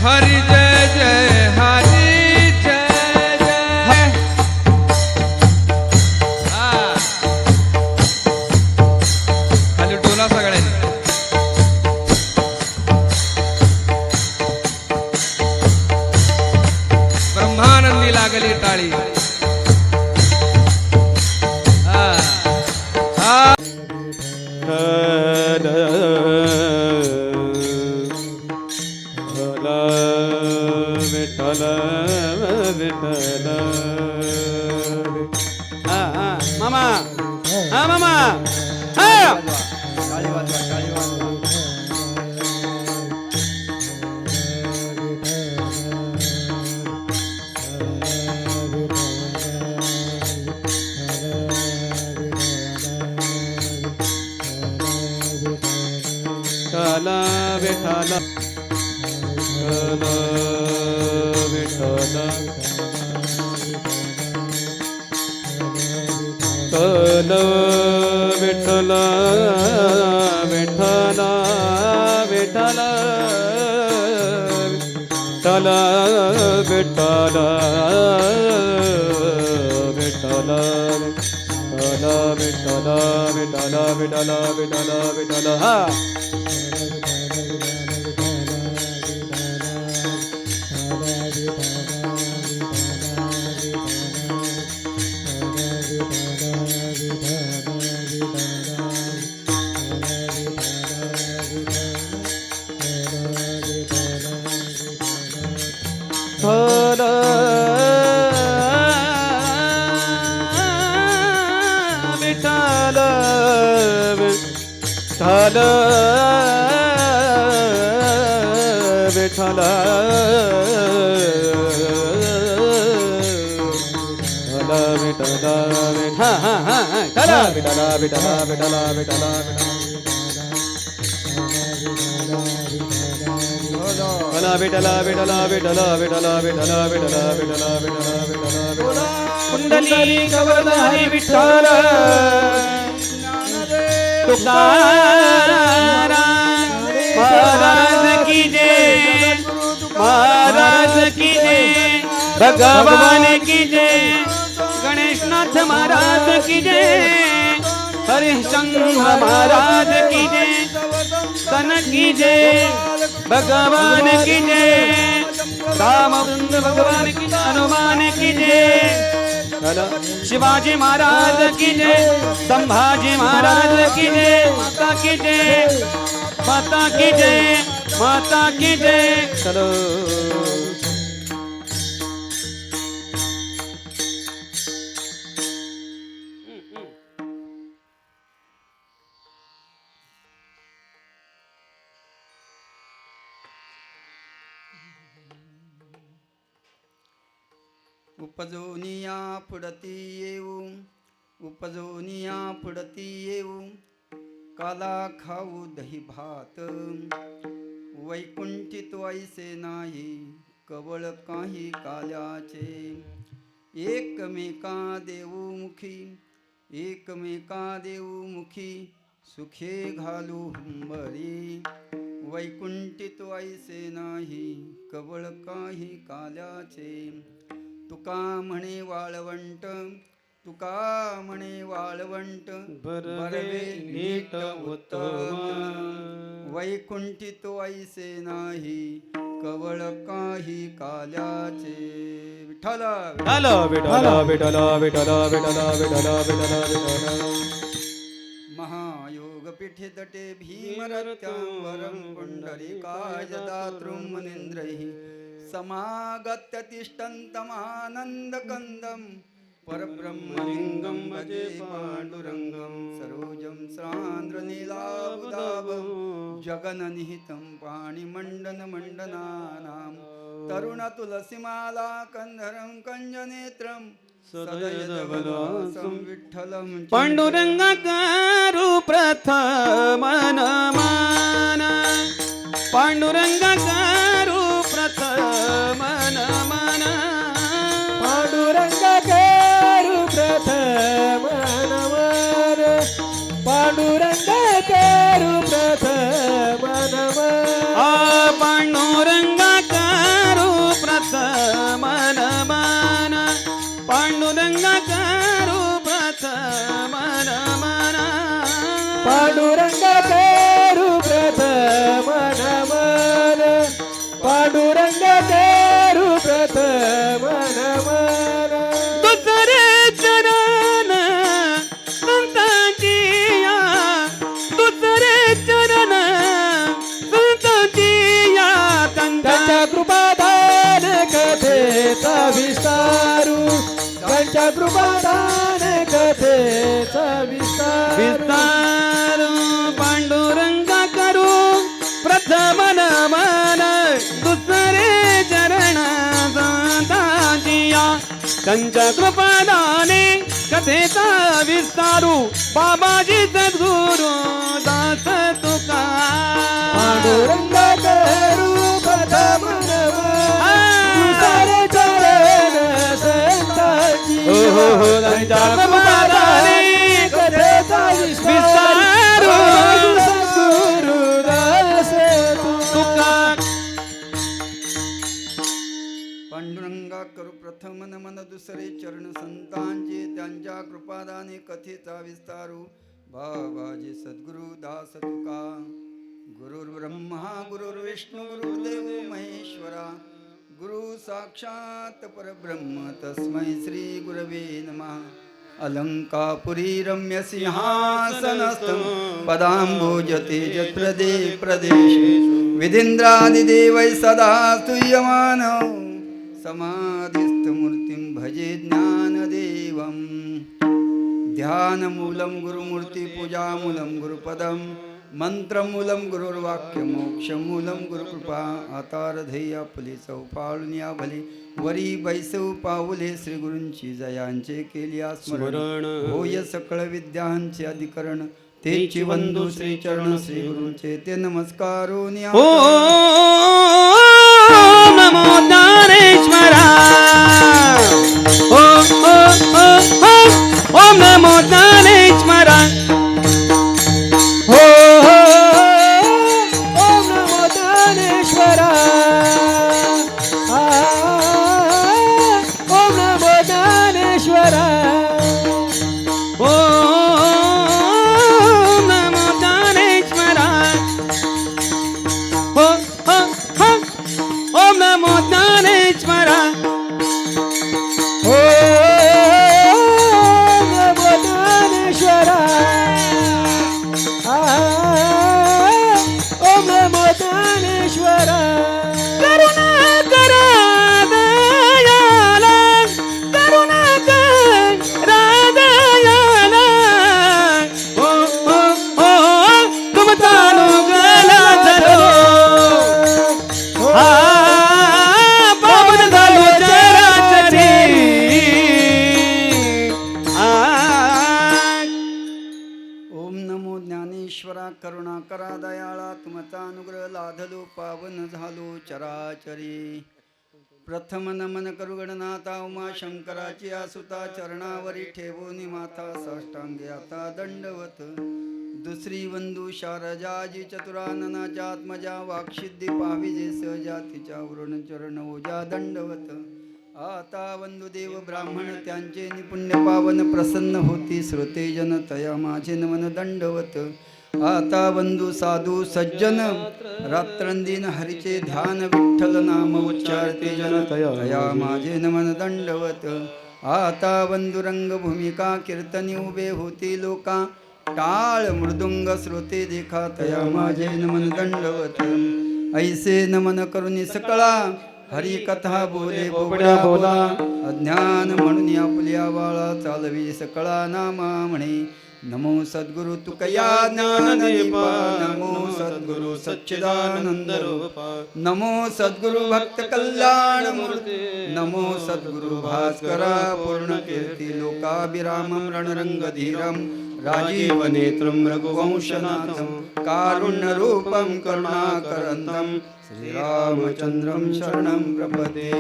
हरी जय जय हरी जय जय खाली टोला सगळ्यांनी ब्रह्मानंदी लागली टाळी मामा हा मामा विठ्ठला विठ्ठला विठ्ठला विठ्ठला विठ्ठला विठ्ठला विठ्ठला विठ्ठला विठ्ठला विठ्ठला विठ्ठला विठ्ठला विठ्ठला विठ्ठला हा विठ्ठला विठ्ठला विठ्ठला विठ्ठला विठ्ठला विठ्ठला विठ्ठला विठ्ठला विठ्ठला विठ्ठला विठ्ठला विठ्ठला विठ्ठला विठ्ठला विठ्ठला विठ्ठला कुंडली गवरधारी विठ्ठल तुकाराम महाराज की जय महाराज की जय भगवान की जय गणेशनाथ महाराज की जय हरिशंकर महाराज की जय सन की जय भगवान की जय रामचंद्र भगवान की हनुमान की जय शिवाजी महाराज की जय संभाजी महाराज की जय माता की जय माता की जय माता की जय चलो उपजोनिया पुढती येऊ उपजोनिया पुढती येऊ काला खाऊ दही भात वैकुंठित ऐसे नाही कवळ काही काल्याचे एकमेका देऊ मुखी एकमेका देऊ मुखी सुखे घालू हुंबरी वैकुंठित ऐसे नाही कवळ काही काल्याचे तुका म्हणे वाळवंट तुका म्हणे वाळवंट बरवे नीट उत्तम वैकुंठित ऐसे नाही कवळ काही काल्याचे विठ्ठला विठ्ठला विठ्ठला विठ्ठला विठ्ठला विठ्ठला विठ्ठला विठ्ठला महायोग पीठे तटे भीमरत्यांवरं पुंडरीकाय दातृं मुनीन्द्रैः समागत्य तिष्ठन्तमानन्दकन्दं परब्रह्मलिङ्गं भजे पाण्डुरङ्गं सरोजं सान्द्रनीलाबुदाभं जगन्निहितं पाणिमण्डनमण्डनानां तरुणतुलसीमाला कन्धरं कञ्जनेत्रं सदयदवदासं विठ्ठलं पाण्डुरङ्गकारू प्रथम नमन पाण्डुरङ्गकारू प्रथम नमन पांडुरंगाकारू प्रथम नमन पांडुरंगाकारू प्रथम नमन पांडुरंगाकारू पांडुरंग करू प्रथम नमन दुसरे चरण संतांची या दुसरे चरण संतांची या त्यांच्या कृपादान कथेचा विस्तारू त्यांच्या कृपादान कथेचा विस्तार पांडुरंगा करू प्रथम नमन दुसरे चरण संतांचिया त्यांच्या कृपादाने कथेचा विस्तारू बाबाजी सद्गुरु दास तुका पांडुरंग करू प्रथम नमन दुसरे चरण संतांची त्यांच्या कृपादाने कथेचा विस्तारू सद्गुरुदास तुका पांडुरंगा करू प्रथम नमन दुसरे चरण संतांचे त्यांच्या कृपादाने कथेचा विस्तारू बाबाजी सद्गुरु दास तुका गुरुर्ब्रह्मा गुरुर्विष्णू गुरुर्देव महेश्वरा गुरु साक्षात परब्रह्म तस्मै श्री गुरवे नमः अलंकापुरी रम्य सिंहासनस्थं पदाम्बुजते जत्प्रदे प्रदेशे विधीन्द्रादिदेवै सदा स्तूयमानौ समाधिस्थमूर्तिं भजे ज्ञानदेवं ध्यानमूलं गुरुमूर्ति पूजामूलं गुरुपदं मंत्रमूलं गुरुर्वाक्यमोक्षमूलं गुरुकृपा आतारधेय आपली चौपाळुनिया भली वरी बैसव पाऊले श्री गुरूंची जयांचे केलिया स्मरण होय सकळ विद्यांचे अधिकरण तेची वंदू श्री चरण श्री गुरूंचे ते नमस्कारोनिया नमो ज्ञानेश्वरा ओम नमो ज्ञानेश्वरा ओम नमो ज्ञानेश्वरा ओम नमो ज्ञानेश्वरा ओम नमो ज्ञानेश्वरा ओम नमो ज्ञानेश्वरा ओम नमो ज्ञानेश्वरा ओम नमो ज्ञानेश्वरा करुणा करा दयाला करुणा करा दयाला ओ ओ ओ तुम चालू गला चलो पावन झालो चराचरी ओम नमो ज्ञानेश्वरा करुणा करा दयाळा तुमचा अनुग्रह लाधलो पावन झालो चराचरी प्रथम नमन करू गणनाथा उमा शंकराची आसुता चरणावरी ठेवून माथा साष्टांगे आता दंडवत दुसरी वंदू शारजाजी चतुराननाच्या आत्मजा वाक्सिद्धी पाविजे सहजातीच्या वरुण चरण ओजा दंडवत आता वंदुदेव ब्राह्मण त्यांचे निपुण्य पावन प्रसन्न होती श्रोते जन तया माझे नमन दंडवत आता वंदू साधू सज्जन रात्रंदिन हरीचे ध्यान विठ्ठल नाम उच्चारते जन तया माझे नमन दंडवत आता वंदू रंग भूमिका कीर्तनी उभे होती लोका टाळ मृदुंग श्रोते देखा तया माझे नमन दंडवत ऐसे नमन करुनी सकळा हरी कथा बोले बोबड्या बोला अज्ञान म्हणून आपल्या बाळा चालवी सकळा नामा म्हणे नमो सद्गुरु तुकया ज्ञानदीपा नमो सद्गुरु सच्चिदानंद रूपा नमो सद्गुरु भक्त कल्याण मूर्ती नमो सद्गुरु भास्करा पूर्ण कीर्ती लोकाभिरामं रणरंगधीरं राजीव नेत्रं रघुवंशनाथं कारुण्य रूपं करुणाकरन्दं श्रीरामचंद्रं शरणं प्रपदे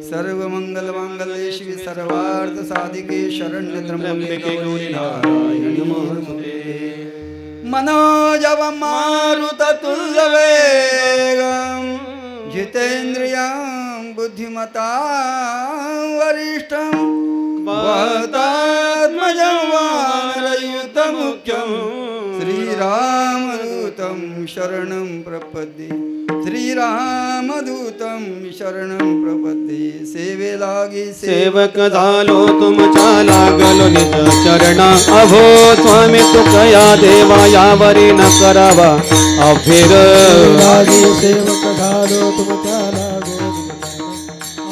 सर्वमंगलमांगल्ये शिवे सर्वार्थ साधिके शरण्य त्र्यंबके गौरी नारायणी नमोस्तुते मनोजव मारुत तुल्य वेगं जितेन्द्रियं बुद्धिमता वरिष्ठं वातात्मजं वानरयुत मुख्यं श्रीरामदूतं रामदूतं शरणं प्रपद्ये श्रीरामदूतं शरणं प्रपद्ये सेवे लागी सेवक झालो तुमच्या लागलो निज चरण अभो स्वामी तुकया देवा यावरी न करावा अफेर लागी सेवक झालो तुमच्या लागो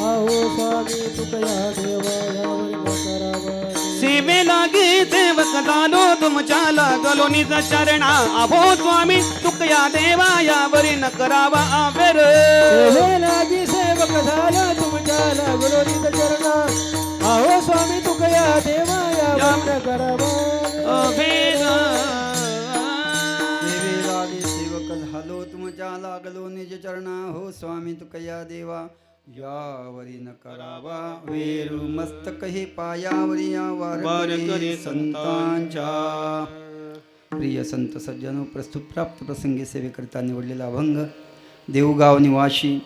आहो स्वामी तुकया देवा यावर करावा सेवे लागी सेवक झालो तुमच्या लागलो निज चरण अभो स्वामी तुकया देवा यावरी न करावा अफेर सेवे लागी सेवक झालो तुमच्या लागलो निज चरण आहो स्वामी तुकया देवा यावर करावा अफेर सेवे लागे सेवक झालो तुमच्या लागलो निज चरणा हो स्वामी तुकया देवा यावरी न करावा वेरू मस्तक हे पायावरी वार वार करी संतांच्या प्रिय संत सज्जनो प्रस्तुत प्राप्त प्रसंगी सेवेकरिता निवडलेला अभंग देवगाव निवासी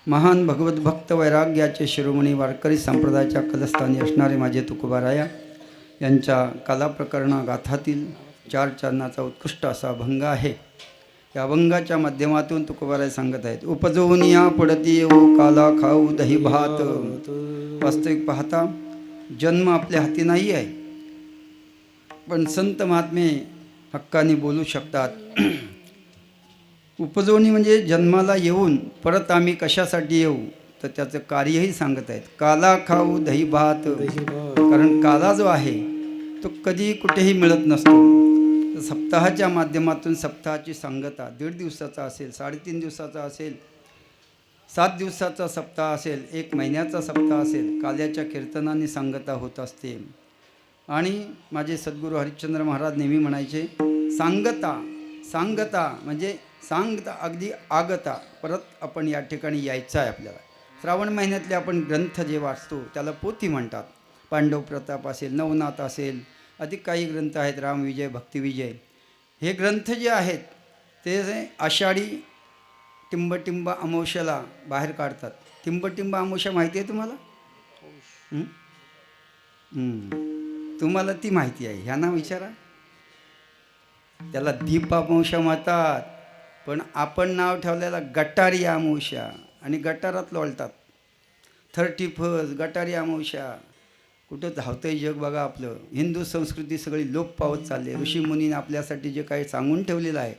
महान भगवत भक्त वैराग्याचे शिरोमणी वारकरी संप्रदायाच्या कलस्थानी असणारे माझे तुकोबाराया यांच्या कलाप्रकरणा गाथातील 4 चरणाचा उत्कृष्ट असा अभंग आहे. या अभंगाच्या माध्यमातून तुकोबाराय सांगत आहेत. उपजवून या पडती येऊ काला खाऊ दही भात. वास्तविक पाहता जन्म आपल्या हाती नाही आहे, पण संत महात्मे हक्काने बोलू शकतात. उपजवणी म्हणजे जन्माला येऊन परत आम्ही कशासाठी येऊ, तर त्याचं कार्यही सांगत आहेत. काला खाऊ दही भात. कारण काला जो आहे तो कधी कुठेही मिळत नसतो. तर सप्ताहाच्या माध्यमातून सप्ताहाची सांगता 1.5 दिवसाचा असेल, 3.5 दिवसाचा असेल, 7 दिवसाचा सप्ताह असेल, 1 महिन्याचा सप्ताह असेल, काल्याच्या कीर्तनाने सांगता होत असते. आणि माझे सद्गुरू हरिश्चंद्र महाराज नेहमी म्हणायचे, सांगता म्हणजे सांगता अगदी आगता. परत आपण या ठिकाणी यायचं आहे आपल्याला. श्रावण महिन्यातले आपण ग्रंथ जे वाचतो त्याला पोथी म्हणतात. पांडव प्रताप असेल, नवनाथ असेल, अधिक काही ग्रंथ आहेत, रामविजय, भक्तिविजय. हे ग्रंथ जे आहेत ते आषाढी टिंबटिंब अमावस्याला बाहेर काढतात. टिंबटिंब अमावस्या माहिती आहे तुम्हाला? तुम्हाला ती माहिती आहे, ह्यांना विचारा. त्याला दीप अमावस्या म्हणतात, पण आपण नाव ठेवलेला गटारी अमावस्या. आणि गटारात लोळतात. 31 गटारी अमावस्या. कुठं धावतंय जग बघा आपलं. हिंदू संस्कृती सगळी लोप पावत चालली. ऋषीमुनीने आपल्यासाठी जे काही सांगून ठेवलेलं आहे,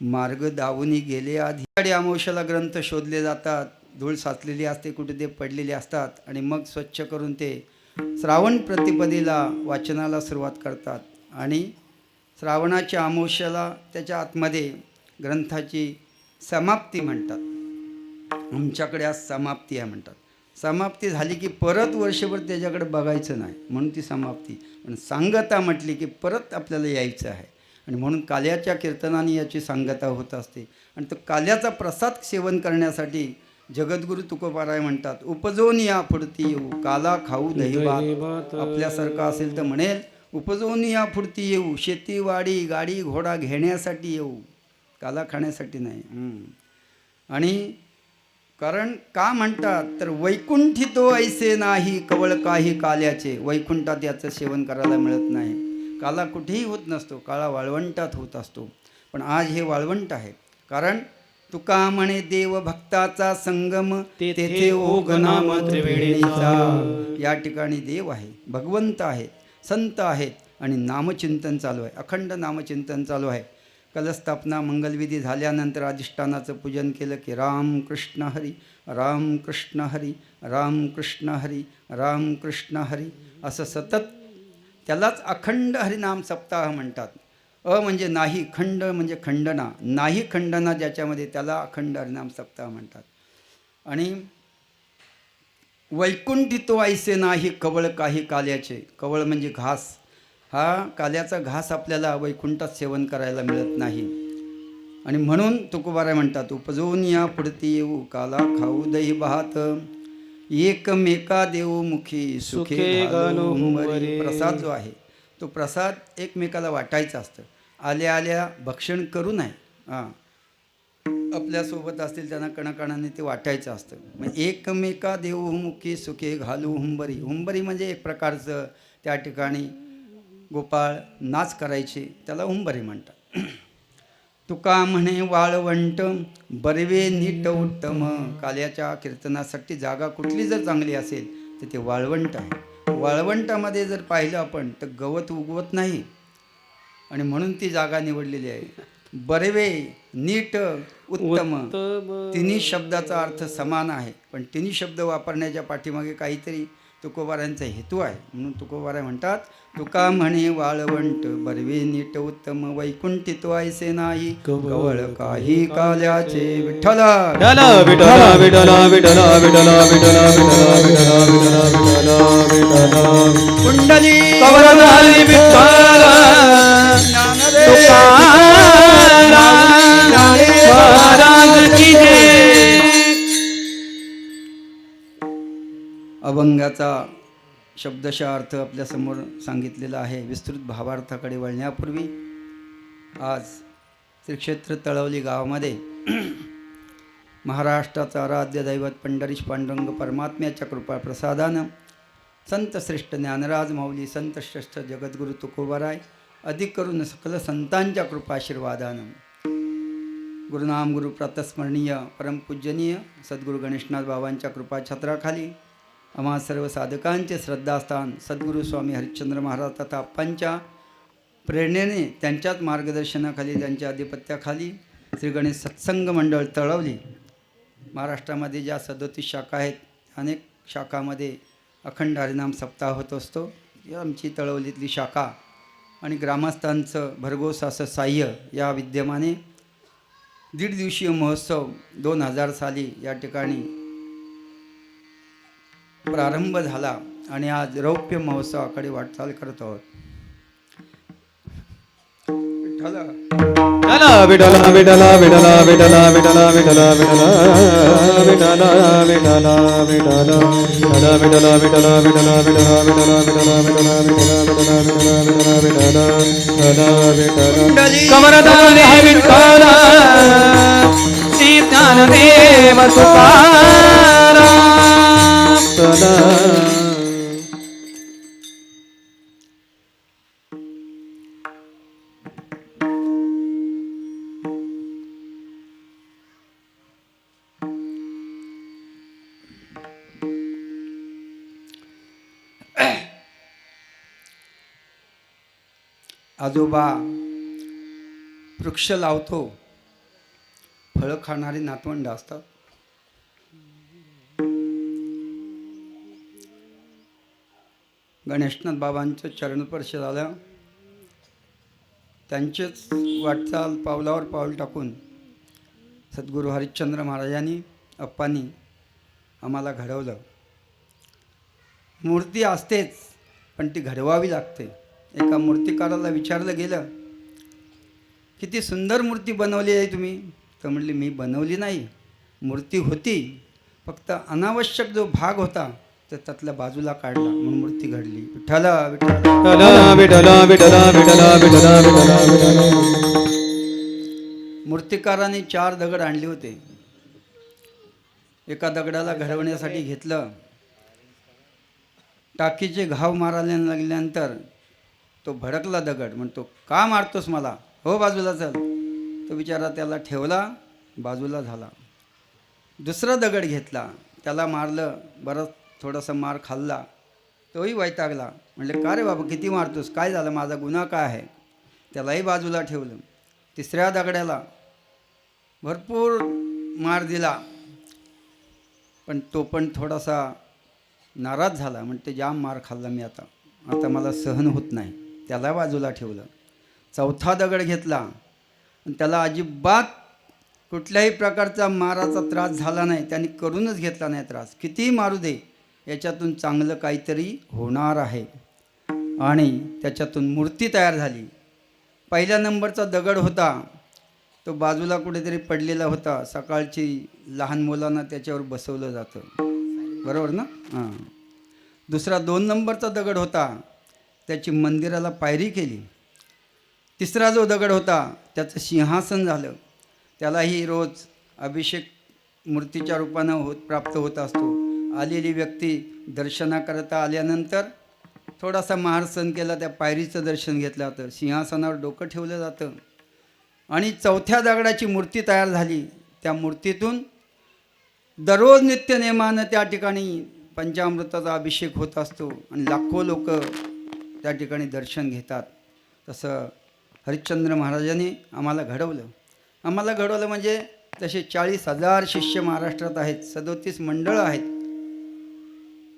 मार्ग दावूनी गेले आधी. गटारी अमावस्याला ग्रंथ शोधले जातात. धूळ साचलेली असते, कुठे ते पडलेले असतात, आणि मग स्वच्छ करून ते श्रावण प्रतिपदेला वाचनाला सुरुवात करतात. आणि श्रावणाच्या अमावस्याला त्याच्या आतमध्ये ग्रंथाची समाप्ती म्हणतात. आमच्याकडे आज समाप्ती आहे म्हणतात. समाप्ती झाली की परत वर्षभर त्याच्याकडे बघायचं नाही, म्हणून ती समाप्ती. पण सांगता म्हटली की परत आपल्याला यायचं आहे. आणि म्हणून काल्याच्या कीर्तनाने याची सांगता होत असते. आणि तो काल्याचा प्रसाद सेवन करण्यासाठी जगद्गुरू तुकोबाराय म्हणतात, उपजवून या फुडती येऊ काला खाऊ दही भात. आपल्यासारखं असेल तर म्हणेल, उपजवून या फुडती येऊ, शेतीवाडी गाडी घोडा घेण्यासाठी येऊ, काला खाण्यासाठी नाही. आणि कारण का म्हणतात तर वैकुंठी तो ऐसे नाही कवळ काही काल्याचे. वैकुंठात याचं सेवन करायला मिळत नाही. काला कुठेही होत नसतो, काळा वाळवंटात होत असतो. पण आज हे वाळवंट आहे. कारण तुका म्हणे देव भक्ताचा संगम तेथे ओघ नाम त्रिवेणीचा. या ठिकाणी देव आहे, भगवंत आहेत, संत आहेत, आणि नामचिंतन चालू आहे. अखंड नामचिंतन चालू आहे. कलस्थापना मंगलविधी झाल्यानंतर अधिष्ठानाचं पूजन केलं की राम कृष्ण हरी, राम कृष्ण हरी, राम कृष्ण हरी, राम कृष्ण हरी असं सतत. त्यालाच अखंड हरिनाम सप्ताह म्हणतात. म्हणजे नाही, खंड म्हणजे खंडना, नाही खंडना ज्याच्यामध्ये, त्याला अखंड हरिनाम सप्ताह म्हणतात. आणि वैकुंठी तो ऐसे नाही कवळ काही काल्याचे. कवळ म्हणजे घास. हा काल्याचा घास आपल्याला वैकुंठात सेवन करायला मिळत नाही. आणि म्हणून तुकोबाराय म्हणतात, उपजवून या पुढती येऊ काला खाऊ दही भात. एकमेका देऊ मुखी सुखे घालो हुंबरी. प्रसाद जो आहे तो प्रसाद एकमेकाला वाटायचा असतं. आल्या आल्या भक्षण करू नये. आपल्यासोबत असतील त्यांना कणाकणाने ते वाटायचं असतं. मग एकमेका देऊ मुखी सुखे घालू हुंबरी. हुंबरी म्हणजे एक प्रकारचं त्या ठिकाणी गोपाळ नाच करायचे, त्याला हुंबरी म्हणतात. तुका म्हणे वाळवंट बरवे नीट उत्तम. काल्याच्या कीर्तनासाठी जागा कुठली जर चांगली असेल तर ते वाळवंट आहे. वाळवंटामध्ये जर पाहिलं आपण तर गवत उगवत नाही आणि म्हणून ती जागा निवडलेली आहे. बरवे नीट उत्तम तिन्ही शब्दाचा अर्थ समान आहे, पण तिन्ही शब्द वापरण्याच्या पाठीमागे काहीतरी तुकोबारांचा हेतू आहे. म्हणून तुकोबारा म्हणतात तुका म्हणे वाळवंट बरवे नीट उत्तम वैकुंठी तो ऐसे नाही कवळ काही काल्याचे. विठ्ठल विठ्ठल विठ्ठल विठ्ठल विठ्ठल विठ्ठल विठ्ठल विठ्ठल विठ्ठल विठ्ठल कुंडली कवरधारी विठ्ठल महाराज की जय. अभंगाचा शब्दशः अर्थ आपल्यासमोर सांगितलेला आहे. विस्तृत भावार्थाकडे वळण्यापूर्वी आज श्री क्षेत्र तळवली गावामध्ये महाराष्ट्राचं आराध्य दैवत पंढरीश पांडुरंग परमात्म्याच्या कृपा प्रसादानं संत श्रेष्ठ ज्ञानराज माऊली संत श्रेष्ठ जगद्गुरु तुकोबाराय अधिक करून सकल संतांच्या कृपाशीर्वादानं गुरुनाम गुरु प्रातस्मरणीय परमपूजनीय सद्गुरू गणेशनाथ बाबांच्या कृपाछत्राखाली आम्हा सर्व साधकांचे श्रद्धास्थान सद्गुरू स्वामी हरिश्चंद्र महाराज तथा आप्पांच्या प्रेरणेने त्यांच्याच मार्गदर्शनाखाली त्यांच्या आधिपत्याखाली श्री गणेश सत्संग मंडळ तळवली. महाराष्ट्रामध्ये ज्या 37 शाखा आहेत अनेक शाखामध्ये अखंड हरिनाम सप्ताह होत असतो. ही आमची तळवलीतली शाखा आणि ग्रामस्थांचं भरघोस असं साह्य या विद्यमाने 1.5 दिवसीय महोत्सव 2000 साली या ठिकाणी प्रारंभ झाला आणि आज रौप्य महोत्सवाकडे वाटचाल करत आहोत. विठ्ठल विठ्ठल विठ्ठल विठ्ठल विठ्ठल विठ्ठल विठ्ठल विठ्ठल विठ्ठल विठ्ठल विठ्ठल विठ्ठल कमरधारी विठ्ठल श्री ज्ञानदेव तुकाराम. आजोबा वृक्ष लावतो, फळं खाणारी नातवंड असतात. गणेशनाथ बाबांचं चरणस्पर्श झालं. त्यांचेच वाटचाल पावलावर पाऊल टाकून सद्गुरू हरिश्चंद्र महाराजांनी अप्पांनी आम्हाला घडवलं. मूर्ती असतेच पण ती घडवावी लागते. एका मूर्तिकाराला विचारलं गेलं किती सुंदर मूर्ती बनवली आहे तुम्ही, तर म्हणली मी बनवली नाही, मूर्ती होती फक्त अनावश्यक जो भाग होता तर त्यातला बाजूला काढला म्हणून मूर्ती घडली. विठ्ठल विठ्ठल विठ्ठल विठ्ठल विठ्ठल विठ्ठल. मूर्तिकाराने 4 दगड आणले होते. एका दगडाला घडवण्यासाठी घेतलं. टाकीचे घाव मारायला लागल्यानंतर तो भडकला दगड. म्हणतो का मारतोस मला, हो बाजूला चल. तो बिचारा त्याला ठेवला, बाजूला झाला. दुसरा दगड घेतला, त्याला मारलं. बरंच थोडासा मार खाल्ला, तोही वैतागला. म्हणले का रे बाबा किती मारतोस, काय झालं, माझा गुन्हा काय आहे. त्यालाही बाजूला ठेवलं. तिसऱ्या दगडाला भरपूर मार दिला, पण तो पण थोडासा नाराज झाला. म्हणते जाम मार खाल्ला मी, आता मला सहन होत नाही. त्याला बाजूला ठेवलं. चौथा दगड घेतला, त्याला अजिबात कुठल्याही प्रकारचा माराचा त्रास झाला नाही. त्यांनी करूनच घेतला नाही त्रास. कितीही मारू दे, याच्यातून चांगलं काहीतरी होणार आहे. आणि त्याच्यातून मूर्ती तयार झाली. पहिल्या नंबरचा दगड होता तो बाजूला कुठेतरी पडलेला होता. सकाळची लहान मुलांना त्याच्यावर बसवलं जातं, बरोबर ना. हां. दुसरा 2 नंबरचा दगड होता, त्याची मंदिराला पायरी केली. तिसरा जो दगड होता त्याचं सिंहासन झालं. त्यालाही रोज अभिषेक मूर्तीच्या रूपानं प्राप्त होत असतो. आलेली व्यक्ती दर्शनाकरता आल्यानंतर थोडासा महारसन केला, त्या पायरीचं दर्शन घेतलं जातं. सिंहासनावर डोकं ठेवलं जातं आणि 4थ्या दगडाची मूर्ती तयार झाली. त्या मूर्तीतून दररोज नित्यनेमानं त्या ठिकाणी पंचामृताचा अभिषेक होत असतो आणि लाखो लोक त्या ठिकाणी दर्शन घेतात. तसं हरिश्चंद्र महाराजांनी आम्हाला घडवलं म्हणजे तसे 40,000 शिष्य महाराष्ट्रात आहेत, 37 मंडळं आहेत.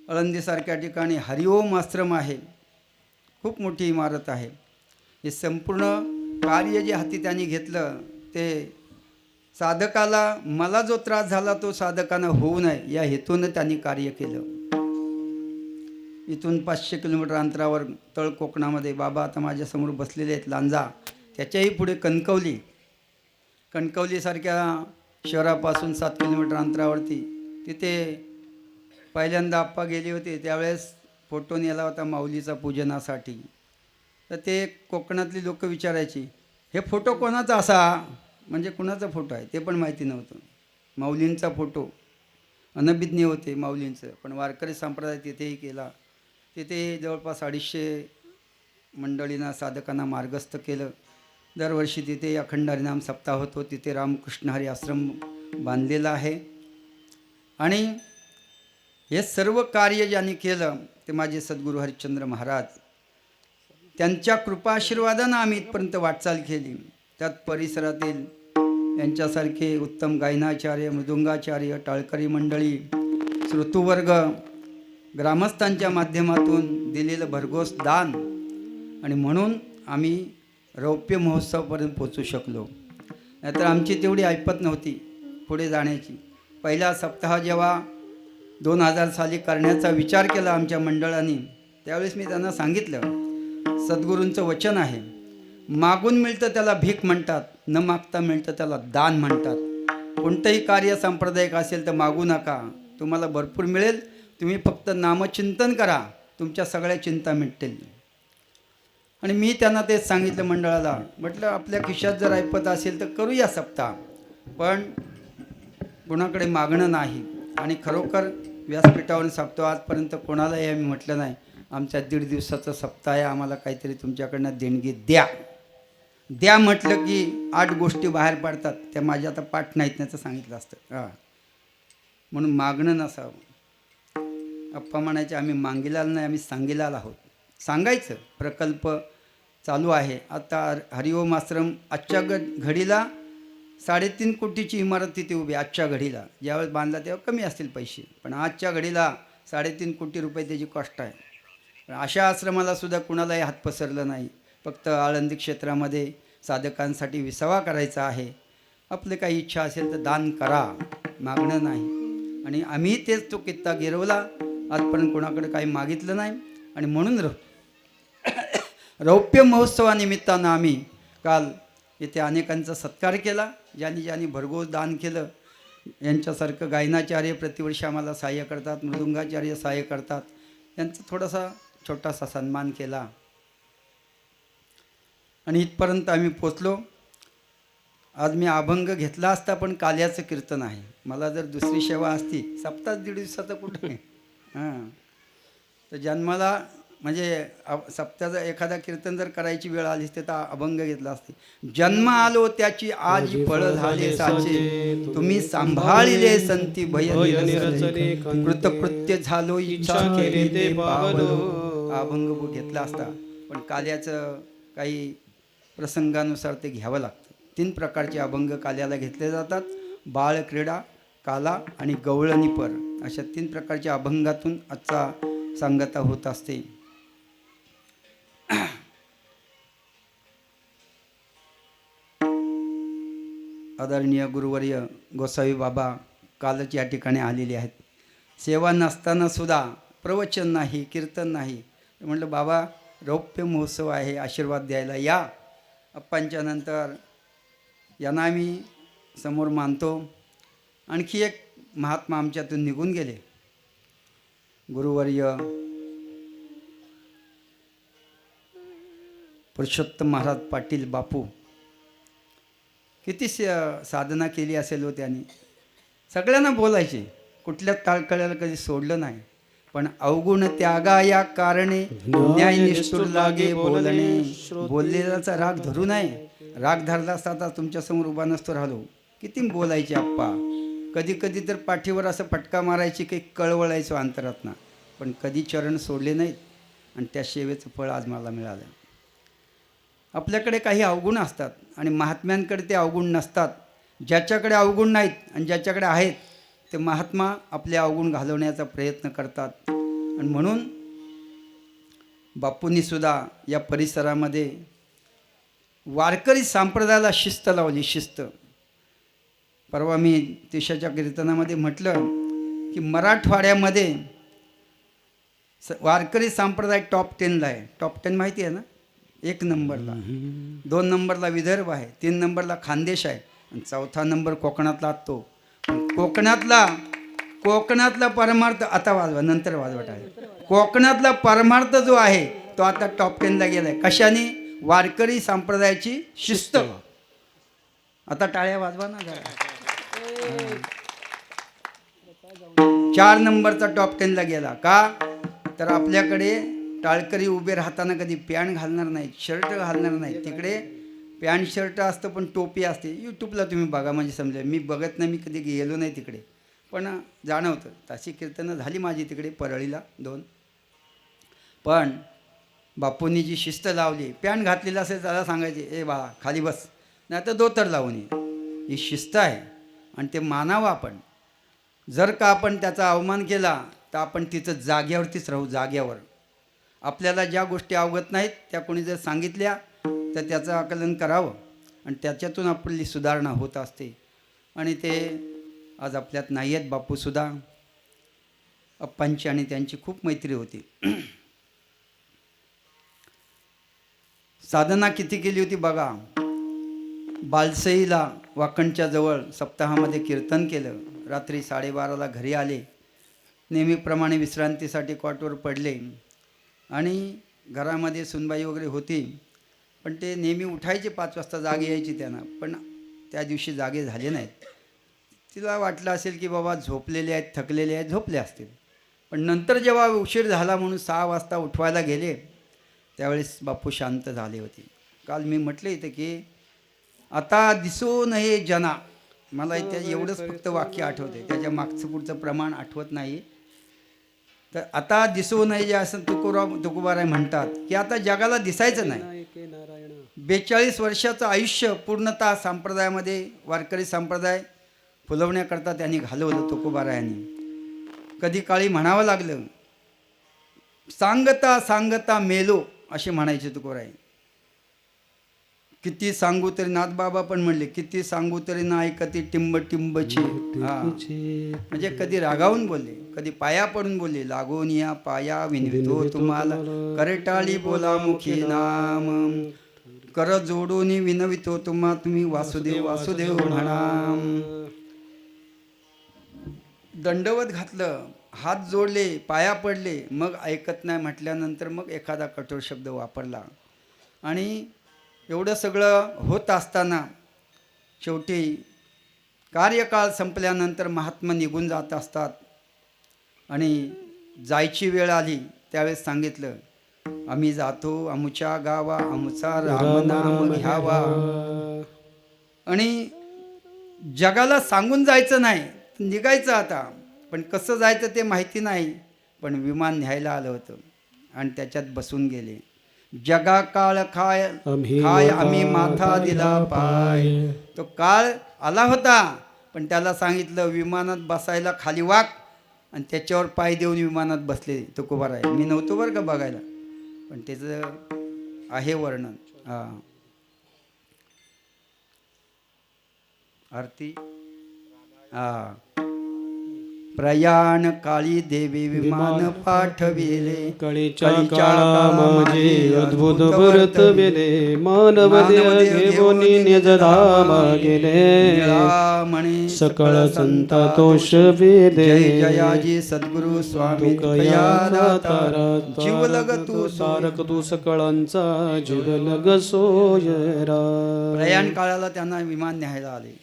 आळंदीसारख्या ठिकाणी हरिओम आश्रम आहे, खूप मोठी इमारत आहे. हे संपूर्ण कार्य जे हाती त्यांनी घेतलं ते साधकाला, मला जो त्रास झाला तो साधकांना होऊ नये या हेतूनं त्यांनी कार्य केलं. इथून 500 किलोमीटर अंतरावर तळ कोकणामध्ये बाबा आता माझ्यासमोर बसलेले आहेत लांजा, त्याच्याही पुढे कणकवलीसारख्या शहरापासून 7 किलोमीटर अंतरावरती तिथे पहिल्यांदा आप्पा गेले होते. त्यावेळेस फोटो नेला होता माऊलीचा पूजनासाठी. तर ते कोकणातली लोक विचारायची, हे फोटो कोणाचा असा, म्हणजे कुणाचा फोटो आहे ते पण माहिती नव्हतं. माऊलींचा फोटो, अनभिज्ञ होते माऊलींचं. पण वारकरी संप्रदाय तिथेही केला. तिथे जवळपास 250 मंडळींना साधकांना मार्गस्थ केलं. दरवर्षी तिथे अखंड हरिनाम सप्ताह होतो. तिथे रामकृष्ण हरी आश्रम बांधलेला आहे. आणि हे सर्व कार्य ज्यांनी केलं ते माझे सद्गुरू हरिश्चंद्र महाराज. त्यांच्या कृपाशीर्वादानं आम्ही इथपर्यंत वाटचाल केली. त्यात परिसरातील यांच्यासारखे उत्तम गायनाचार्य, मृदुंगाचार्य, टाळकरी मंडळी, श्रोतुवर्ग, ग्रामस्थांच्या माध्यमातून दिलेलं भरघोस दान, आणि म्हणून आम्ही रौप्य महोत्सवापर्यंत पोचू शकलो. नाहीतर आमची तेवढी ऐपत नव्हती पुढे जाण्याची. पहिला सप्ताह जेव्हा 2000 साली करण्याचा विचार केला आमच्या मंडळाने, त्यावेळेस मी त्यांना सांगितलं, सद्गुरूंचं वचन आहे, मागून मिळतं त्याला भीक म्हणतात, न मागता मिळतं त्याला दान म्हणतात. कोणतंही कार्य सांप्रदायिक असेल तर मागू नका, तुम्हाला भरपूर मिळेल. तुम्ही फक्त नामचिंतन करा, तुमच्या सगळ्या चिंता मिटतील. आणि मी त्यांना तेच सांगितलं मंडळाला, म्हटलं आपल्या खिशात जर ऐपत असेल तर करूया सप्ताह, पण कुणाकडे मागणं नाही. आणि खरोखर व्यासपीठावरून सप्ताह आजपर्यंत कोणालाही आम्ही म्हटलं नाही, आमच्या 1.5 दिवसाचा सप्ताह आहे, आम्हाला काहीतरी तुमच्याकडनं देणगी द्या म्हटलं की 8 गोष्टी बाहेर पडतात. त्या माझ्या आता पाठ नाहीत नाही तर सांगितलं असतं. म्हणून मागणं नसावं. अप्पा म्हणायचे, आम्ही मागिलाल नाही, आम्ही सांगिलाल आहोत. सांगायचं प्रकल्प चालू आहे. आता हरिओम आश्रम आजच्या घडीला 3.5 कोटीची इमारत तिथे उभी. आजच्या घडीला ज्यावेळेस बांधला तेव्हा कमी असतील पैसे, पण आजच्या घडीला 3.5 कोटी रुपये त्याची कॉस्ट आहे. अशा आश्रमाला सुद्धा कुणालाही हात पसरलं नाही. फक्त आळंदी क्षेत्रामध्ये साधकांसाठी विसावा करायचा आहे. आपले काही इच्छा असेल तर दान करा, मागणं नाही. आणि आम्ही तेच तो कित्ता गिरवला. आजपर्यंत कोणाकडे काही मागितलं नाही. आणि म्हणून रौप्य महोत्सवानिमित्तानं आम्ही काल इथे अनेकांचा सत्कार केला. ज्यांनी भरघोस दान केलं. यांच्यासारखं गायनाचार्य प्रतिवर्षी आम्हाला सहाय्य करतात, मृदुंगाचार्य सहाय्य करतात. यांचा थोडासा छोटासा सन्मान केला आणि इथपर्यंत आम्ही पोचलो. आज मी अभंग घेतला असता, पण काल्याचं कीर्तन आहे. मला जर दुसरी सेवा असती, सप्ताह 1.5 दिवसाचं कुठे तर जन्माला म्हणजे सप्त्याचं एखादा कीर्तन जर करायची वेळ आली असते तर अभंग घेतला असते. जन्म आलो त्याची आज फळ झाले साचे, तुम्ही सांभाळिले संती भय निरसले, कृतकृत्य झालो इच्छा केली ते पावलो. अभंग घेतला असता, पण काल्याचं काही प्रसंगानुसार ते घ्यावं लागतं. 3 प्रकारचे अभंग काल्याला घेतले जातात. बाळ क्रीडा, काला आणि गवळणी पर, अशा 3 प्रकारच्या अभंगातून आजचा सांगता होत असते. आदरणीय गुरुवर्य गोसावी बाबा कालच या ठिकाणी आलेले आहेत. सेवा नसताना सुद्धा प्रवचन नाही, कीर्तन नाही. म्हटलं बाबा रौप्य महोत्सव आहे, आशीर्वाद द्यायला या. अप्पांच्या नंतर यांना आम्ही समोर मानतो. आणखी एक महात्मा आमच्यातून निघून गेले. गुरुवर्य पुरुषोत्तम महाराज पाटील बापू. किती साधना केली असेल हो त्यांनी. सगळ्यांना बोलायचे, कुठल्याच टाळकळ्याला कधी सोडलं नाही. पण अवगुण त्यागा या कारणे न्याय निष्ठुर लागे बोलणे, बोललेल्याचा राग धरू नये. राग धरला असता आता तुमच्यासमोर उभा नसतो राहिलो. किती बोलायचे आप्पा, कधी कधी तर पाठीवर असं फटका मारायची काही कळवळायचो अंतरातनं, पण कधी चरण सोडले नाहीत आणि त्या सेवेचं फळ आज मला मिळालं. आपल्याकडे काही अवगुण असतात आणि महात्म्यांकडे ते अवगुण नसतात. ज्याच्याकडे अवगुण नाहीत आणि ज्याच्याकडे आहेत ते महात्मा आपले अवगुण घालवण्याचा प्रयत्न करतात. आणि म्हणून बापूंनी सुद्धा या परिसरामध्ये वारकरी संप्रदायाला शिस्त लावली, शिस्त. परवा मी तिशाच्या कीर्तनामध्ये म्हटलं की मराठवाड्यामध्ये वारकरी संप्रदाय टॉप 10ला आहे. टॉप 10 माहिती आहे ना? 1 नंबरला, 2 नंबरला विदर्भ आहे, 3 नंबरला खानदेश आहे आणि 4था नंबर कोकणातला तो. कोकणातला परमार्थ आता वाजवा, नंतर वाजवत आहे. कोकणातला परमार्थ जो आहे तो आता टॉप 10ला गेला आहे. कशाने? वारकरी संप्रदायाची शिस्त. आता टाळ्या वाजवा ना जरा. 4 नंबरचा टॉप 10ला गेला का? तर आपल्याकडे टाळकरी उभे राहताना कधी पॅन्ट घालणार नाहीत, शर्ट घालणार नाहीत. तिकडे पॅन्ट शर्ट असतं पण टोपी असते. यूट्यूबला तुम्ही बघा म्हणजे समजेल. मी बघत नाही, मी कधी गेलो नाही तिकडे, पण जाणवतं. तशी कीर्तनं झाली माझी तिकडे परळीला 2. पण बापूंनी जी शिस्त लावली, पॅन्ट घातलेलं असेल त्याला सांगायचे ए बाळा खाली बस, नाही तर धोतर लावून ये. ही शिस्त आहे आणि ते मानावं आपण. जर का आपण त्याचा अवमान केला तर आपण तिथं जाग्यावरतीच राहू, जाग्यावर. आपल्याला ज्या गोष्टी अवगत नाहीत त्या कोणी जर सांगितल्या तर त्याचं आकलन करावं आणि त्याच्यातून आपली सुधारणा होत असते. आणि ते आज आपल्यात नाही आहेत बापूसुद्धा. अप्पांची आणि त्यांची खूप मैत्री होती. साधना किती केली होती बघा. बालसईला वाकणच्या जवळ सप्ताहामध्ये कीर्तन केलं. रात्री 12:30ला घरी आले. नेहमीप्रमाणे विश्रांतीसाठी कॉटवर पडले आणि घरामध्ये सुनबाई वगैरे होती, पण ते नेहमी उठायचे 5 वाजता, जागे यायची त्यांना. पण त्या दिवशी जागे झाले नाहीत. तिला वाटलं असेल की बाबा झोपलेले आहेत, थकलेले आहेत, झोपले असतील. पण नंतर जेव्हा उशीर झाला म्हणून 6 वाजता उठवायला गेले त्यावेळेस बापू शांत झाले होते. काल मी म्हटलं इथं की आता दिसो नये जना. मला इथे एवढंच फक्त वाक्य आठवते, त्याच्या मागचं पुढचं प्रमाण आठवत नाही. तर आता दिसू नये जे असं तुकोबाराय म्हणतात की आता जगाला दिसायचं नाही. 42 वर्षाचं आयुष्य पूर्णतः संप्रदायामध्ये, वारकरी संप्रदाय फुलवण्याकरता त्यांनी घालवलं तुकोबारायांनी. कधी काळी म्हणावं लागलं, सांगता सांगता मेलो असे म्हणायचे तुकोबाराय. किती सांगू तरी, नाथबाबा पण म्हणले, किती सांगू तरी ना ऐकती टिंब टिंबची. म्हणजे कधी रागावून बोलले, कधी पाया पडून बोलले, लागून या पाया विनवितो तुम्हाला, करटाळी बोला मुखी नाम, कर जोडून विनवितो तुम्हा, तुम्ही वासुदेव वासुदेव म्हणा. दंडवत घातलं, हात जोडले, पाया पडले, मग ऐकत नाही म्हटल्यानंतर मग एखादा कठोर शब्द वापरला. आणि एवढं सगळं होत असताना शेवटी कार्यकाळ संपल्यानंतर महात्मा निघून जात असतात आणि जायची वेळ आली त्यावेळेस सांगितलं, आम्ही जातो अमुच्या गावा, अमुचा रामनाम घ्यावा. आणि जगाला सांगून जायचं नाही, निघायचं आता. पण कसं जायचं ते माहिती नाही, पण विमान न्यायला आलं होतं आणि त्याच्यात बसून गेले. जगा काळ खाय आम्ही माथा दिला पाय. तो काळ आला होता पण त्याला सांगितलं विमानात बसायला खाली वाक, आणि त्याच्यावर पाय देऊन विमानात बसले तुकोबाराय. मी नव्हतो बरं का बघायला, पण त्याचं आहे वर्णन. आरती. प्रयाण काळी देवी विमान पाठविले, कळीच्या काळामध्ये अद्भुत व्रत बेले, मानव देह घेऊन निज धामा गेले, म्हणे सकळ संतोष वेदे. जय जयाजी सद्गुरु स्वामी जीवलग तू तारक तू सकळांचा जीवलग सोयरा. प्रयाण काळाला त्यांना विमान न्यायला आले.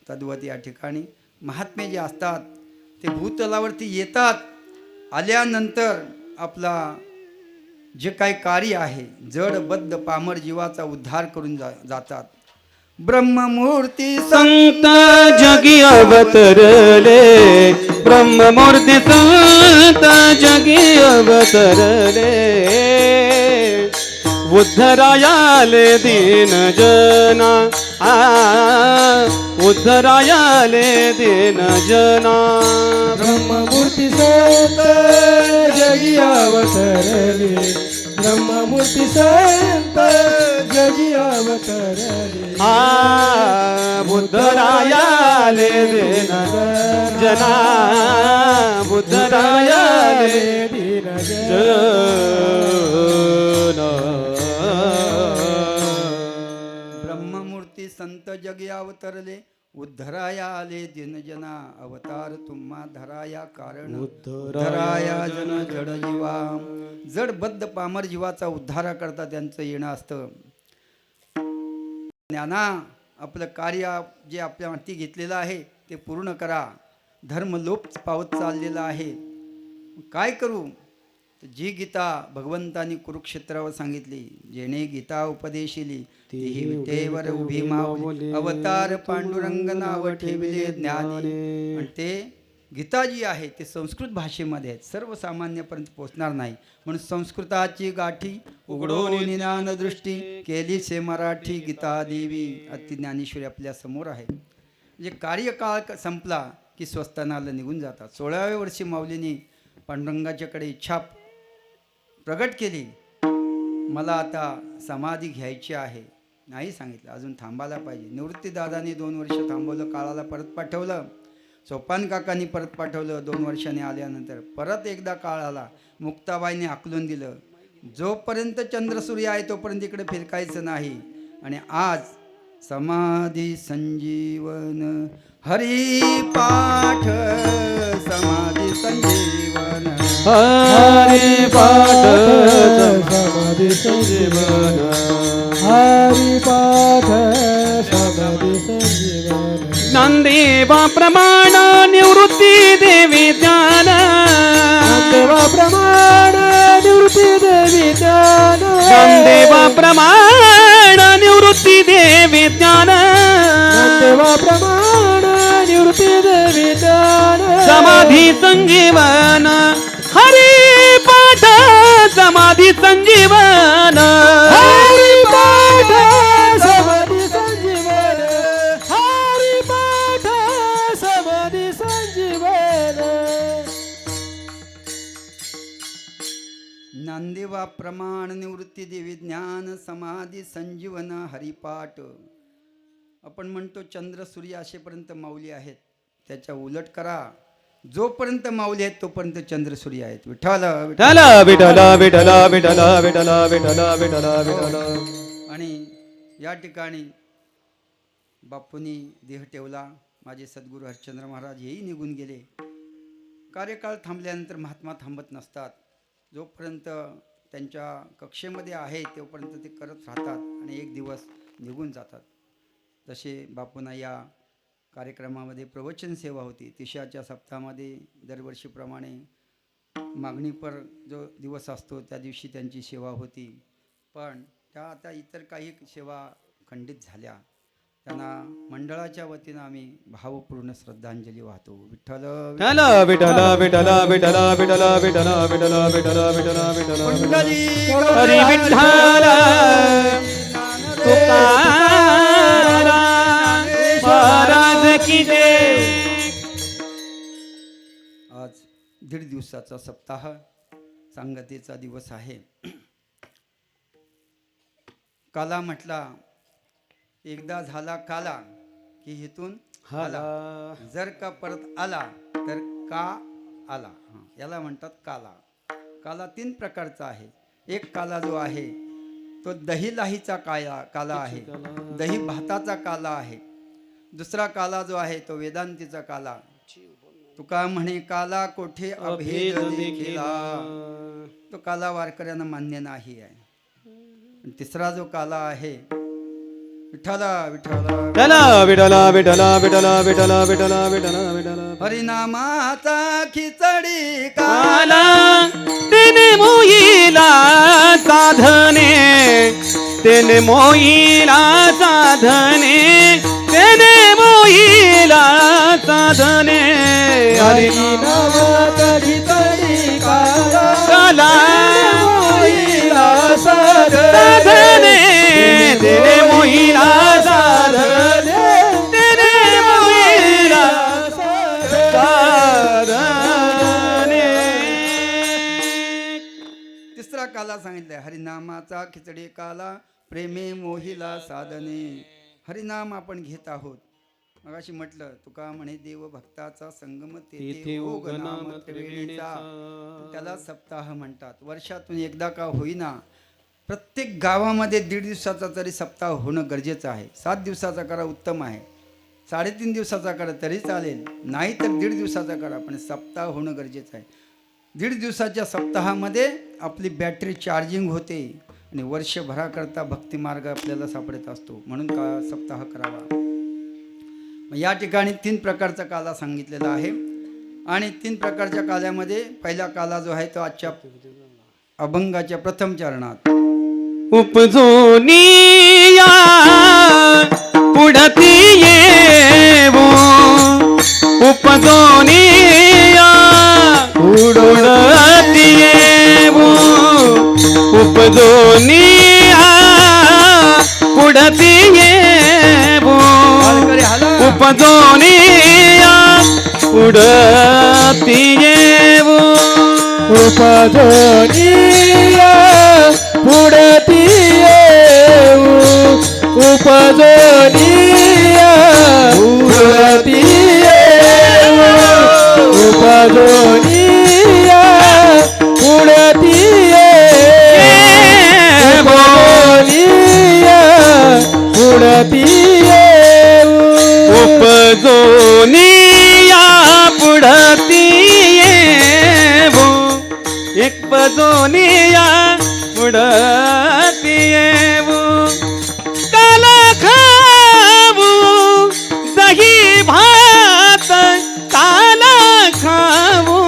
तद्वत या ठिकाणी महात्मे जे असतात ते भूतलावरती येतात. आल्यानंतर आपला जे काही कार्य आहे, जड बद्ध पामर जीवाचा उद्धार करून जातात. ब्रह्ममूर्ती संत जगी अवतरले ब्रह्ममूर्ती संत जगी अवतरले उद्धरायाले दीन जना उद्धरायाले दीन जना ब्रह्ममूर्ती संत जगी अवतरले ब्रह्ममूर्ती संत जगी अवतरले बुद्धरायाले दीन जना बुद्धरायाले दीन जना ब्रह्ममूर्ती संत जगी अवतरले उद्धराया आले दिनजना अवतार तुम्हा धराया कारण उद्धराया जन जड जीवा जडबद्ध पामर जीवाचा उद्धारा करता त्यांचं येणं असतं. ज्ञाना आपलं कार्य जे आपल्या हाती घेतलेलं आहे ते पूर्ण करा. धर्म लोप पावत चाललेला आहे. काय करू? जी गीता भगवंतानी कुरुक्षेत्रावर सांगितली जेणे गीता उपदेशिली तीही विटेवर उभी मावली अवतार पांडुरंग नाव ठेविले ज्ञानी. आणि ते गीता जी आहे ते संस्कृत भाषेमध्ये आहेत सर्वसामान्यपर्यंत पोहोचणार नाही म्हणून संस्कृताची गाठी उघडून ज्ञान दृष्टी केली से मराठी गीता देवी अति ज्ञानेश्वरी आपल्या समोर आहे. म्हणजे कार्यकाळ संपला की स्वस्थानाला निघून जातात. 16व्या वर्षी माऊलींनी पांडुरंगाच्याकडे इच्छा प्रगट केली मला आता समाधी घ्यायची आहे. नाही सांगितलं अजून थांबायला पाहिजे. निवृत्तीदादांनी 2 वर्ष थांबवलं काळाला परत पाठवलं. सोपान काकांनी परत पाठवलं. 2 वर्षांनी आल्यानंतर परत एकदा काळ आला. मुक्ताबाईंनी हाकलून दिलं. जोपर्यंत चंद्रसूर्य आहे तोपर्यंत इकडे फिरकायचं नाही. आणि आज समाधी संजीवन हरी पाठ समाधी संजीवन हरि पाठ समाधि संजीवन हरि पाठ समाधि संजीवन ज्ञानदेवा प्रमाण निवृत्ती देवी ज्ञान देवा प्रमाण निवृत्ती देवी ज्ञान ज्ञानदेवा प्रमाण निवृत्ती देवी ज्ञान देवा प्रमाण निवृत्ती देवी ज्ञान समाधी संजीवन हरि पाठ समाधी संजीवन हरि पाठ समाधि संजीवन हरि पाठ समाधि संजीवन ज्ञानदेवा प्रमाण निवृत्ती देवी ज्ञान समाधी संजीवन हरिपाठ. आपण म्हणतो चंद्र सूर्य असेपर्यंत माऊली आहेत. त्याच्या उलट करा. जोपर्यंत माऊली आहेत तोपर्यंत चंद्र सूर्य आहेत. विठ्ठल विठ्ठल विठ्ठल विठ्ठल विठ्ठल विठ्ठल विठ्ठल विठ्ठल विठ्ठल. आणि या ठिकाणी बापूंनी देह ठेवला. माझे सद्गुरू हरिश्चंद्र महाराज हेही निघून गेले. कार्यकाळ थांबल्यानंतर महात्मा थांबत नसतात. जोपर्यंत त्यांच्या कक्षेमध्ये आहे तोपर्यंत ते करत राहतात आणि एक दिवस निघून जातात. जसे बापूंना या कार्यक्रमामध्ये प्रवचन सेवा होती. तिशाच्या सप्ताहामध्ये दरवर्षीप्रमाणे मागणीपर जो दिवस असतो त्या दिवशी त्यांची सेवा होती. पण त्या आता इतर काही सेवा खंडित झाल्या. त्यांना मंडळाच्या वतीनं आम्ही भावपूर्ण श्रद्धांजली वाहतो. विठ्ठल विठ्ठल विठ्ठल विठ्ठल विठ्ठल विठ्ठल विठ्ठल विठ्ठल विठ्ठल विठ्ठल विठ्ठल हरी विठ्ठल तुकाराम महाराज की जय. आज 1.5 दिवसाचा सप्ताह सांगतेचा दिवस आहे. काला म्हटला एकदा झाला काला की इथून आला. जर का परत आला तर का आला. याला म्हणतात काला. काला 3 प्रकारचा आहे. एक काला जो आहे तो दही लाहीचा काला आहे. दही भाताचा काला आहे. दुसरा काला जो आहे तो वेदांतीचा काला. तुका म्हणे काला कोठे अभेद देखिला. तो काला वारकऱ्यांना मान्य नाही आहे. तिसरा जो काला आहे विठ्ठला विठ्ठला विठ्ठल विठ्ठल विठ्ठल विठ्ठल विठ्ठल विठ्ठल विठ्ठल हरिनामाचा खिचडी काला तिने मोईला साधने तेने मोईला साधने तेने मोईला साधने हरी नामात घितली काला मोहिला साधने तेने मोईला साधने तेने मोईला साधने. तिसरा काला सांगितलाय हरिनामाचा खिचडी काला प्रेमे मोहिला साधने. हरिनाम आपण घेत आहोत. मगाशी म्हटलं तुका म्हणे देव भक्ताचा संगम तेथे ओघ नाम त्रिवेणीचा. त्याला सप्ताह म्हणतात. वर्षातून एकदा का होईना प्रत्येक गावामध्ये 1.5 दिवसाचा तरी सप्ताह होणं गरजेचं आहे. 7 दिवसाचा करा उत्तम आहे, 3.5 दिवसाचा करा तरी चालेल, नाही तर 1.5 दिवसाचा करा, पण सप्ताह होणं गरजेचं आहे. 1.5 दिवसाच्या सप्ताहामध्ये आपली बॅटरी चार्जिंग होते आणि वर्षभराकरता भक्तिमार्ग आपल्याला सापडत असतो. म्हणून का सप्ताह करावा. या ठिकाणी 3 प्रकारचा काला सांगितलेला आहे आणि 3 प्रकारच्या काल्यामध्ये पहिला काला जो आहे तो आजच्या अभंगाच्या प्रथम चरणात उपजोनिया पुढती येवो उपजोनिया पुढती येवो उपजोनिया पुढती येवो उपजोनिया पुढती येवो उपजोनिया पुढती येऊ उपजोनिया पुढती येऊ उपजोनिया पुढती येऊ उपजोनिया पुढती येऊ उपजोनिया पुढती येवो एक पजोनिया पुढती येवो काला खाऊ दही भात काला खाऊ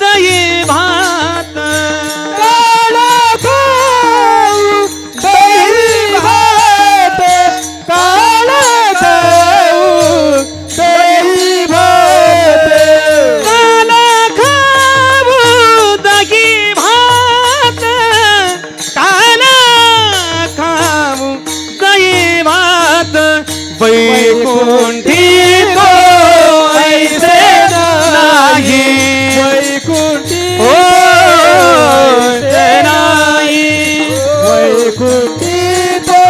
दही भात काला खाऊ दही भात काला खाऊ दही भात काला खाऊ दही भात काला खाऊ दही भात वैकुंठी तो ऐसे नाही वैकुंठी हो ऐसे नाही वैकुंठी तो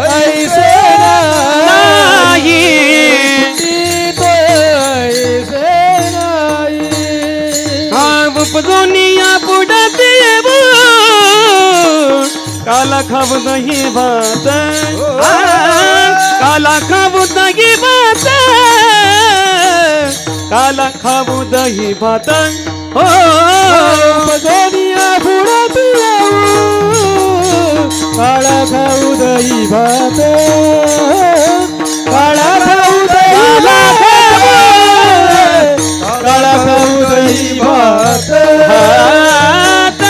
ऐसे नाही वैकुंठी तो ऐसे नाही हा उपजोनिया पुढती येवो काला खाऊ दही भात काला खाऊ दही भात काला खाऊ दही भात हो उपजोनिया पुढती येऊ काळा खाऊ दही भात काळा खाऊ दही भात काळा खाऊ दही भात भात.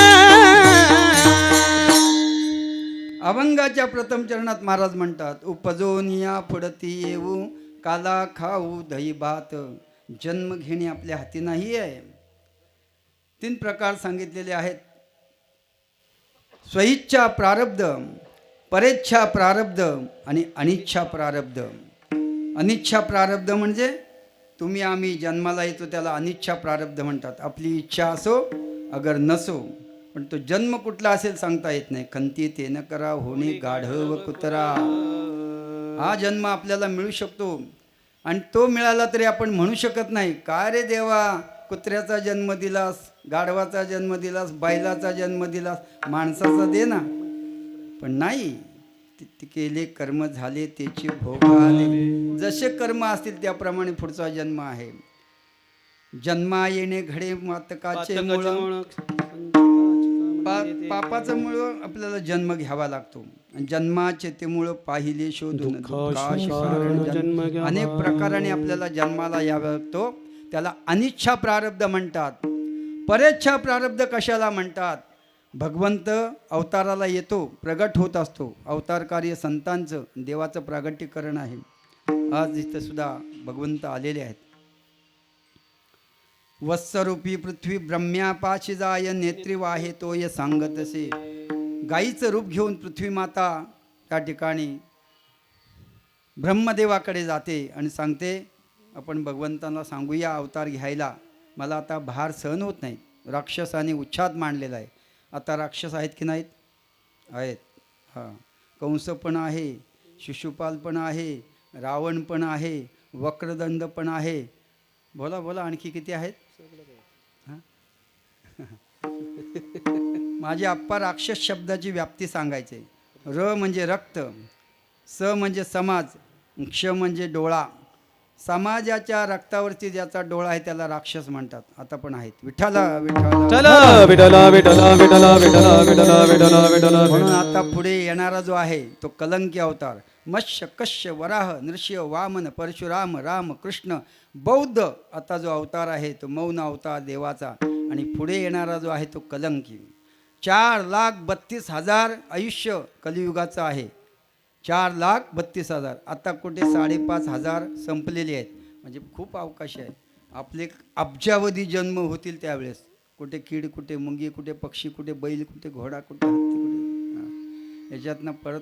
अभंगाच्या प्रथम चरणात महाराज म्हणतात उपजोनिया पुढती येऊ काला खाऊ दही भात. जन्म घेणे आपल्या हाती नाही आहे. 3 प्रकार सांगितलेले आहेत. स्वइच्छा प्रारब्ध, परेच्छा प्रारब्ध आणि अनिच्छा प्रारब्ध. अनिच्छा प्रारब्ध म्हणजे तुम्ही आम्ही जन्माला येतो त्याला अनिच्छा प्रारब्ध म्हणतात. आपली इच्छा असो अगर नसो, पण तो जन्म कुठला असेल सांगता येत नाही. खंती तेन करा होणे गाढव कुत्रा. हा जन्म आपल्याला मिळू शकतो आणि तो मिळाला तरी आपण म्हणू शकत नाही काय रे देवा कुत्र्याचा जन्म दिलास, गाढवाचा जन्म दिलास, बैलाचा जन्म दिलास, माणसाचा दे ना. पण नाही, ते केले कर्म झाले त्याचे भोग आले. जसे कर्म असतील त्याप्रमाणे पुढचा जन्म आहे. जन्मा येणे घडे मातकाचे मूळ. पापाचं मूळ आपल्याला जन्म घ्यावा लागतो. जन्माचे ते मूळ पाहिले शोधून दुःखाचे कारण जन्म. अनेक प्रकाराने आपल्याला जन्माला यावा लागतो. त्याला अनिच्छा प्रारब्ध म्हणतात. परेच्छा प्रारब्ध कशाला म्हणतात? भगवंत अवताराला येतो, प्रगट होत असतो. अवतार कार्य संतांचं देवाचं प्रागट्यकरण आहे. आज इथं सुद्धा भगवंत आलेले आहेत. वत्सरूपी पृथ्वी ब्रह्म्यापाशी जाय, नेत्री वाहे तोय सांगतसे. गाईचं रूप घेऊन पृथ्वी माता त्या ठिकाणी ब्रह्मदेवाकडे जाते आणि सांगते, आपण भगवंतांना सांगूया अवतार घ्यायला, मला आता भार सहन होत नाही. राक्षसाने उच्छाद मांडलेला आहे. आता राक्षस आहेत की नाहीत? आहेत. हां, कंस पण आहे, शिशुपाल पण आहे, रावण पण आहे, वक्रदंड पण आहे. बोला बोला, आणखी किती आहेत? हां माझे आप्पा राक्षस शब्दाची व्याप्ती सांगायचे. र म्हणजे रक्त, स म्हणजे समाज, क्ष म्हणजे डोळा. समाजाच्या रक्तावरती ज्याचा डोळा आहे त्याला राक्षस म्हणतात. आता पण आहेत. विठ्ठला विठ्ठला चला विठला विठला विठला विठला विठला विठला विठला. म्हणून आता पुढे येणारा जो आहे तो कलंकी अवतार. मत्स्य, कश्य, वराह, नृसिंह, वामन, परशुराम, राम, कृष्ण, बौद्ध. आता जो अवतार आहे तो मौन अवतार देवाचा. आणि पुढे येणारा जो आहे तो कलंकी. 4,32,000 आयुष्य कलियुगाचं आहे. 4,32,000. आता कुठे 5,500 संपलेले आहेत. म्हणजे खूप अवकाश आहे. आपले अब्जावधी जन्म होतील त्यावेळेस. कुठे कीड, कुठे मुंगी, कुठे पक्षी, कुठे बैल, कुठे घोडा, कुठे हत्ती, कुठे. याच्यातनं परत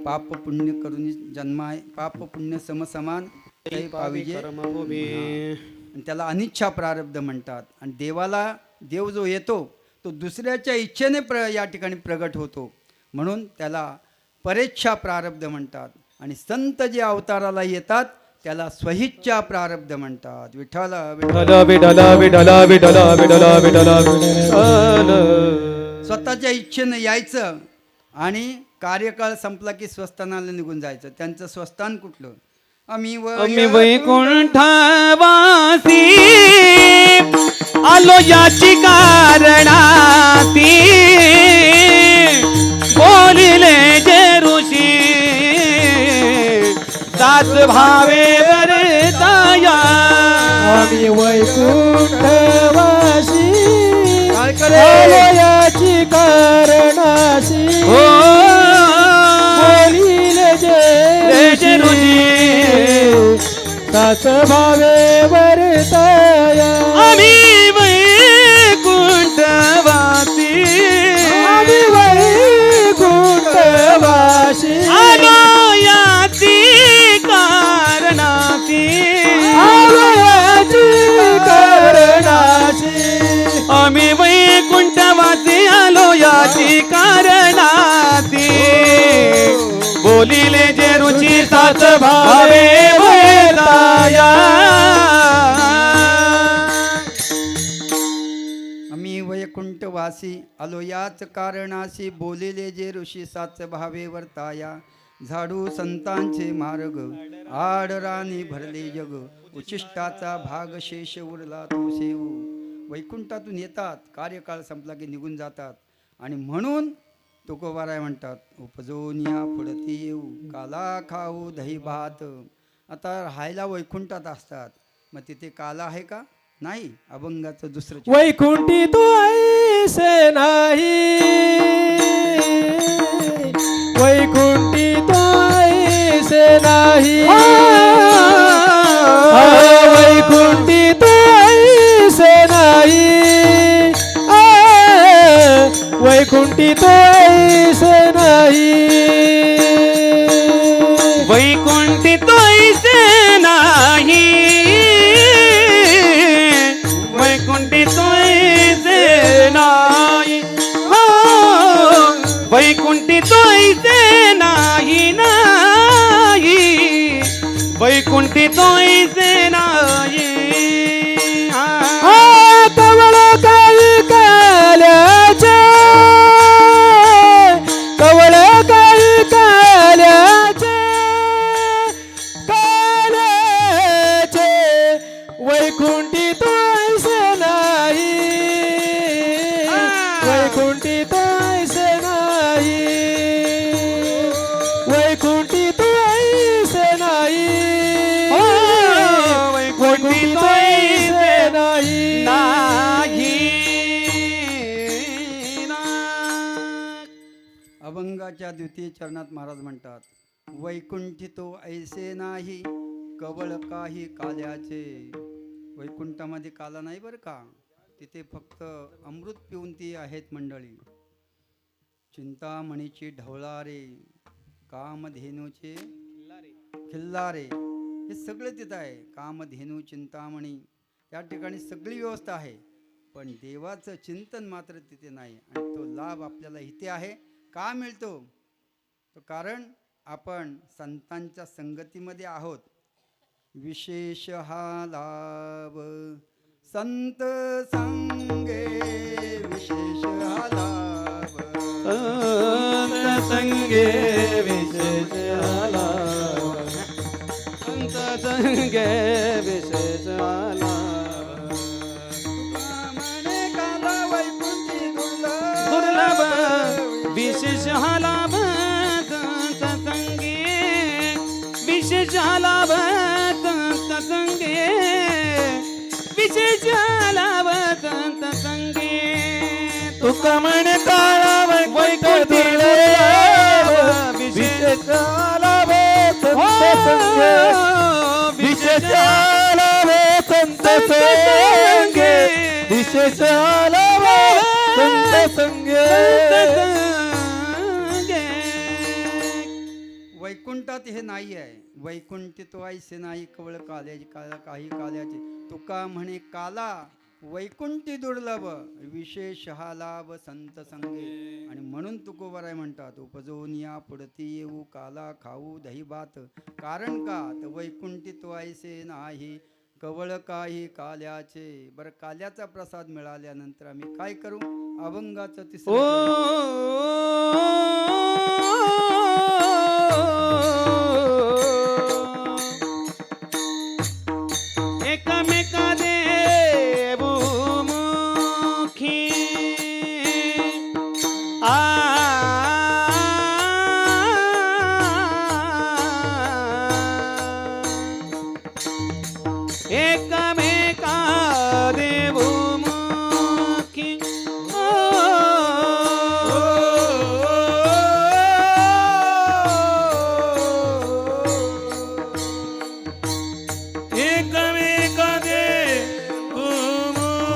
पाप पुण्य करून जन्म आहे. पाप पुण्य समसमान काही पाविजे. आणि त्याला अनिच्छा प्रारब्ध म्हणतात. आणि देवाला देव जो येतो तो दुसऱ्याच्या इच्छेने या ठिकाणी प्रगट होतो, म्हणून त्याला परेच्छा प्रारब्ध म्हणतात. आणि संत जे अवताराला येतात त्याला स्वइच्छा प्रारब्ध म्हणतात. विठ्ठला विठला विठला विठला विठला विठला विठला विठला. स्वतःच्या इच्छेनं यायचं आणि कार्यकाळ संपला की स्वस्थानाला निघून जायचं. त्यांचं स्वस्थान कुठलं? आम्ही वैकुंठवासी आलो याची कारणाती, बोलिले जे ऋषी सात भावे वरताया. आम्ही वैकुंठवासी करे? आलो याची कारणासी, हो बोलिले जे ऋषी सात भावे वर्ताया. आम्ही वैकुंठवासी, आम्ही वैकुंठवासी आलो याची कारणासी, आलो याची कारणासी. आम्ही वैकुंठवासी आलो याची कारणासी, बोलिले जे रुची सात भावे वरताया. आम्ही वैकुंठवासी आलो याच कारणासी, बोलिले जे ऋषी साच भावे वर्ताया. झाडू संतांचे मार्ग, आडराणी भरले जग, उचिष्टाचा भाग शेष उरला तो सेवू. वैकुंठातून येतात, कार्यकाळ संपला की निघून जातात. आणि म्हणून तुकोबाराय म्हणतात, उपजोनिया पुढती येऊ, काला खाऊ दही भात. आता राहायला वैकुंठात असतात, मग तिथे काला आहे का? नाही. अभंगाचं दुसरं वैकुंठी तू ऐसे नाही, वैकुंठी तू ऐसे नाही, वैकुंठी तू ऐसे नाही, वैकुंठी तू ऐसे नाही, वैकुंठी तोयसे नाही, वैकुंठी तोयसे नाही, हो वैकुंठी तोयसे नाही, नाही वैकुंठी तोयसे नाही. कवळ काही काल्याच्या स्तोत्राच्या द्वितीय चरणात महाराज म्हणतात, वैकुंठी तो ऐसे नाही कवळ काही काल्याचे. वैकुंठामध्ये काला नाही बरं का, तिथे फक्त अमृत पिऊन ती आहेत मंडळी. चिंतामणीची ढवळारे, कामधेनूचे खिल्लारे, हे सगळं तिथं आहे. कामधेनू, चिंतामणी, त्या ठिकाणी सगळी व्यवस्था आहे, पण देवाचं चिंतन मात्र तिथे नाही. आणि तो लाभ आपल्याला इथे आहे. का मिळतो? तो कारण आपण संतांच्या संगतीमध्ये आहोत. विशेष हा लाभ संत संगे, विशेष हा लाभ संत संगे विशेष आला, संत संगे विशेष आला. म्हणे काला वैकुंठी दुर्लभ विशेष हा लाभ संत संगे, विशेष हा लाभ संत संगे, विशेष हा लाभ संत संगे. तुका म्हणे काळा वैकुंठी दुर्लभ विशेष लाभ संत संगे, विशेष लाभ संत संगे, विशेष लाभ संत संगे. वैकुंठात हे नाही आहे. वैकुंठी तो ऐसे नाही कवळ काल्याची, काला काही काल्याचे. तुका म्हणे काला वैकुंठी दुर्लभ, विशेष हा लाभ संत संगे. आणि म्हणून तुकोबाराय म्हणतात, उपजवून या पुढती येऊ काला खाऊ दही भात. कारण का तर वैकुंठी तो ऐसे नाही कवळ काही काल्याचे. बरं, काल्याचा प्रसाद मिळाल्यानंतर आम्ही काय करू? अभंगाचं एकमेका देऊ मुखी एकमेका देऊ मुखी एकमेका देऊ मुखी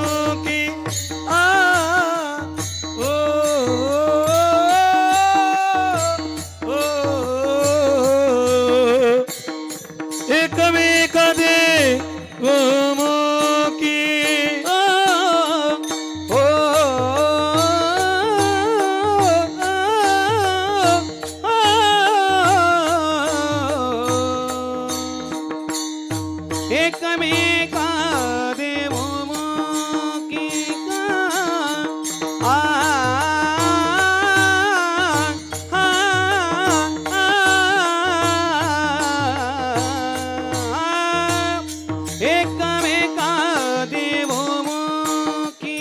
एकमेका देऊ मुखी एकमेका देऊ मुखी एकमेका देऊ मुखी.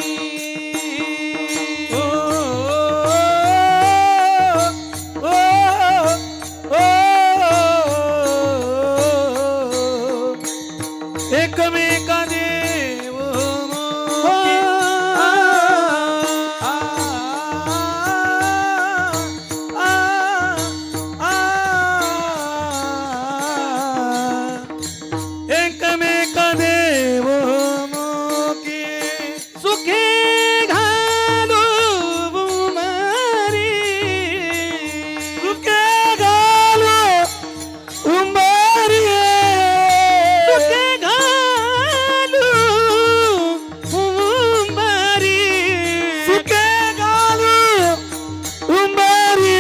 एकमेका देऊ मुखी एकमेका देऊ मुखी. सुखे घालू उंबरी, सुखे घालू उंबरी, सुखे घालू उंबरी, सुखे घालू उंबरी.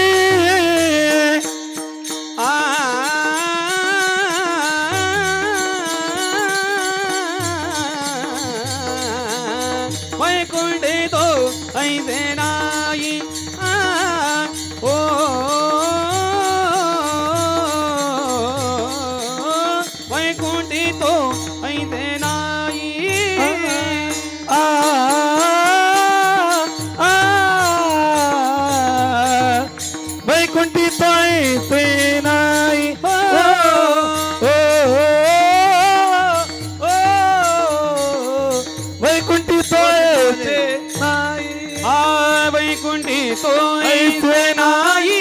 वैकुंठी तो ऐसे नाही ओ वैकुंठी तो ऐसे नाही वैकुंठी तो ऐसे नाही वैकुंठी तो ऐसे नाही. वैकुंठी तो ऐसे नाही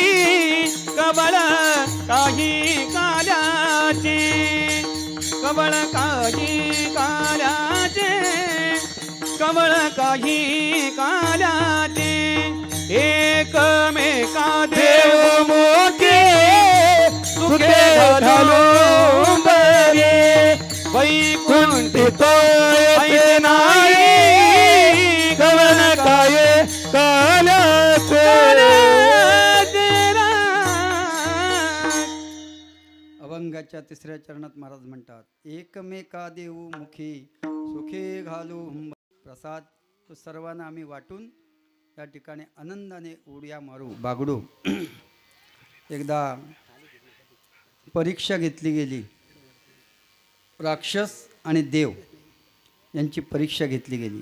कमळ काही काल्याचे एकमेका देव मोठे सुखे घालून बरे वैकुंठित ऐसे नाही कमळ काय काल्याचे अभंगाच्या तिसऱ्या चरणात महाराज म्हणतात, एकमेका देऊ मुखी सुखे घालू हुंब. प्रसाद तो सर्वांना आम्ही वाटून या ठिकाणी आनंदाने उड्या मारू बागडू. एकदा परीक्षा घेतली गेली, राक्षस आणि देव यांची परीक्षा घेतली गेली.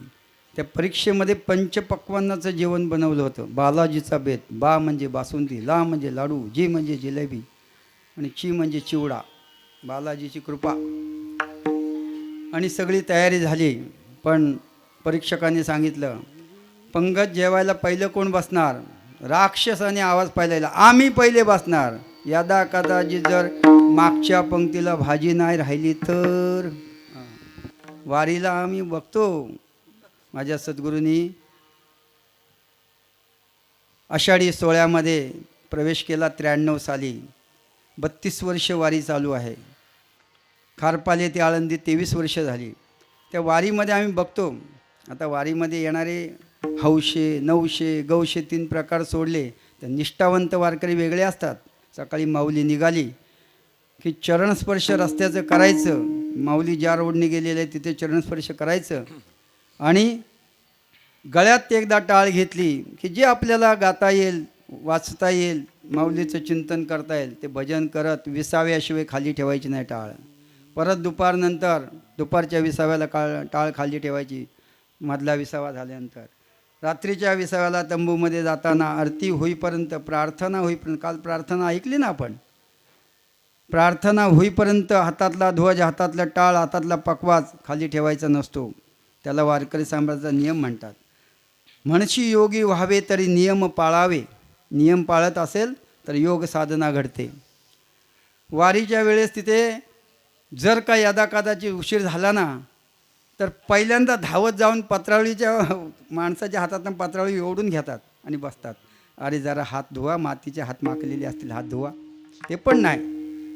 त्या परीक्षेमध्ये पंचपक्वान्नाचं जेवण बनवलं होतं. बालाजीचा बेत, बा म्हणजे बासुंदी, ला म्हणजे लाडू, जी म्हणजे जिलेबी आणि ची म्हणजे चिवडा. बालाजीची कृपा. आणि सगळी तयारी झाली. पण परीक्षकांनी सांगितलं, पंगत जेवायला पहिलं कोण बसणार? राक्षसाने आवाज पाहिलेला, आम्ही पहिले बसणार. यदा कदाचित जर मागच्या पंक्तीला भाजी नाही राहिली तर वारीला आम्ही बघतो. माझ्या सद्गुरूंनी आषाढी सोहळ्यामध्ये प्रवेश केला 93 साली. 32 वर्ष वारी चालू आहे. खारपाले ते आळंदी 23 वर्ष झाली. त्या वारीमध्ये आम्ही बघतो. आता वारीमध्ये येणारे हौशे, नवशे, गौशे 3 प्रकार सोडले तर निष्ठावंत वारकरी वेगळे असतात. सकाळी माऊली निघाली की चरणस्पर्श रस्त्याचं करायचं. माऊली ज्या रोडने गेलेलं आहे तिथे चरणस्पर्श करायचं. आणि गळ्यात एकदा टाळ घेतली की जे आपल्याला गाता येईल, वाचता येईल, माऊलीचं चिंतन करता येईल ते भजन करत 20व्याशिवाय खाली ठेवायची नाही टाळ. परत दुपारनंतर दुपारच्या 20व्याला टाळ खाली ठेवायची. मधला 20वा झाल्यानंतर रात्रीच्या 20व्याला तंबूमध्ये जाताना आरती होईपर्यंत, प्रार्थना होईपर्यंत, काल प्रार्थना ऐकली ना आपण, प्रार्थना होईपर्यंत हातातला ध्वज, हातातला टाळ, हातातला पकवाज खाली ठेवायचा नसतो. त्याला वारकरी सांभाळाचा नियम म्हणतात. म्हणशी योगी व्हावे तरी नियम पाळावे. नियम पाळत असेल तर योग साधना घडते. वारीच्या वेळेस तिथे जर का यदाकदाची उशीर झाला ना तर पहिल्यांदा धावत जाऊन पत्रावळीच्या माणसाच्या हातातून पत्रावळी ओढून घेतात आणि बसतात. अरे जरा हात धुवा, मातीचे हात माखलेले असतील, हात धुवा. ते पण नाही,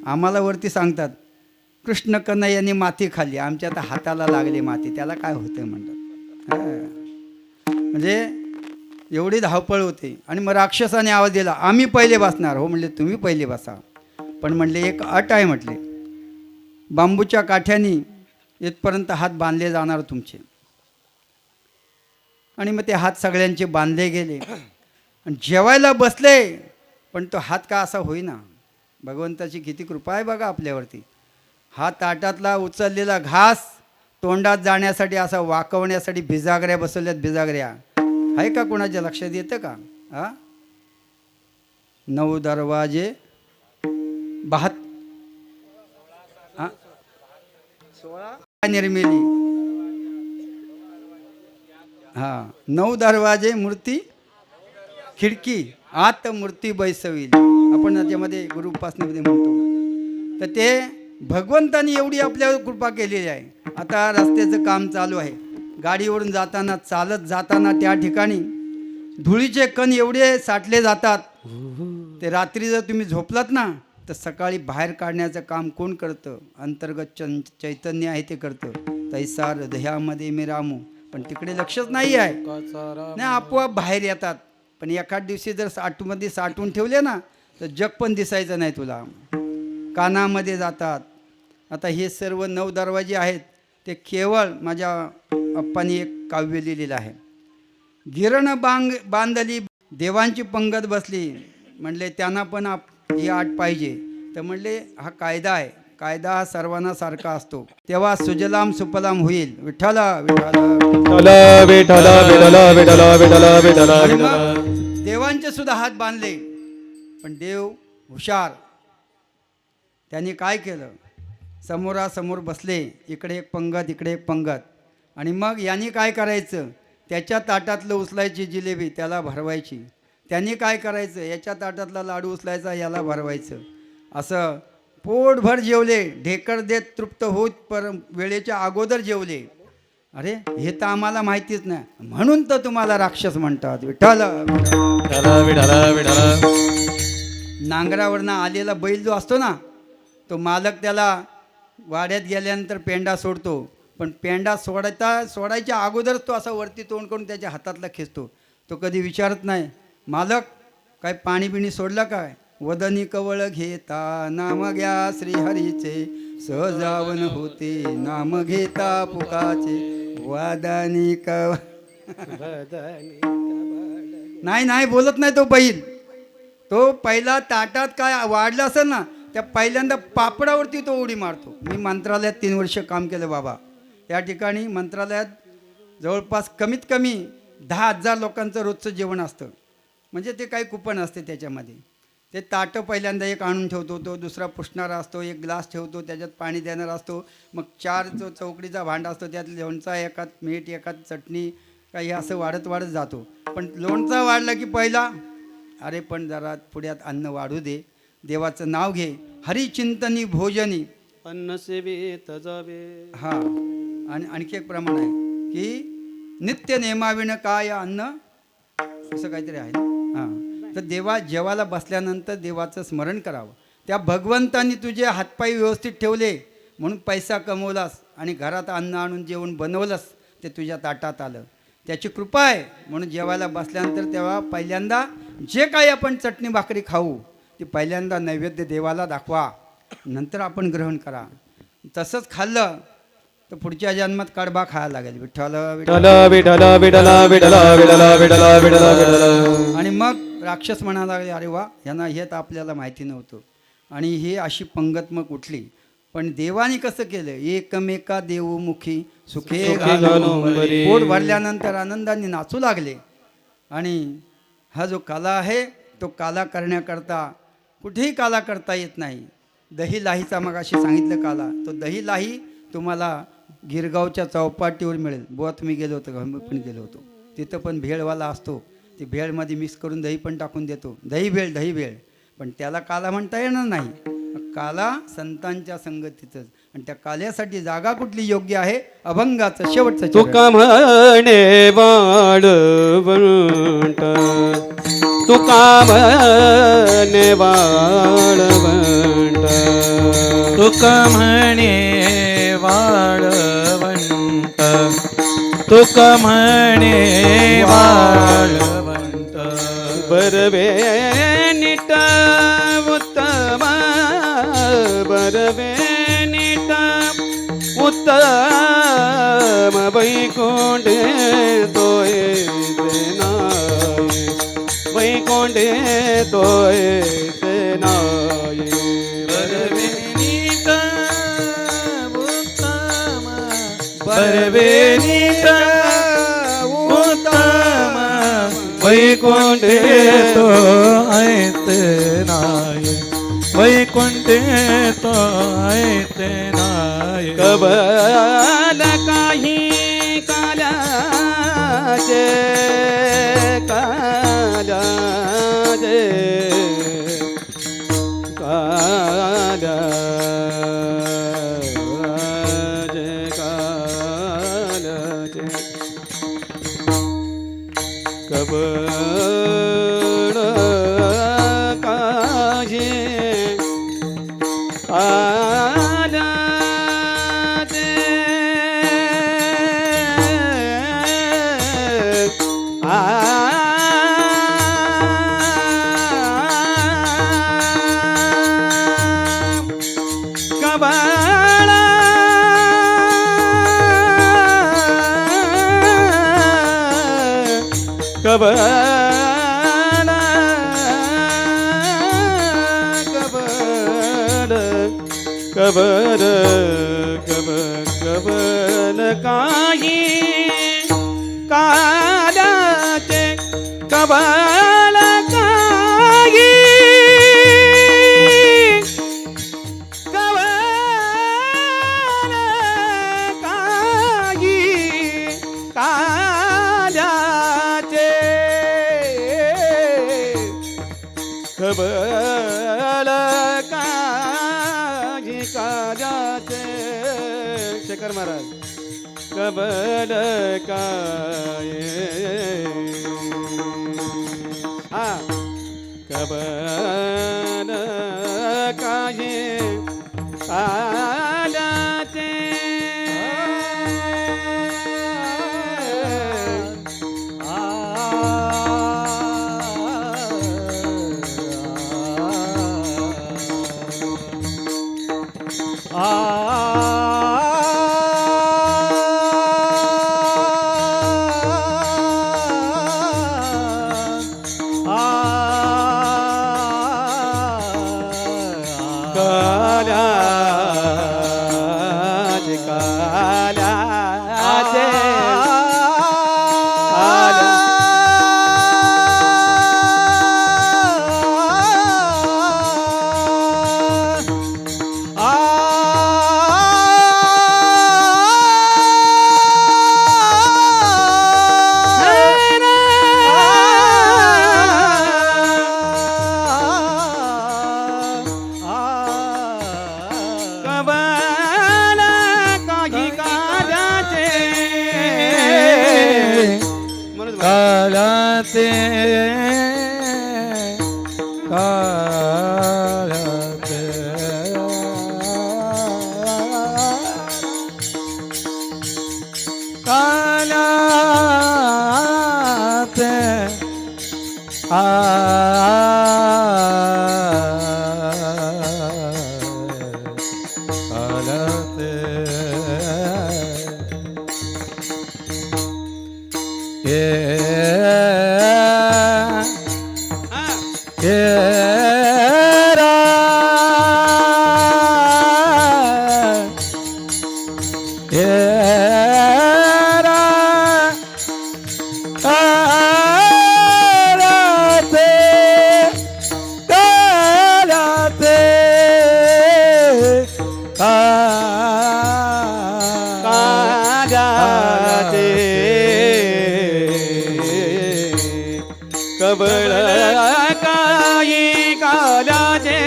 आम्हाला वरती सांगतात कृष्ण कन्हैयाने माती खाल्ली, आमच्या आता हाताला लागली माती, त्याला काय होतं म्हणतात. म्हणजे एवढी धावपळ होते. आणि मग राक्षसाने आवाज दिला, आम्ही पहिले बसणार. हो म्हणले, तुम्ही पहिले बसा, पण म्हणले एक अट आहे. म्हटले बांबूच्या काठ्यानी इथपर्यंत हात बांधले जाणार तुमचे. आणि मग ते हात सगळ्यांचे बांधले गेले आणि जेवायला बसले. पण तो हात का असा होईना. भगवंताची किती कृपा आहे बघा आपल्यावरती. हा ताटातला उचललेला घास तोंडात जाण्यासाठी असा वाकवण्यासाठी भिजागऱ्या बसवल्यात. भिजागऱ्या आहे का कोणाच्या लक्षात येतं का? 9 दरवाजे 16 निर्मिली. 9 दरवाजे मूर्ती खिडकी आत मूर्ती बैसविली. आपण त्याच्यामध्ये गुरु उपासनेमध्ये म्हणतो. तर ते भगवंतानी एवढी आपल्यावर कृपा केलेली आहे. आता रस्त्याचं काम चालू आहे. गाडीवरून जाताना, चालत जाताना त्या ठिकाणी धुळीचे कण एवढे साठले जातात. ते रात्री जर तुम्ही झोपलात ना तर सकाळी बाहेर काढण्याचं काम कोण करतं? अंतर्गत चैतन्य आहे ते करतं. तैसा हृदयामध्ये मी रामू. पण तिकडे लक्षच नाही आहे. नाही, आपोआप बाहेर येतात. पण एखाद दिवशी जर आतमध्ये साठवून ठेवले ना तर जग पण दिसायचं नाही तुला. कानामध्ये जातात. आता हे सर्व 9 दरवाजे आहेत ते केवळ माझ्या अप्पांनी एक काव्य लिहिलेलं आहे. गिरण बांधली देवांची पंगत बसली. म्हणले त्यांना पण ही आट पाहिजे. तर म्हणले हा कायदा आहे. कायदा हा सर्वांना सारखा असतो. तेव्हा सुजलाम सुफलाम होईल. विठ्ठला विठ्ठला विठ्ठला विठ्ठला विठ्ठला विठ्ठला विठ्ठला विठ्ठला. देवांचे सुद्धा हात बांधले. पण देव हुशार. त्यांनी काय केलं? समोरासमोर बसले. इकडे एक पंगत, इकडे एक पंगत. आणि मग यांनी काय करायचं? त्याच्या ताटातलं उचलायची जिलेबी त्याला भरवायची. त्यांनी काय करायचं? याच्या ताटातला लाडू उचलायचा याला भरवायचं. असं पोटभर जेवले. ढेकर देत तृप्त होत पर वेळेच्या अगोदर जेवले. अरे हे तर आम्हाला माहितीच नाही, म्हणून तर तुम्हाला राक्षस म्हणतात. विठ्ठल विठ्ठल विठ्ठल विठ्ठल. नांगरावरनं आलेला बैल जो असतो ना, तो मालक त्याला वाड्यात गेल्यानंतर पेंडा सोडतो, पण पेंडा सोडायच्या अगोदरच तो असा वरती तोंड करून त्याच्या हातातला खेचतो. तो कधी विचारत नाही, मालक काय पाणी बिणी सोडलं काय? वदनी कवळ घेता नाम घ्या श्रीहरीचे, सहजावन होते नाम घेता पुकाचे. वदनी कव नाही बोलत नाही तो बैल. तो पहिला ताटात काय वाढलं असेल ना, त्या पहिल्यांदा पापडावरती तो उडी मारतो. मी मंत्रालयात 3 वर्ष काम केलं बाबा. त्या ठिकाणी मंत्रालयात जवळपास कमीत कमी 10,000 लोकांचं रोजचं जेवण असतं. म्हणजे ते काही कुपन असते त्याच्यामध्ये. ते ताटं पहिल्यांदा एक आणून ठेवतो, तो दुसरा पुसणारा असतो, एक ग्लास ठेवतो, त्याच्यात पाणी देणारा असतो, मग 4 चौकडीचा भांडा असतो, त्यात लोणचा एकात मीठ एकात चटणी काही असं वाढत जातो. पण लोणचा वाढला की पहिला, अरे पण जरा पुढ्यात अन्न वाढू दे, देवाचं नाव घे, हरिचिंतनी भोजनी अन्न सेवित जावे. हां. आणि आणखी एक प्रमाण आहे की नित्य नेमाविणं काय अन्न, असं काहीतरी आहे ना. हां. तर देवा जेवायला बसल्यानंतर देवाचं स्मरण करावं. त्या भगवंतांनी तुझे हातपाय व्यवस्थित ठेवले म्हणून पैसा कमवलास आणि घरात अन्न आणून जेवण बनवलंस, ते तुझ्या ताटात आलं. त्याची कृपा आहे म्हणून जेवायला बसल्यानंतर तेव्हा पहिल्यांदा जे काही आपण चटणी भाकरी खाऊ ती पहिल्यांदा नैवेद्य देवाला दाखवा, नंतर आपण ग्रहण करा. तसंच खाल्लं तर पुढच्या जन्मात कडबा खायला लागेल. विठ्ठल विठ्ठल विठ्ठल विठ्ठल विठ्ठल विठ्ठल विठ्ठल विठ्ठल विठ्ठल. आणि मग राक्षस म्हणायला लागले, अरे वा, यांना हे तर आपल्याला माहिती नव्हतं. आणि हे अशी पंगत मग उठली. पण देवाने कसं केलं, एकमेका देवमुखी सुखे घालून बरी. पोट भरल्यानंतर आनंदाने नाचू लागले. आणि हा जो कला आहे तो काला करण्याकरता कुठेही काला करता येत नाही. दही लाहीचा मग अशी सांगितलं काला, तो दही लाही तुम्हाला गिरगावच्या चौपाटीवर मिळेल. बुवा तुम्ही गेलो होतो, मी पण गेलो होतो. तिथं पण भेळवाला असतो, ते भेळमध्ये मिक्स करून दही पण टाकून देतो. दही भेळ. पण त्याला काला म्हणता येणार नाही. काला संतांच्या संगतीतच. आणि त्या काल्यासाठी जागा कुठली योग्य आहे, अभंगाचं शेवटचं चरण. तुका म्हणे वाळवंट, तुका म्हणे वाळवंट, तुका म्हणे वाळवंट, तुका म्हणे वाळवंट. बरवे निट उत्तम, बरवे निट उत्तम, वैकुंठे तोय सेनाय, वैकुंठे तोय सेनाय. बरवे नीत उत्तम, बरवे नीत उत्तम, वैकुंठे तो ऐते नाय, वैकुंठे तो ऐते नाय. कबल काही काल्याचे, काल्याचे, काल्याचे, काल्याचे. कबल काही कबल कबल कबल कबल काही काल्याचे, कबल काही कबल काही काल्याचे, कबल काही काल्याचे. शेखर महाराज. कबल काय हा कबल काय कालाचे कालाचे कालाचे कालाते कालाते कालाते कबळ काही कालाचे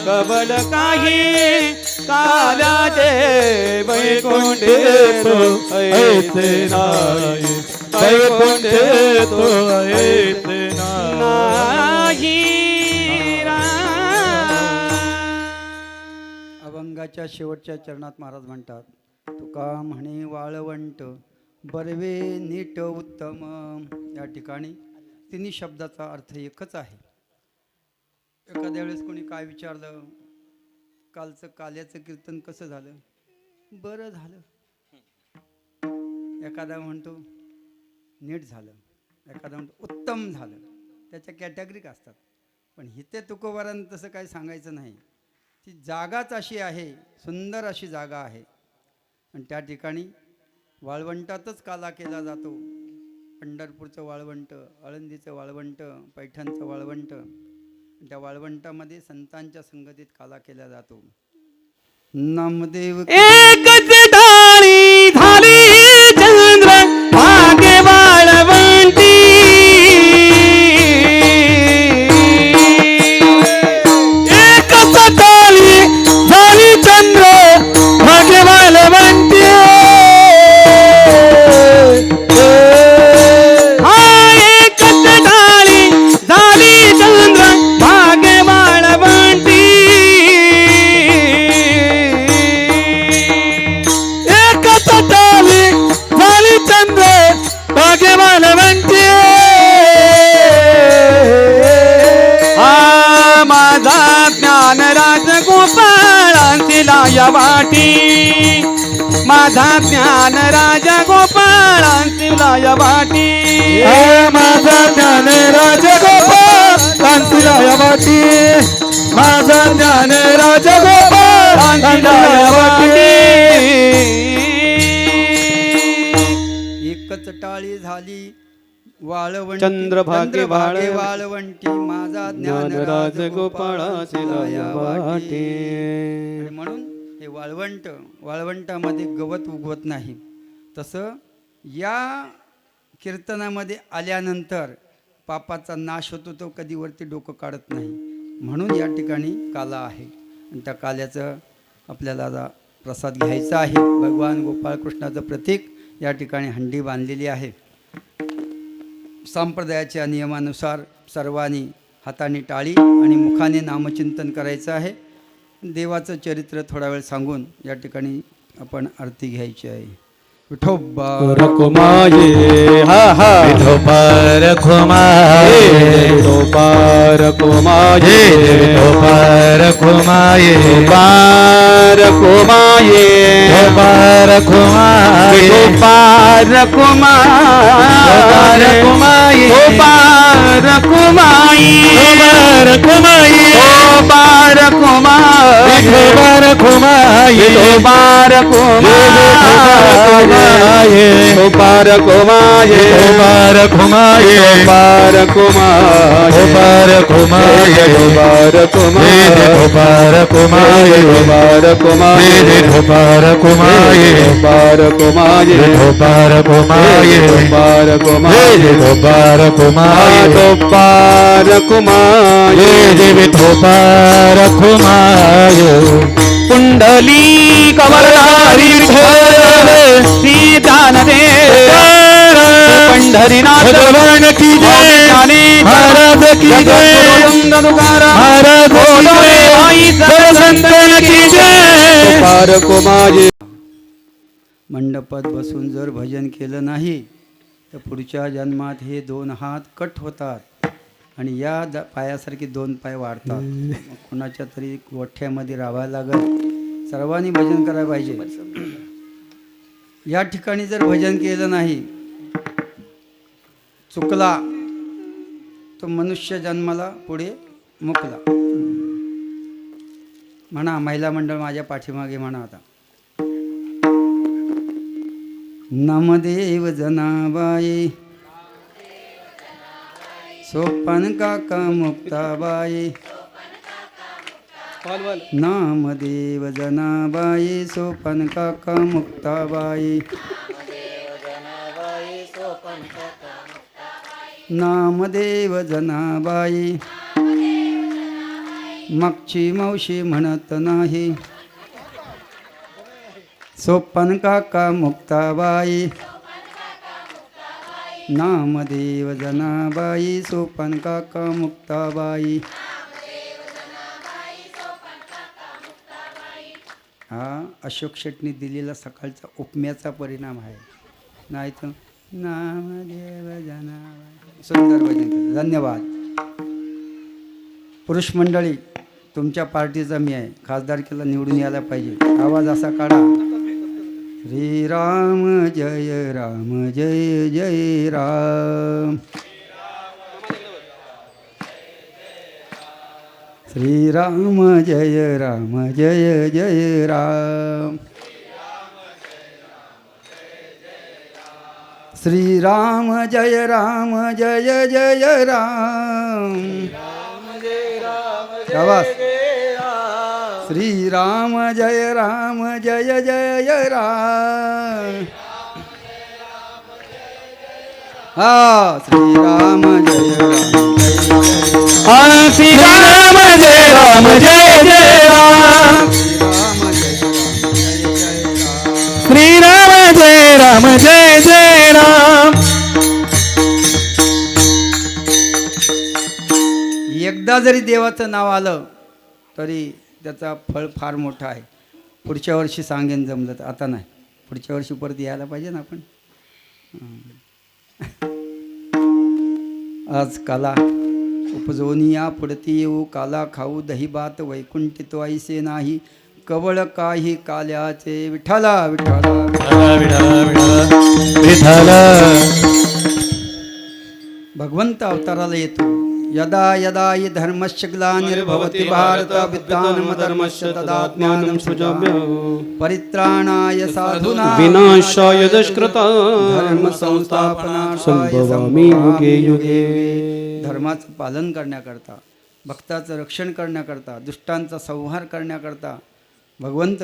कबळ काही कालाचे वैकुंठ तो ऐसे नाही वैकुंठ तो ऐसे नाही अभंगाच्या शेवटच्या चरणात महाराज म्हणतात तुका म्हणे वाळवंट बरवे नीट उत्तम. या ठिकाणी तिन्ही शब्दाचा अर्थ एकच आहे. एखाद्या वेळेस कोणी काय विचारलं कालचं काल्याचं कीर्तन कसं झालं, बरं झालं. एखादा म्हणतो नीट झालं, एखादा म्हणतो उत्तम झालं. त्याच्या कॅटेगरीक असतात. पण हिते तुकोबारांनी तसं काही सांगायचं नाही. ती जागाच अशी आहे, सुंदर अशी जागा आहे. आणि त्या ठिकाणी वाळवंटातच काला केला जातो. पंढरपूरचं वाळवंट, आळंदीचं वाळवंट, पैठणचं वाळवंट. त्या वाळवंटामध्ये संतांच्या संगतीत काला केला जातो. नामदेव एकच डाळी झाली चंद्र भागे वाळवंटी एकच डाळी झाली चंद्र भागे वाळवंटी एकच डाळी झाली चंद्र भागे वाळवंटी एकच डाळी झाली चंद्र भागे वाळवंटी माझा ज्ञानराज गोपाळांची लाया वाटी माझा ज्ञानराज गोपाळांची लाया वाटी माझा ज्ञान राजा गोपाळांची लाया वाटी माझा ज्ञान राजा गोपाळांची लाया वाटी एकच टाळी झाली वाळवंटी चंद्रभागे वाळवंटी माझा ज्ञानराज गोपाळाची लाया वाटी. आणि म्हणून हे वाळवंटामध्ये गवत उगवत नाही. तसं या कीर्तनामध्ये आल्यानंतर पापाचा नाश होतो, तो कधी वरती डोकं काढत नाही. म्हणून या ठिकाणी काला आहे. आणि त्या काल्याचं आपल्याला प्रसाद घ्यायचा आहे. भगवान गोपाळकृष्णाचं प्रतीक या ठिकाणी हंडी बांधलेली आहे. संप्रदायाच्या नियमानुसार सर्वांनी हाताने टाळी आणि मुखाने नामचिंतन करायचं आहे. देवाचं चरित्र थोडा वेळ सांगून या ठिकाणी आपण आरती घ्यायची आहे. विठोबा रकुमाये हा हा विठोबा रखुमाये विठोबा रकुमाये विठोबा रखुमाये विठोबा रकुमाये विठोबा रखुमाये विठोबा रकुमाये विठोबा रखुमाये विठोबा रकुमाये विठोबा रखुमाये विठोबा रकुमाये विठोबा रखुमाये विठोबा रकुमाये विठोबा रखुमाये विठोबा रकुमाये विठोबा रखुमाये विठोबा रकुमाये विठोबा रखुमाये विठोबा रकुमाये विठोबा रखुमाये विठोबा रकुमाये विठोबा रखुमाये विठोबा रकुमाये विठोबा रखुमाये विठोबा रकुमाये विठोबा रखुमाये कुंडली कमलधारी विठ्ठल श्रीदान दे पंढरीनाथ भगवान की जय महाराज की जय महाराज की जय संतन की जय रकुमाये मंडपात बसून जर भजन केलं नाही तर पुढच्या जन्मात हे 2 हात कट होतात आणि या पायासारखे 2 पाय वाढतात. मग कुणाच्या तरी गोठ्यामध्ये राहावं लागत. सर्वांनी भजन करायला पाहिजे. या ठिकाणी जर भजन केलं नाही, चुकला तो मनुष्य जन्माला पुढे मुकला. म्हणा महिला मंडळ माझ्या पाठीमागे म्हणा आता. नामदेव जनाबाई सोपान काका मुक्ताबाई नामदेव जनाबाई सोपान काका मुक्ताबाई नामदेव जनाबाई मागची मावशी म्हणत नाही. सोपान काका मुक्ताबाई नामदेव जनाबाई सोपान काका मुक्ताबाई. हा अशोक शेटने दिलेला सकाळचा उपम्याचा परिणाम आहे. नाही तर नामदेव जनाबाई. सुंदर भजन केलं. धन्यवाद. पुरुष मंडळी, तुमच्या पार्टीचा मी आहे. खासदारकीला निवडून यायला पाहिजे. आवाज असा काढा. श्रीराम जय राम जय जय राम श्रीराम जय राम जय जय राम श्रीराम जय राम जय जय राम शाबास. श्रीराम जय राम जय जय राम. हा श्रीराम जय राम श्रीराम जय राम जय जय राम श्रीराम जय राम जय श्रीराम जय राम जय राम. जय राम. एकदा जरी देवाचं नाव आलं तरी त्याचा फळ फार मोठा आहे. पुढच्या वर्षी सांगेन जमलं तर. आता नाही, पुढच्या वर्षी परत यायला पाहिजे ना आपण. आज काला उपजोनी या पुढती येऊ काला खाऊ दही भात वैकुंठी तो ऐसे नाही कवळ काही काल्याचे. विठ्ठला विठ्ठला विठ्ठल भगवंत अवताराला येतो. यदा यदा हि धर्मस्य ग्लानिर्भवति भारत अभ्युत्थानमधर्मस्य तदात्मानं सृजाम्यहम्. परित्राणाय साधूनां विनाशाय दुष्कृतां धर्म संस्थापनार्थाय संभवामि युगे युगे. धर्माचं पालन करण्याकरता, भक्ताचं रक्षण करण्याकरता, दुष्टांचा संहार करण्याकरता भगवंत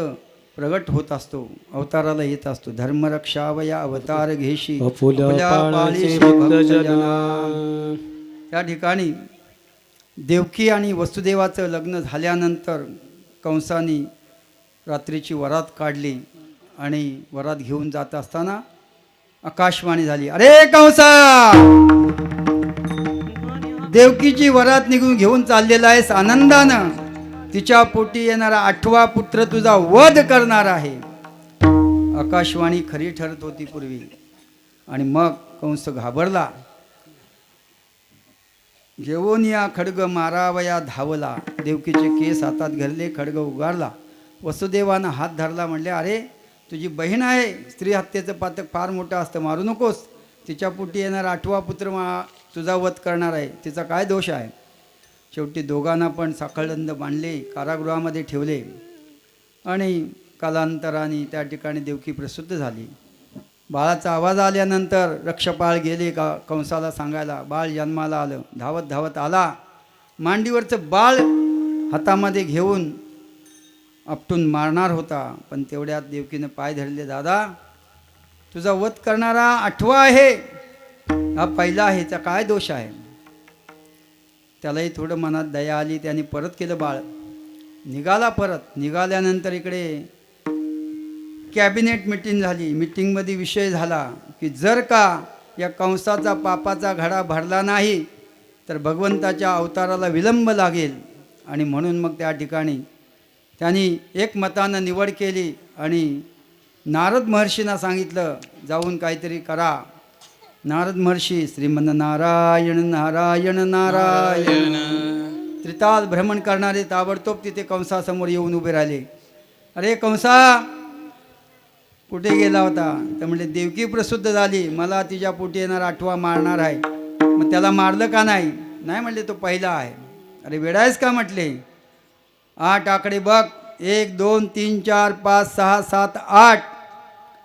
प्रगट होत असतो, अवताराला येत असतो. धर्मरक्षावया अवतार घेशी अफुल्या पाळीसी भक्तजना. या ठिकाणी देवकी आणि वसुदेवाचं लग्न झाल्यानंतर कंसाने रात्रीची वरात काढली आणि वरात घेऊन जात असताना आकाशवाणी झाली, अरे कंसा, देवकीची वरात निघून घेऊन चाललेला आहेस आनंदानं, तिच्या पोटी येणारा 8वा पुत्र तुझा वध करणार आहे. आकाशवाणी खरी ठरत होती पूर्वी. आणि मग कंस घाबरला. घेऊन या खड्ग मारावया धावला. देवकीचे केस हातात घरले, खड्ग उगारला. वसुदेवानं हात धरला, म्हणले, अरे तुझी बहीण आहे, स्त्री हत्येचं पातक फार मोठं असतं, मारू नकोस. तिच्या पोटी येणार 8वा पुत्र तुझा वध करणार आहे, तिचा काय दोष आहे. शेवटी दोघांना पण साखळदंड बांधले, कारागृहामध्ये ठेवले. आणि कालांतराने त्या ठिकाणी देवकी प्रसूत झाली. बाळाचा आवाज आल्यानंतर रक्षपाळ गेले कंसाला सांगायला. बाळ जन्माला आलं. धावत धावत आला. मांडीवरचं बाळ हातामध्ये घेऊन आपटून मारणार होता. पण तेवढ्यात देवकीनं पाय धरले. दादा, तुझा वध करणारा 8वा आहे, हा पहिला आहे, त्याचा काय दोष आहे. त्यालाही थोडं मनात दया आली. त्याने परत केलं बाळ. निघाला. परत निघाल्यानंतर इकडे कॅबिनेट मिटिंग झाली. मिटिंगमध्ये विषय झाला की जर का या कंसाचा पापाचा घडा भरला नाही तर भगवंताच्या अवताराला विलंब लागेल. आणि म्हणून मग त्या ठिकाणी त्यांनी एकमतानं निवड केली आणि नारद महर्षींना सांगितलं, जाऊन काहीतरी करा. नारद महर्षी श्रीमन नारायण नारायण नारायण त्रिताल भ्रमण करणारे ताबडतोब तिथे कंसासमोर येऊन उभे राहिले. अरे कंसा, कुठे गेला होता. तर म्हणले, देवकी प्रसूत झाली, मला तिच्या पोटी येणार 8वा मारणार आहे. मग त्याला मारलं का नाही. नाही म्हणले, तो पहिला आहे. अरे वेडायस का म्हटले. 8 आकडे बघ, 1 2 3 4 5 6 7 8.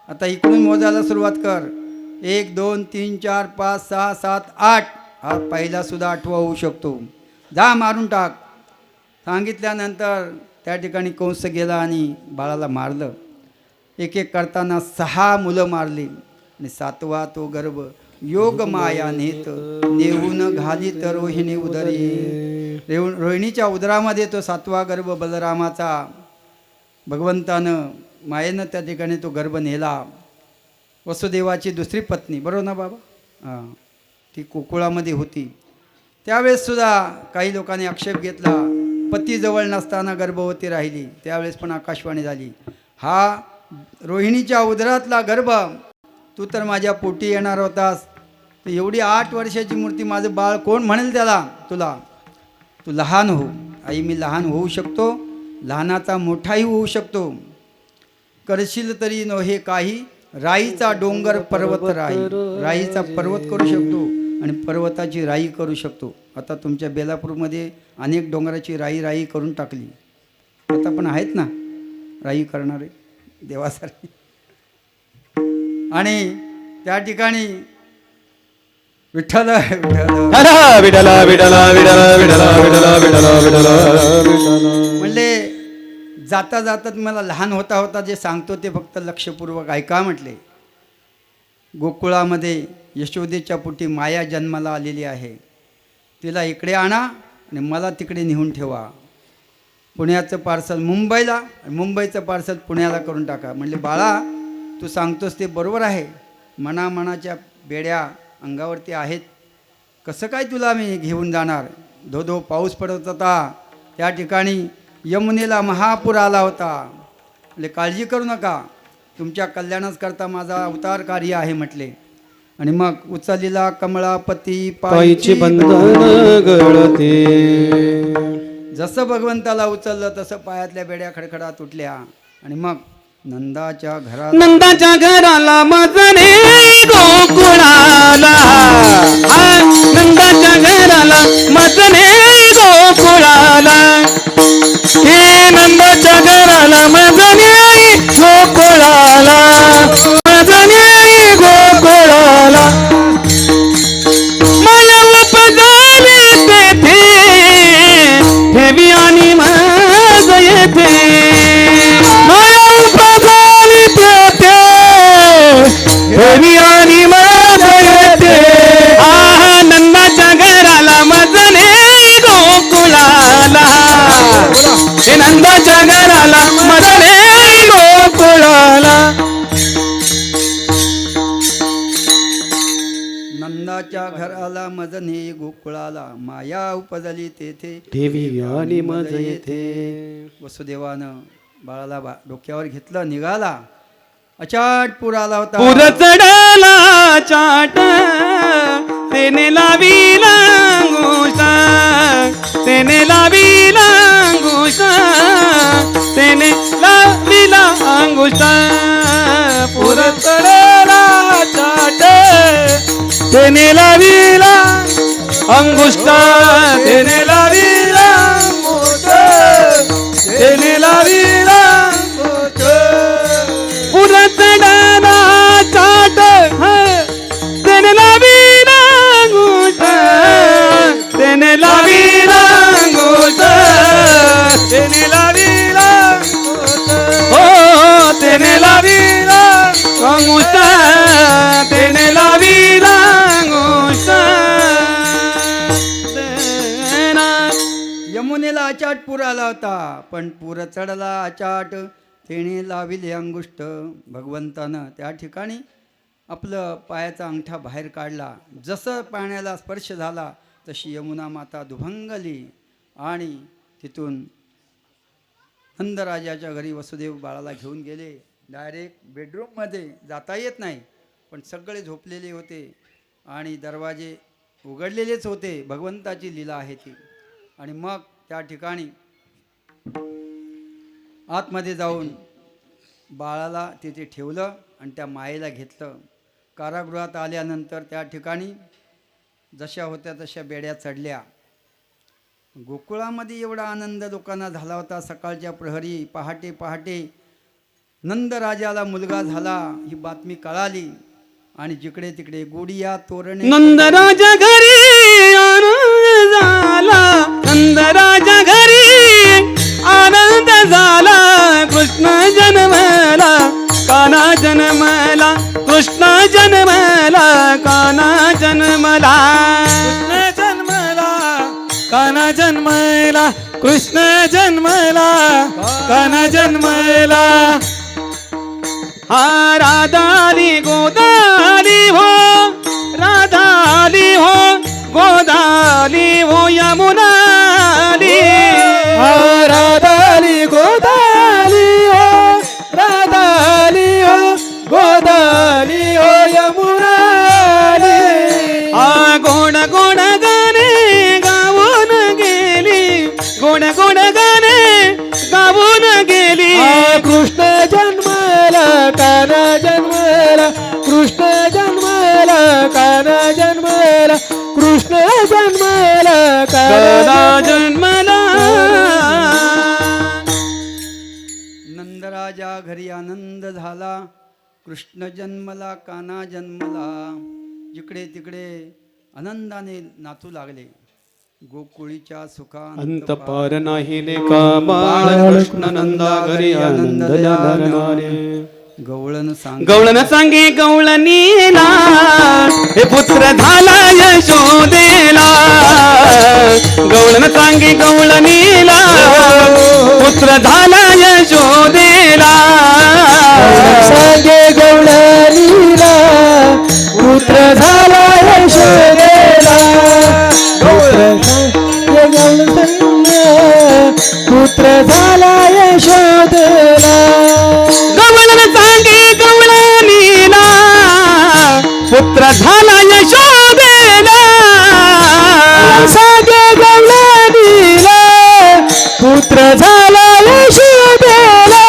आता इकडून मोजायला सुरुवात कर. 1 2 3 4 5 6 7 8. हा पहिला सुद्धा 8वा होऊ शकतो. जा मारून टाक. सांगितल्यानंतर त्या ठिकाणी कंस गेला आणि बाळाला मारलं. एक एक करताना 6 मुलं मारली. आणि 7वा तो गर्भ योग माया नेत देऊन घालीत रोहिणी उदरी. रोहिणीच्या उदरामध्ये तो 7वा गर्भ बलरामाचा भगवंतानं मायेनं त्या ठिकाणी तो गर्भ नेला. वसुदेवाची दुसरी पत्नी, बरोबर ना बाबा, हां, ती गोकुळामध्ये होती. त्यावेळेससुद्धा काही लोकांनी आक्षेप घेतला, पती जवळ नसताना गर्भवती राहिली. त्यावेळेस पण आकाशवाणी झाली, हा रोहिणीच्या उदरातला गर्भ, तू तर माझ्या पोटी येणार होतास, तर एवढी 8 वर्षाची मूर्ती माझं बाळ कोण म्हणेल त्याला. तुला, तू लहान हो. आई, मी लहान होऊ शकतो, लहानाचा मोठाही होऊ शकतो. करशील तरी नव्हे काही, राईचा डोंगर पर्वत राई. राईचा पर्वत करू शकतो आणि पर्वताची राई करू शकतो. आता तुमच्या बेलापूरमध्ये अनेक डोंगराची राई करून टाकली. आता पण आहेत ना राई करणारे देवासारखे. आणि त्या ठिकाणी विठ्ठल विठला विठला विठला विठला विठला विठला विठला विठला म्हणले, जाता जाता मला लहान होता होता जे सांगतो ते फक्त लक्षपूर्वक ऐका म्हटले. गोकुळामध्ये यशोदेच्या पोटी माया जन्माला आलेली आहे. तिला इकडे आणा आणि मला तिकडे नेऊन ठेवा. पुण्याचं पार्सल मुंबईला, मुंबईचं पार्सल पुण्याला करून टाका. म्हणले, बाळा तू सांगतोस ते बरोबर आहे, मनाच्या बेड्या अंगावरती आहेत, कसं काय तुला मी घेऊन जाणार. धो धो पाऊस पडत होता. त्या ठिकाणी यमुनेला महापूर आला होता. म्हणजे काळजी करू नका, तुमच्या कल्याणाच करता माझा अवतार कार्य आहे म्हटले. आणि मग उचललेला कमळापती पायीची बंधन गळते. जसं भगवंताला उचललं तसं पायातल्या बेड्या खडखडा तुटल्या. आणि मग नंदाच्या घराला मजने गोकुळाला, नंदाच्या घराला मजने गोकुळाला, हे नंदाच्या घराला मजने गोकुळाला, मजने गोकुळाला. मला उपजाली तेथे ठेवी आणि मज येते. मला उपजाली तेथे ठेवी आणि मज येते. नंदाच्या घराला मजने गोकुळाला माया उपजली तेथे देवी आणि मज येथे. वसुदेवानं बाळाला डोक्यावर घेतलं, निघाला. अचाट पूर आला होता. पुर चढला चाट तेने लाविला अंगुष्ठ, तेने लाविला अंगुष्ठ, तेने लाविला अंगुष्ठ. पुर चढला चाट तेने लाविला अंगुष्ठ, तेने लाविला अंगुष्ठ, तेने लाविला अंगुष्ठ. पुर चढला चाट तेने लाविला अंगुष्ठ, तेने लाविला अंगुष्ठ, तेने लाविला अंगुष्ठ. हो तेने लाविला अंगुष्ठ, तेने लाविला अंगुष्ठ. यमुनेला अचाट पूर आला होता, पण पूर चढला अचाट तेणे लाविले अंगुष्ठ. भगवंतानं त्या ठिकाणी आपलं पायाचा अंगठा बाहेर काढला. जसं पाण्याला स्पर्श झाला तशी यमुना माता दुभंगली आणि तिथून नंदराजाच्या घरी वसुदेव बाळाला घेऊन गेले. डायरेक्ट बेडरूममध्ये जाता येत नाही, पण सगळे झोपलेले होते आणि दरवाजे उघडलेलेच होते. भगवंताची लीला आहे ती. आणि मग त्या ठिकाणी आतमध्ये जाऊन बाळाला तिथे ठेवलं आणि त्या मायेला घेतलं. कारागृहात आल्यानंतर त्या ठिकाणी जशा होत्या तशा बेड्या चढल्या. गोकुळामध्ये एवढा आनंद लोकांना झाला होता. सकाळच्या प्रहरी पहाटे पहाटे नंदराजाला मुलगा झाला ही बातमी कळाली आणि जिकडे तिकडे गुडिया तोरणे. नंदराजा घरी आनंद झाला, नंदराजा घरी आनंद झाला. कृष्ण जन्मला, कान्हा जन्मला, कृष्ण जन्मला, कान्हा जन्मला. कृष्ण जन्मला, कान्हा जन्मला, कृष्ण जन्मला, कान्हा जन्मला. हा राधाली गोदाली हो, राधाली हो, गोदाली हो, यमुनाली. राधाली गोदाली हो, राधाली हो, गोदाली हो, यमुनाली. गोड गोड गाणे गाऊन गेली, गोड गोड गाणे गाऊन गेली. कृष्ण जन्मला, कान्हा जन्मला, कृष्ण जन्मला, कान्हा जन्मला, कृष्ण जन्मला, कान्हा जन्मला. नंदराजा घरी आनंद झाला. कृष्ण जन्मला, कान्हा जन्मला. जिकडे तिकडे आनंदाने नाचू लागले. गोकुळीच्या सुखा अंत पार नाही लेका बाळ कृष्ण नंदा घरी आनंद जाणारे. गवळण सांग गवळण सांगे गवळणीला, हे पुत्र झाला यशोदेला. गवळण सांगे गवळणीला, पुत्र झाला यशोदेला. सांगे गवळणीला, पुत्र झाला यशोदेला. पुत्र झाला यशोदेला. गवळण सांगे गवळणीला, पुत्र झाला यशोदेला. सांगे गवळणीला, पुत्र झाला यशोदेला.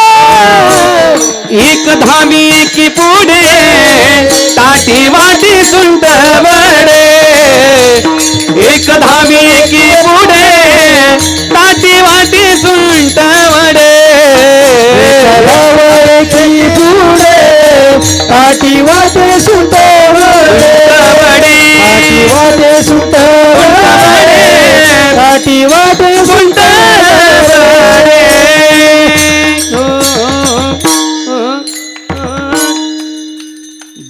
एक धावी एकी पुढे, ताटी वाटी सुंट वडे. एक धावी एकी पुढे, ताटी वाटी सुंट वडे. की पुढे, ताटी वाटे सुंट वडे. ताटी वाटे सुंट वडे, ताटी वाटे सुंट वडे.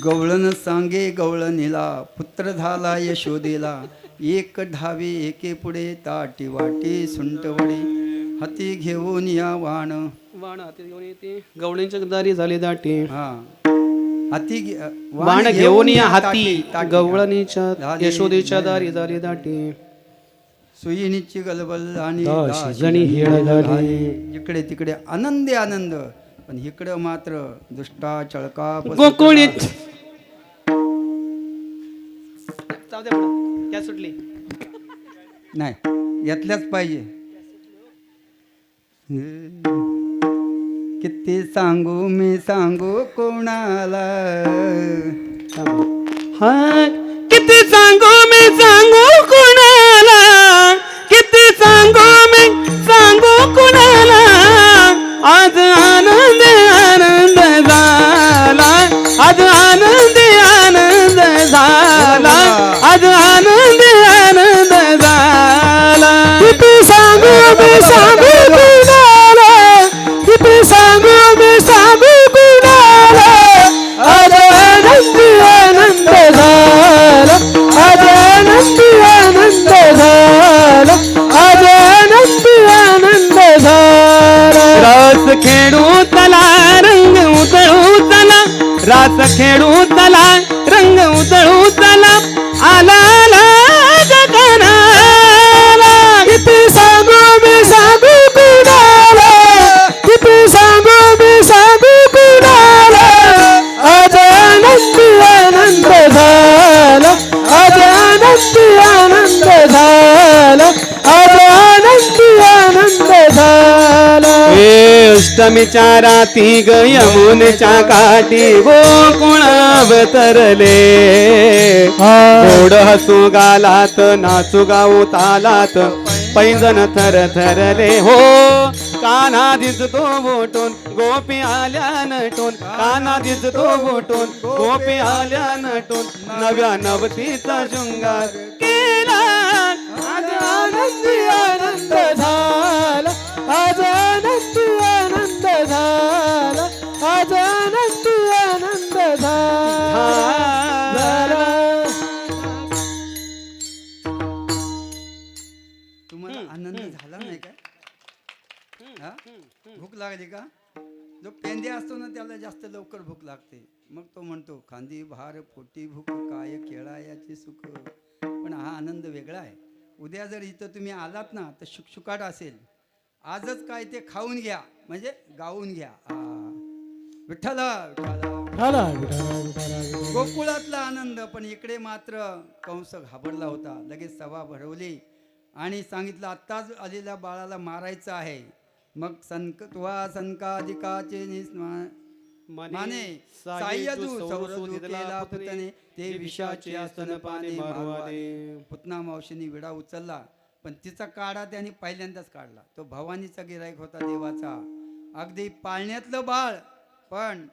गवळण सांगे गवळणीला, पुत्र झाला यशोदेला. एक धावे एके पुढे, ताटी वाटी सुंटवडे. हाती घेऊन या वाण. वाण हाती घेऊन येते, गवळींच्या दारी झाली दाटी. हा हाती वाण घेऊन या हाती ताटी. गवळणीच्या झाली यशोदेच्या दारी झाली दाटी सुईणीची गलबल आणि दाशी जणी हिळ घाली. इकडे तिकडे आनंदी आनंद, पण इकडे मात्र दुष्टा चळका गोकुळीत जाऊ दे पुढं. क्या सुटली नाही यातल्याच पाहिजे. किती सांगू मी सांगू कोणाला, हा किती सांगू मी सांगू कुणाला, किती सांगू मी सांगू कुणाला, आज आनंद आनंद झाला, आज आनंद आनंद झाला, आज आनंद आनंद झाला. किती सांगू मी सांगू कुणाला, किती सांगू मी सांगू कुणाला, आज आनंदी आनंद झाला, आज आनंदी आनंद झाला, आज आनंदी आनंद झाला. रास खेळू तला रंग उतळू तला, रास खेळू तला रंग उतळू तला, आला आला गगनाला. किती सांगू मी सांगू कुणाला, किती सांगू मी सांगू कुणाला, आज आनंदी आनंद झाला, आज आनंदी आनंद झाला, आज आनंदी आनंद झाला. हे अष्टमीच्या राती ग यमुनेच्या काठी गोकुळ अवतरले, गोड हसू गालात नाचू गाऊ तालात, पैंजण थर थरले हो. कान्हा दिसतो बोटून गोपी आल्या नटून, कान्हा दिसतो बोटून गोपी आल्या नटून, नव्या नवतीचा शृंगार केला. आज आनंदी आनंद झाला, आज आनंदी आनंद झाला, आज आनंदी आनंद झाला. तुम्हाला आनंद झाला नाही काय? हा? भूक लागली का? जो पेंद्या असतो ना त्याला जास्त लवकर भूक लागते. मग तो म्हणतो खांदी भार पोटी भूक काय खेळायाची सुख. पण हा आनंद वेगळा आहे. उद्या जर इथं तुम्ही आलात ना तर शुकशुकाट असेल. आजच काय ते खाऊन घ्या, म्हणजे गाऊन घ्या. विठ्ठला विठ्ठला गोकुळातला आनंद. पण इकडे मात्र कंस घाबरला होता. लगेच सभा भरवली आणि सांगितलं आत्ताच आलेल्या बाळाला मारायचं आहे. मग सनकादिकाचे माने सायदू सौरदू केला पुतने, ते विषाचे आसन पाने मारवाले. पुतना मावशीने विडा उचलला, पण तिचा काढा त्याने पहिल्यांदाच काढला. तो भवानीचा गिराईक होता देवाचा, अगदी पाळण्यातलं बाळ. पण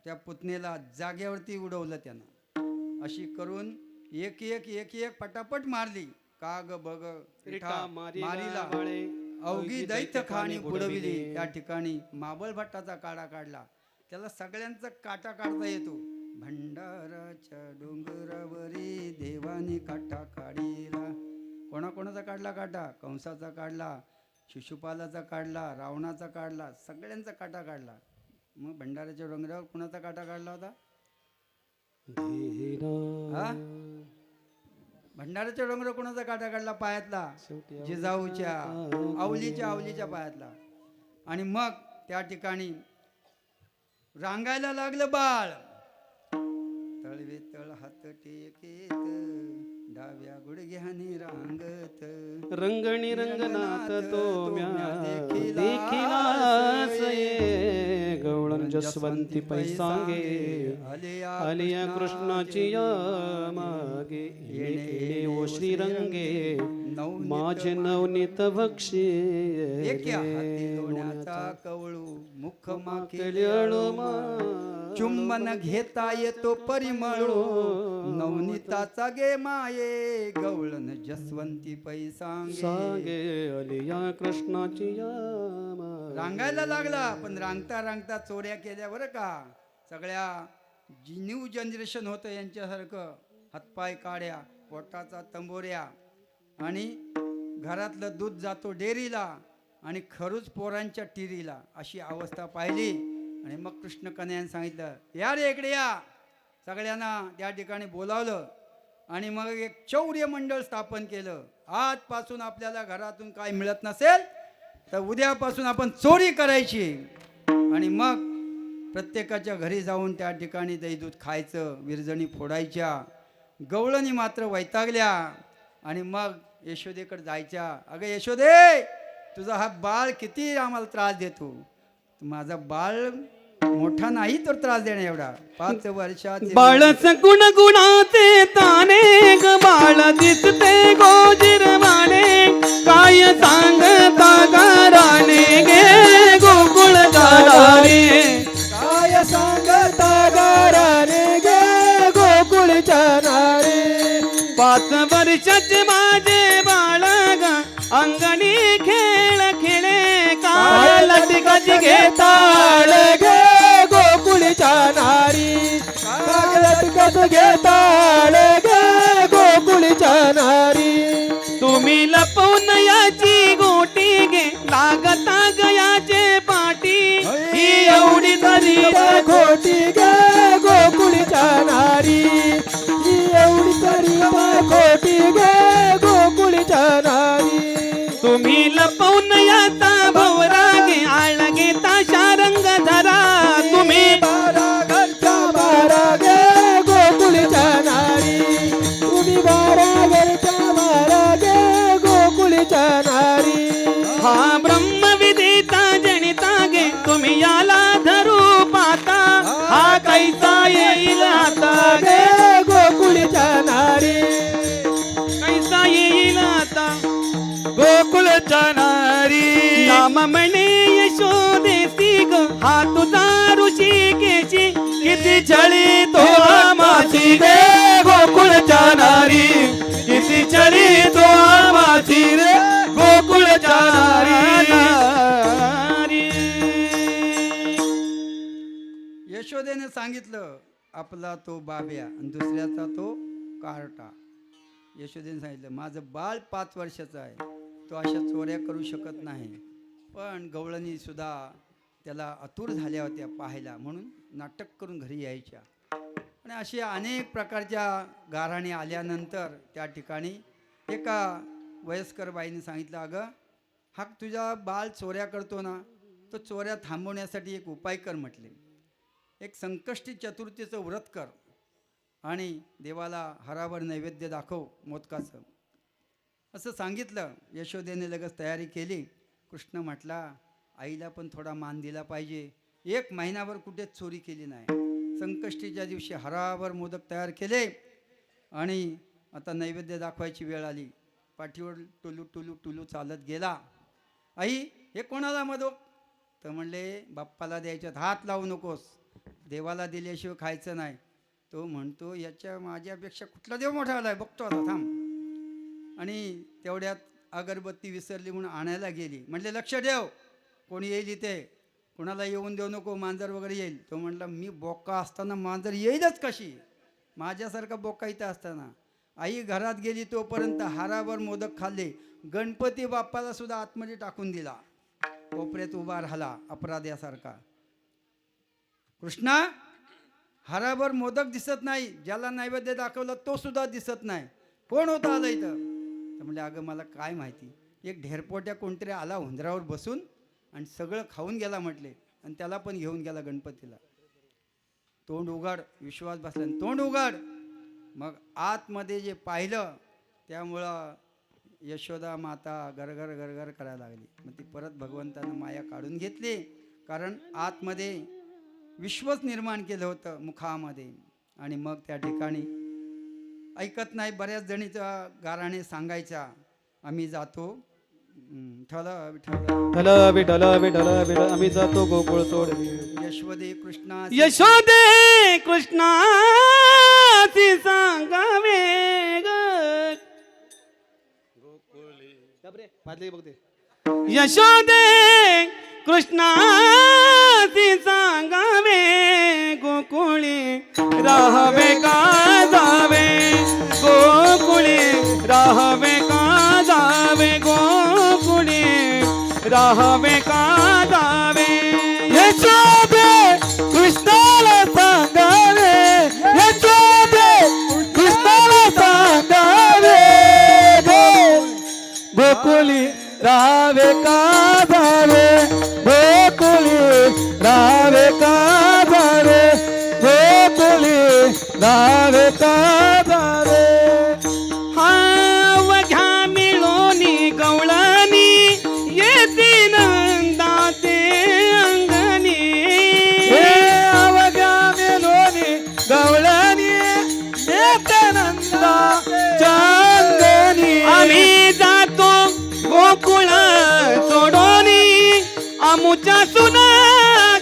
त्या पुतनेला जागेवरती उडवलं त्यानं. अशी करून एक एक एक एक पटापट मारली. काग बग रिठा मारिला, अवघी दैत्य खाणी बुडविली. त्या ठिकाणी माबळ भट्टाचा काढा काढला. त्याला सगळ्यांचा काटा काढता येतो. भंडाराच्या डोंगरावरी देवाने काटा काढिला. कोणाकोणाचा काढला काटा? कंसाचा काढला, शिशुपालाचा काढला, रावणाचा काढला, सगळ्यांचा काटा काढला. मग भंडाराच्या डोंगरावर कुणाचा काटा काढला होता? हा? भंडाराच्या डोंगरावर कुणाचा काटा काढला? पायातला, जिजाऊच्या आवलीच्या पायातला. आणि मग त्या ठिकाणी रांगायला लागलं बाळ. तळवे तळ हात टेकेत, डाव्या गुडघ्याने रांगत, रंगणी रंगनाथ तो म्या देखिलास ये. गवळण जसवंती पैसांगे, आलिया कृष्णाची या मागे. येणे ओ श्रीरंगे, माझे नवनीत भक्षी. एका हाती लोण्याचा कवळू, मुख माकेले चुंबन घेता येतो परिमळू. नवनीताचा गे माये, गवळण जसवंती पैसांगे. आलिया कृष्णाची या मागे. रांगायला लागला. पण रांगता रांगता चोऱ्या केल्या बरं का. सगळ्या न्यू जनरेशन होतं यांच्यासारखं. हातपाय काड्या, पोटाचा तंबोऱ्या, आणि घरातलं दूध जातो डेअरीला आणि खरूच पोरांच्या टिरीला. अशी अवस्था पाहिली. आणि मग कृष्ण कन्हैयाने सांगितलं, या रे इकडे या. सगळ्यांना त्या ठिकाणी बोलावलं आणि मग एक चौर्य मंडळ स्थापन केलं. आजपासून आपल्याला घरातून काय मिळत नसेल तर उद्यापासून आपण चोरी करायची आणि मग प्रत्येकाच्या घरी जाऊन त्या ठिकाणी दही दूध खायचं, विरजणी फोडायच्या. गवळणी मात्र वैतागल्या आणि मग यशोदेकडे जायच्या. अगं यशोदे, तुझा हा बाळ किती आम्हाला त्रास देतो. माझा बाळ मोठा नाही तर त्रास देणे एवढा, 5 वर्षात बाळच गुणगुणाचे ताने ग बाळ दिसते गोजिरवाणे काय सांगता गाराने गे गोकुळ दाराने काय सांगता गाराने गे गोकुळच्या नारे. 5 वर्षाचे माझे बाळ ग अंगणी खेळ खेळे काय लटकत घेताळ गे गोकुळच्या नारी. काय लटकत घेताळ गे गोकुळच्या नारी. तुम्ही लपवून याची गोटी गे लागता गयाचे पाठी ही एवढी तरी खोटी गे गोकुळच्या नारी. ही एवढी तरी खोटी गे गोकुळच्या नारी. तुम्ही लपवून याचा भवरा गे आळ घेता शारंग धरा तुम्ही बारा घरच्या बारा गे गोकुळच्या नारी. तुम्ही 12 घरच्या 12 गे गोकुळच्या नारी. हा ब्रह्मविधीचा जनिता गे तुम्ही याला धरू पाता हा कैसा येईल आता गे गे गोकुळच्या नारी. कैसा येईल आता गोकुळच्या नारी. नाम म्हणे यशोदेसी ग हा तुझा ऋषिकेशी किती छळी तो आमाची रे गोकुळच्या नारी. किती चली तो आमाची रे गोकुळच्या नारी. यशोदेने सांगितलं आपला तो बाब्या आणि दुसऱ्याचा तो कार्टा. यशोदेने सांगितलं माझं बाळ 5 वर्षाचं आहे, तो अशा चोऱ्या करू शकत नाही. पण गवळणी सुद्धा त्याला आतुर झाल्या होत्या पाहायला, म्हणून नाटक करून घरी यायच्या. आणि अशी अनेक प्रकारच्या गाऱ्हाणी आल्यानंतर त्या ठिकाणी एका वयस्कर बाईने सांगितलं अगं हा तुझा बाळ चोऱ्या करतो ना, तो चोऱ्या थांबवण्यासाठी एक उपाय कर म्हटले. एक संकष्टी चतुर्थीचं व्रत कर आणि देवाला हरावर नैवेद्य दाखव मोदकाचं, असं सांगितलं. यशोदेने लगेच तयारी केली. कृष्ण म्हटला आईला पण थोडा मान दिला पाहिजे. 1 महिनाभर कुठे चोरी केली नाही. संकष्टीच्या दिवशी हरावर मोदक तयार केले आणि आता नैवेद्य दाखवायची वेळ आली. पाठीवर टुलू टुलू टुलू चालत गेला. आई हे कोणाला मोदक? तर म्हणले बाप्पाला द्यायच्यात, हात लावू नकोस, देवाला दिल्याशिवाय खायचं नाही. तो म्हणतो याच्या माझ्यापेक्षा कुठला देव मोठा आलाय बघतो आता थांब. आणि तेवढ्यात अगरबत्ती विसरली म्हणून आणायला गेली. म्हणले लक्ष ठेव, कोणी येईल इथे, कोणाला येऊन देऊ नको, मांजर वगैरे येईल. तो म्हणला मी बोका असताना मांजर येईलच कशी, माझ्यासारखा बोका इथं असताना. आई घरात गेली तोपर्यंत हारावर मोदक खाल्ले. गणपती बाप्पाला सुद्धा आतमध्ये टाकून दिला, कोपऱ्यात उभा राहिला अपराध्यासारखा. कृष्णा हारावर मोदक दिसत नाही, ज्याला नैवेद्य दाखवलं तो सुद्धा दिसत नाही, कोण होता आला इथं? तर म्हणले अगं मला काय माहिती, एक ढेरपोट्या कोणतरी आला हुंदरावर बसून आणि सगळं खाऊन गेला म्हटले, आणि त्याला पण घेऊन गेला गणपतीला. तोंड उघड, विश्वास बसला, तोंड उघड. मग आतमध्ये जे पाहिलं त्यामुळं यशोदा माता गरगर गरगर करायला लागली. मग ती परत भगवंतानं माया काढून घेतली, कारण आतमध्ये विश्वच निर्माण केलं होतं मुखामध्ये. आणि मग त्या ठिकाणी ऐकत नाही, बऱ्याच जणीचा गाराणे सांगायच्या आम्ही जातो विठ्ठल विठ्ठल विठ्ठल विठ्ठल आम्ही जातो गोकुळ सोड. यशोदे कृष्णा यशोदे कृष्णाची सांगावे यशोदे कृष्णाची सांगावे गोकुळी राहावे का जावे गोकुळी राहावे का जावे गोकुळी राहावे का जावे यशोदे कृष्णाला सांगावे गोकुळी राहावे का जावे गोकुळी राहावे का जावे गोकुळी राहावे का जावे वघ्या मिळोनी गवळणी येती नंदाचे अंगणी हे अवघ्या मेलोनी गवळणी नंदा चांदणी आम्ही जातो गोकुळ सोडोनी आमुच्या सुना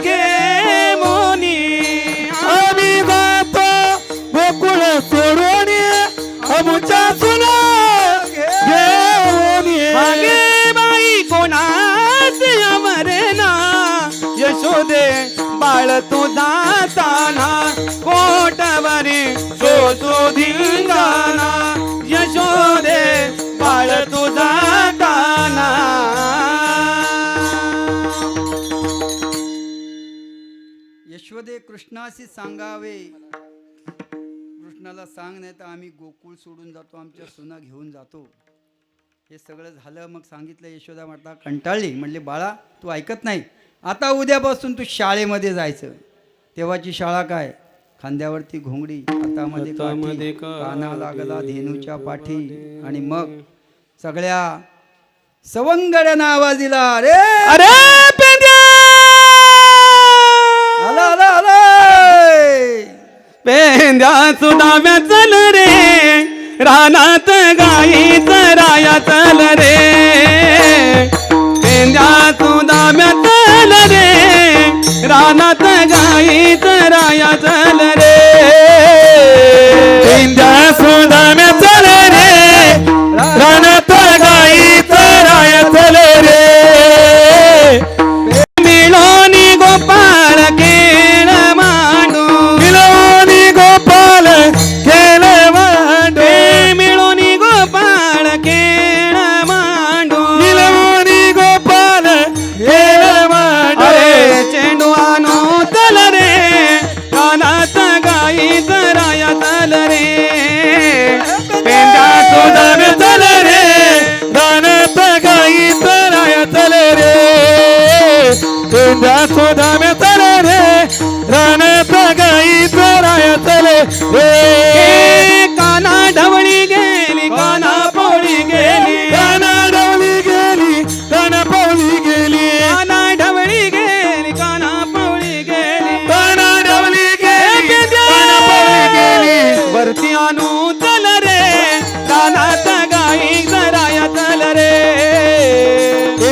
घे मोनी आम्ही जातो गोकुळ सोडून अमुच्या सुना घेऊन ये. मागे बाई कोणाच अमरेना यशोदे बाळ तुझा ताना कोटवरी शोषू धिंगाणा यशोदे बाळ तुझा ताना यशोदे कृष्णाशी सांगावे कृष्णाला सांग नाही तर आम्ही गोकुळ सोडून जातो आमच्या सुना घेऊन जातो. हे सगळं झालं मग सांगितलं. यशोदा म्हटला कंटाळली म्हणले बाळा तू ऐकत नाही आता उद्यापासून तू शाळेमध्ये जायचं. तेव्हाची शाळा काय खांद्यावरती घोंगडी हातामध्ये काठी, काना लागला धेनूच्या पाठी. आणि मग सगळ्या सवंगड्यांना आवाज दिला अरे अरे पेंड्या आला आला आला पेंद्या सुदाव्या चल रे रानात गाई चराया चल रे पेंद्या सुदाव्या चल रे रानात गाई चराया चल रे इंद्या सुदाम्या चले रे रानात गाई चराय चले रे मिळोनी गोपाळ केळ मांडू मिळवणी गोपाल केले वांडे मिळोनी गोपाळ केळ मांडू मिळवणी गोपाल केले वांडे अरे चेंडू आणू चल रे कानात गाई चराया चल रे पेंड्या सुदाम्या चले रे रानात गाई चराय चले रे इंद्या सुदाम्या चले रे रानात गाई चराय चले रे काना ढवळी गेली काना पोळी गेली काना डवली गेली काना पावली गेली काना ढवळी गेली काना पोळी गेली काना डवली गेली काना पावली गेली वरती आणू चल रे कानात गाई जराया चल रे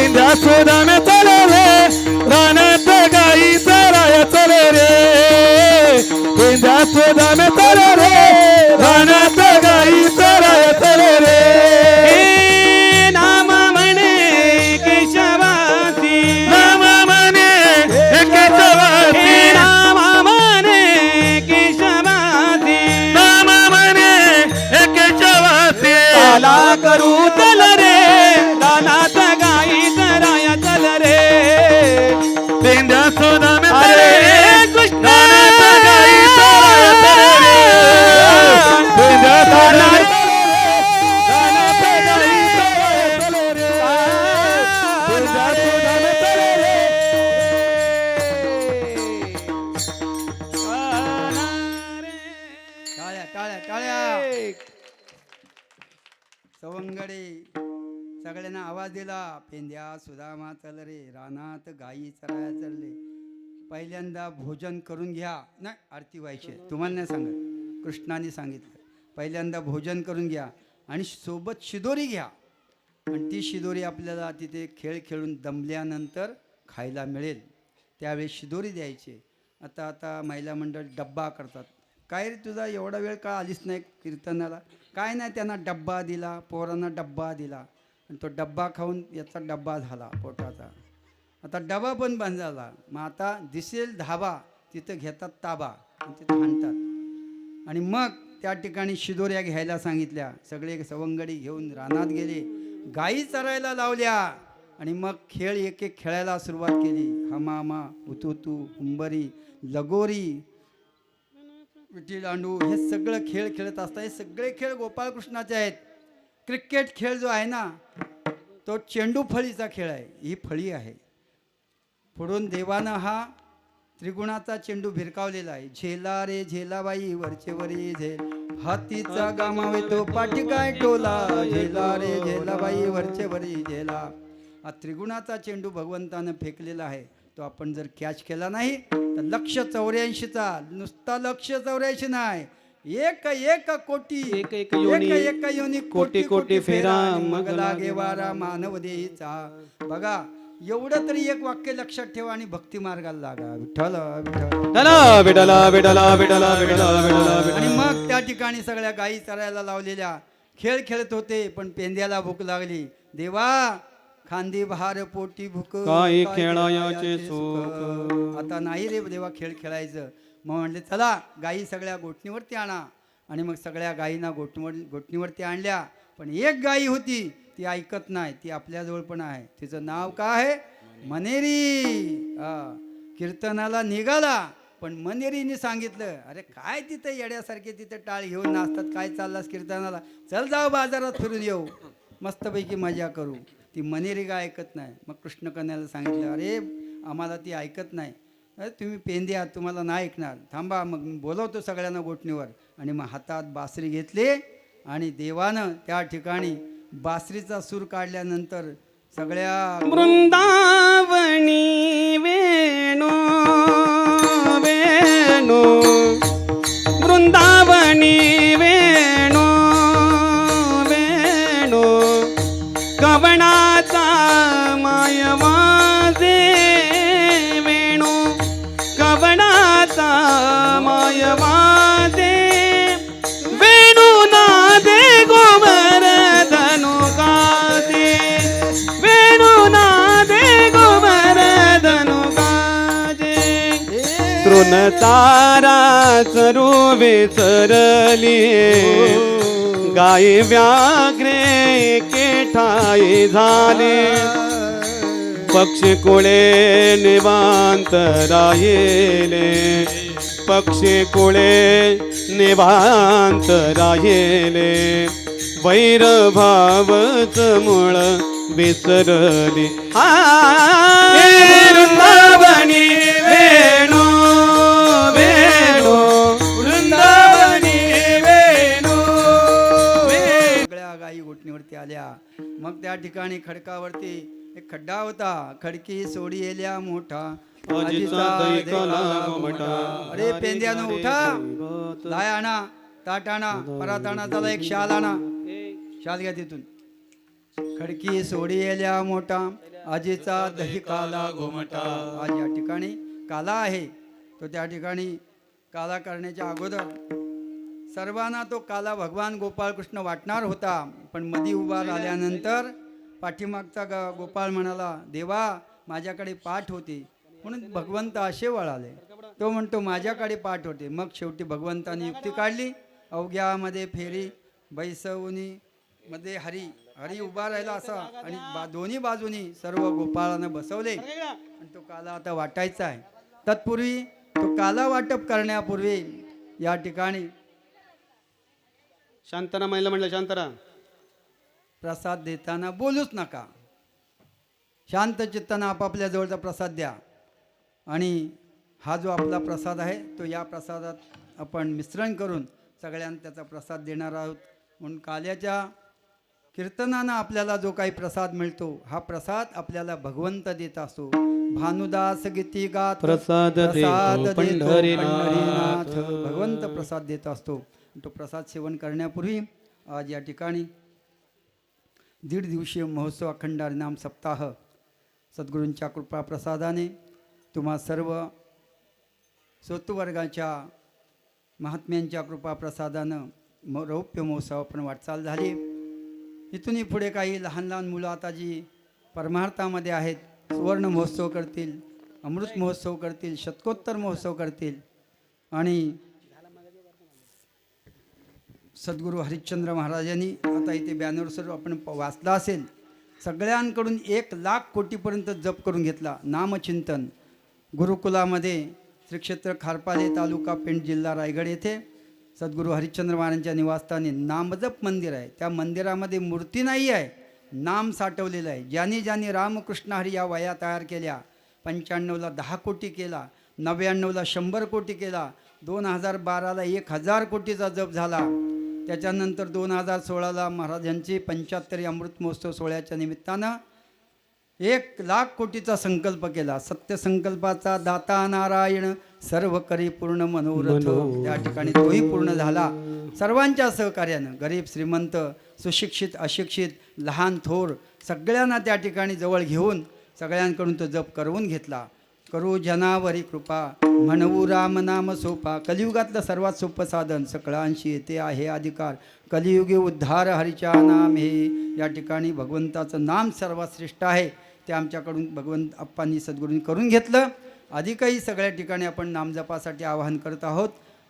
इंद्या सुदाम्या चले रे रानात गाई चराय चले रे इंद्या सुदाम्या चले रे रानात गाई चराय चले रे हे नाम म्हणे केशवासी नाम म्हणे केशवासी हे नाम म्हणे केशवासी नाम म्हणे केशवासी आला करू चल रे रानात गाई चराया चल रे इंद्या सुदाम्या अरे चले रे कृष्ण रानात गाई चराय चले रे इंद्या सुदाम्या चले रे रानात गाई चराय चले रे इंद्या सुदाम्या चले रे टाळ्या टाळ्या टाळ्या सवंगडे सगळ्यांना आवाज दिला पेंद्या सुदामा चल रे रानात गायी चराया चरले. पहिल्यांदा भोजन करून घ्या नाही आरती व्हायची तुम्हाला नाही सांगत कृष्णाने सांगितलं पहिल्यांदा भोजन करून घ्या आणि सोबत शिदोरी घ्या आणि ती शिदोरी आपल्याला तिथे खेळ खेळून दमल्यानंतर खायला मिळेल त्यावेळी शिदोरी द्यायची. आता महिला मंडळ डब्बा करतात. काय रे तुझा एवढा वेळ का आलीच नाही कीर्तनाला काय नाही त्यांना डब्बा दिला पोरांना डब्बा दिला आणि तो डब्बा खाऊन याचा डब्बा झाला पोटाचा. आता डबा पण बंद झाला. मग आता दिसेल धाबा तिथं घेतात ताबा आणि तिथं हाणतात आणि मग त्या ठिकाणी शिदोऱ्या घ्यायला सांगितल्या. सगळे सवंगडी घेऊन रानात गेले गायी चरायला लावल्या आणि मग खेळ एक एक खेळायला सुरुवात केली. हमामा उतुतू हुंबरी लगोरी विटी दांडू हे सगळं खेळ खेळत असतात. हे सगळे खेळ गोपाळकृष्णाचे आहेत. क्रिकेट खेळ जो आहे ना तो चेंडू फळीचा खेळ आहे. ही फळी आहे. पुढून देवानं हा त्रिगुणाचा चेंडू भिरकावलेला आहे. झेला रे झेलाबाई वरचे वरी झेल, हातीचा गामावे तो पाठी काय टोला, झेला रे झेलाबाई वरचे वरी झेला. हा त्रिगुणाचा चेंडू भगवंतानं फेकलेला आहे. तो आपण जर कॅच केला नाही तर 184चा, नुसता 184 नाही, एक एक कोटी एक एक योनी, एक योनी कोटी कोटी फेरा मग लागे वारा मानव देहीचा. बघा, एवढं तरी एक वाक्य लक्षात ठेवा आणि भक्ती मार्गाला लागा. विठ्ठल विठ्ठल. विठला विठला विठला विठला विठला. आणि मग त्या ठिकाणी सगळ्या गायी चरायला लावलेल्या खेळ खेळत होते. पण पेंद्याला भूक लागली. देवा खांदी बहार पोटी भूक, काय काय खेळायाचे सुख. आता नाही रे देवा खेळ खेळायचं. मग म्हणले चला गायी सगळ्या गोठणीवरती आणा. आणि मग सगळ्या गायींना गोठणीवरती आणल्या. पण एक गायी होती ती ऐकत नाही. ती आपल्याजवळ पण आहे. तिचं नाव काय आहे? मनेरी. कीर्तनाला निघाला पण मनेरीने सांगितलं, अरे काय तिथं येड्यासारखे तिथं टाळ घेऊन नाचतात, काय चाललास कीर्तनाला, चल जाऊ बाजारात फिरून येऊ, मस्तपैकी मजा करू. ती मनेरी काय ऐकत नाही. मग कृष्ण कन्याला सांगितलं, अरे आम्हाला ती ऐकत नाही. अरे तुम्ही पेंदे आहात, तुम्हाला नाही ऐकणार, थांबा. मग बोलवतो सगळ्यांना गोठणीवर. आणि मग हातात बासरी घेतली आणि देवानं त्या ठिकाणी बासरीचा सूर काढल्यानंतर सगळ्या वृंदावनी वेणू वेणू, वृंदावनी वेणू वेणू, कवणाचा मायवाजे वेणू, कवणाचा मायवाजे वेणू नादे गोवर्धनु गादे, वेणू नादे गोवर्धनु गादे. तृण तारा चरू विसरली, गाय व्याघ्रे केठाई झाले, पक्षी कुळे निवांत राहिले, पक्षी कुळे निवांत राहिले, वैरभावच मूळ विसरली. वृंदावनी वेणू वेणू, वृंदावनी वेणू वेणू. सगळ्या गायी गोठणीवरती आल्या. मग त्या ठिकाणी खडकावरती एक खड्डा होता. खडकी सोडी येल्या मोठा, आजीचा देखाला गोमटा. अरे पेंद्यानं उठा, लाय आणा, ताट आणा, परात आणा, चला एक शाल आणा. शाल घ्या तिथून. खडकी सोडी येल्या मोठा, आजीचा दही काला गोमटा. आज या ठिकाणी काला आहे. तो त्या ठिकाणी काला करण्याच्या अगोदर सर्वांना तो काला भगवान गोपाळकृष्ण वाटणार होता. पण मधी उभा राहिल्यानंतर पाठीमागचा गोपाळ म्हणाला, देवा माझ्याकडे पाठ होती. म्हणून भगवंत असे वळाले. तो म्हणतो माझ्याकडे पाठ होते. मग शेवटी भगवंताने युक्ती काढली. अवघ्यामध्ये फेरी बैसवणी मध्ये हरी, हरी उभा राहिला असा. आणि दोन्ही बाजूनी सर्व गोपाळांना बसवले. आणि तो काला आता वाटायचा आहे. तत्पूर्वी तो काला वाटप करण्यापूर्वी या ठिकाणी शांतरा महिला म्हणलं, शांतरा प्रसाद देताना बोलूच नका. शांत चित्तानं आपापल्या जवळचा प्रसाद द्या. आणि हा जो आपला प्रसाद आहे तो या प्रसादात आपण मिश्रण करून सगळ्यांना त्याचा प्रसाद देणार आहोत. म्हणून काल्याच्या कीर्तनानं आपल्याला जो काही प्रसाद मिळतो, हा प्रसाद आपल्याला भगवंत देत असतो. भानुदास गीती गात प्रसाद देतो पंढरीनाथ. भगवंत प्रसाद देत असतो. तो प्रसाद सेवन करण्यापूर्वी आज या ठिकाणी 1.5 दिवसीय महोत्सव अखंड हरिनाम सप्ताह सद्गुरूंच्या कृपा प्रसादाने तुम्हा सर्व स्वतुवर्गाच्या महात्म्यांच्या कृपा प्रसादानं रौप्य महोत्सव पण वाटचाल झाली. इथूनही पुढे काही लहान लहान मुलं आता जी परमार्थामध्ये आहेत, सुवर्ण महोत्सव करतील, अमृत महोत्सव करतील, शतकोत्तर महोत्सव करतील. आणि सद्गुरू हरिश्चंद्र महाराजांनी आता इथे बॅनरवर आपण वाचला असेल, सगळ्यांकडून 1,00,000 कोटीपर्यंत जप करून घेतला. नामचिंतन गुरुकुलामध्ये श्री क्षेत्र खारपाले तालुका पेंड जिल्हा रायगड येथे सद्गुरू हरिश्चंद्र महाराजांच्या निवासस्थानी नामजप मंदिर आहे. त्या मंदिरामध्ये मूर्ती नाही आहे, नाम साठवलेलं आहे. ज्यांनी ज्यांनी रामकृष्ण हरी या वया तयार केल्या, 95ला 10 कोटी केला, 99ला 100 कोटी केला, 2012ला 1000 कोटीचा जप झाला. त्याच्यानंतर 2016ला महाराजांची 75 अमृत महोत्सव सोहळ्याच्या निमित्तानं 1,00,000 कोटीचा संकल्प केला. सत्यसंकल्पाचा दाता नारायण, सर्व करी पूर्ण मनोरथ. त्या ठिकाणी तोही पूर्ण झाला. सर्वांच्या सहकार्यानं, गरीब श्रीमंत, सुशिक्षित अशिक्षित, लहान थोर सगळ्यांना त्या ठिकाणी जवळ घेऊन सगळ्यांकडून तो जप करवून घेतला. करू जनावरी कृपा, म्हणवू राम नाम सोपा. कलियुगातलं सर्वात सोपं साधन, सकळांशी येते आहे अधिकार. कलियुगी उद्धार हरीच्या नाम हे. या ठिकाणी भगवंताचं नाम सर्वात श्रेष्ठ आहे. ते आमच्याकडून भगवंत अप्पांनी सद्गुरूंनी करून घेतलं. अधिकही सगळ्या ठिकाणी आपण नामजपासाठी आवाहन करत आहोत.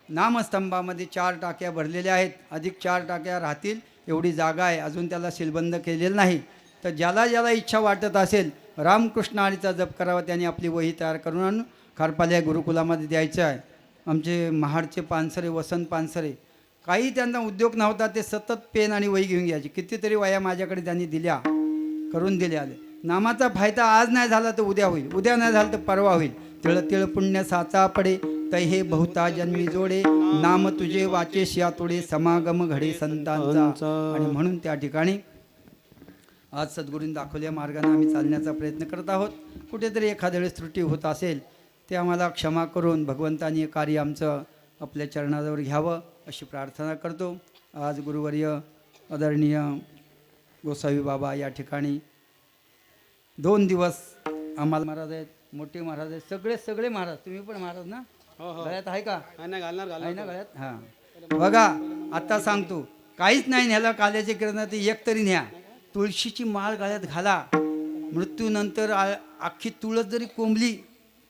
नामस्तंभामध्ये 4 टाक्या भरलेल्या आहेत, अधिक 4 टाक्या राहतील एवढी जागा आहे. अजून त्याला सीलबंद केलेलं नाही. तर ज्याला ज्याला इच्छा वाटत असेल रामकृष्ण हरीचा जप करावा, त्यांनी आपली वही तयार करून आणून खारपाल्या गुरुकुलामध्ये द्यायचं आहे. आमचे महाडचे पानसरे, वसंत पानसरे, काही त्यांना उद्योग नव्हता, ते सतत पेन आणि वही घेऊन घ्यायचे. कितीतरी वया माझ्याकडे त्यांनी दिल्या, करून दिल्या. नामाचा फायदा आज नाही झाला तर उद्या होईल, उद्या नाही झाला तर परवा होईल. तिळ तिळ पुण्य साचा पडे, तै हे बहुता जन्मी जोडे. नाम तुझे वाचे शिया तोडे, समागम घडे संतांचा. आणि म्हणून त्या ठिकाणी आज सद्गुरूंनी दाखवल्या मार्गाने आम्ही चालण्याचा प्रयत्न करत आहोत. कुठेतरी एखाद्या वेळेस त्रुटी होत असेल ते आम्हाला क्षमा करून भगवंतानी हे कार्य आमचं आपल्या चरणाजवळ घ्यावं अशी प्रार्थना करतो. आज गुरुवर्य आदरणीय गोसावी बाबा या ठिकाणी 2 दिवस आम्हाला महाराज आहेत, मोठे महाराज आहेत, सगळे महाराज. तुम्ही पण महाराज ना? गळ्यात आहे का? आहे ना गळ्यात? हां बघा, आता सांगतो, काहीच नाही न्याला काल्याचे किरण, ते एक तरी न्या. तुळशीची माळ गळ्यात घाला. मृत्यूनंतर अख्खी तुळस जरी कोंबली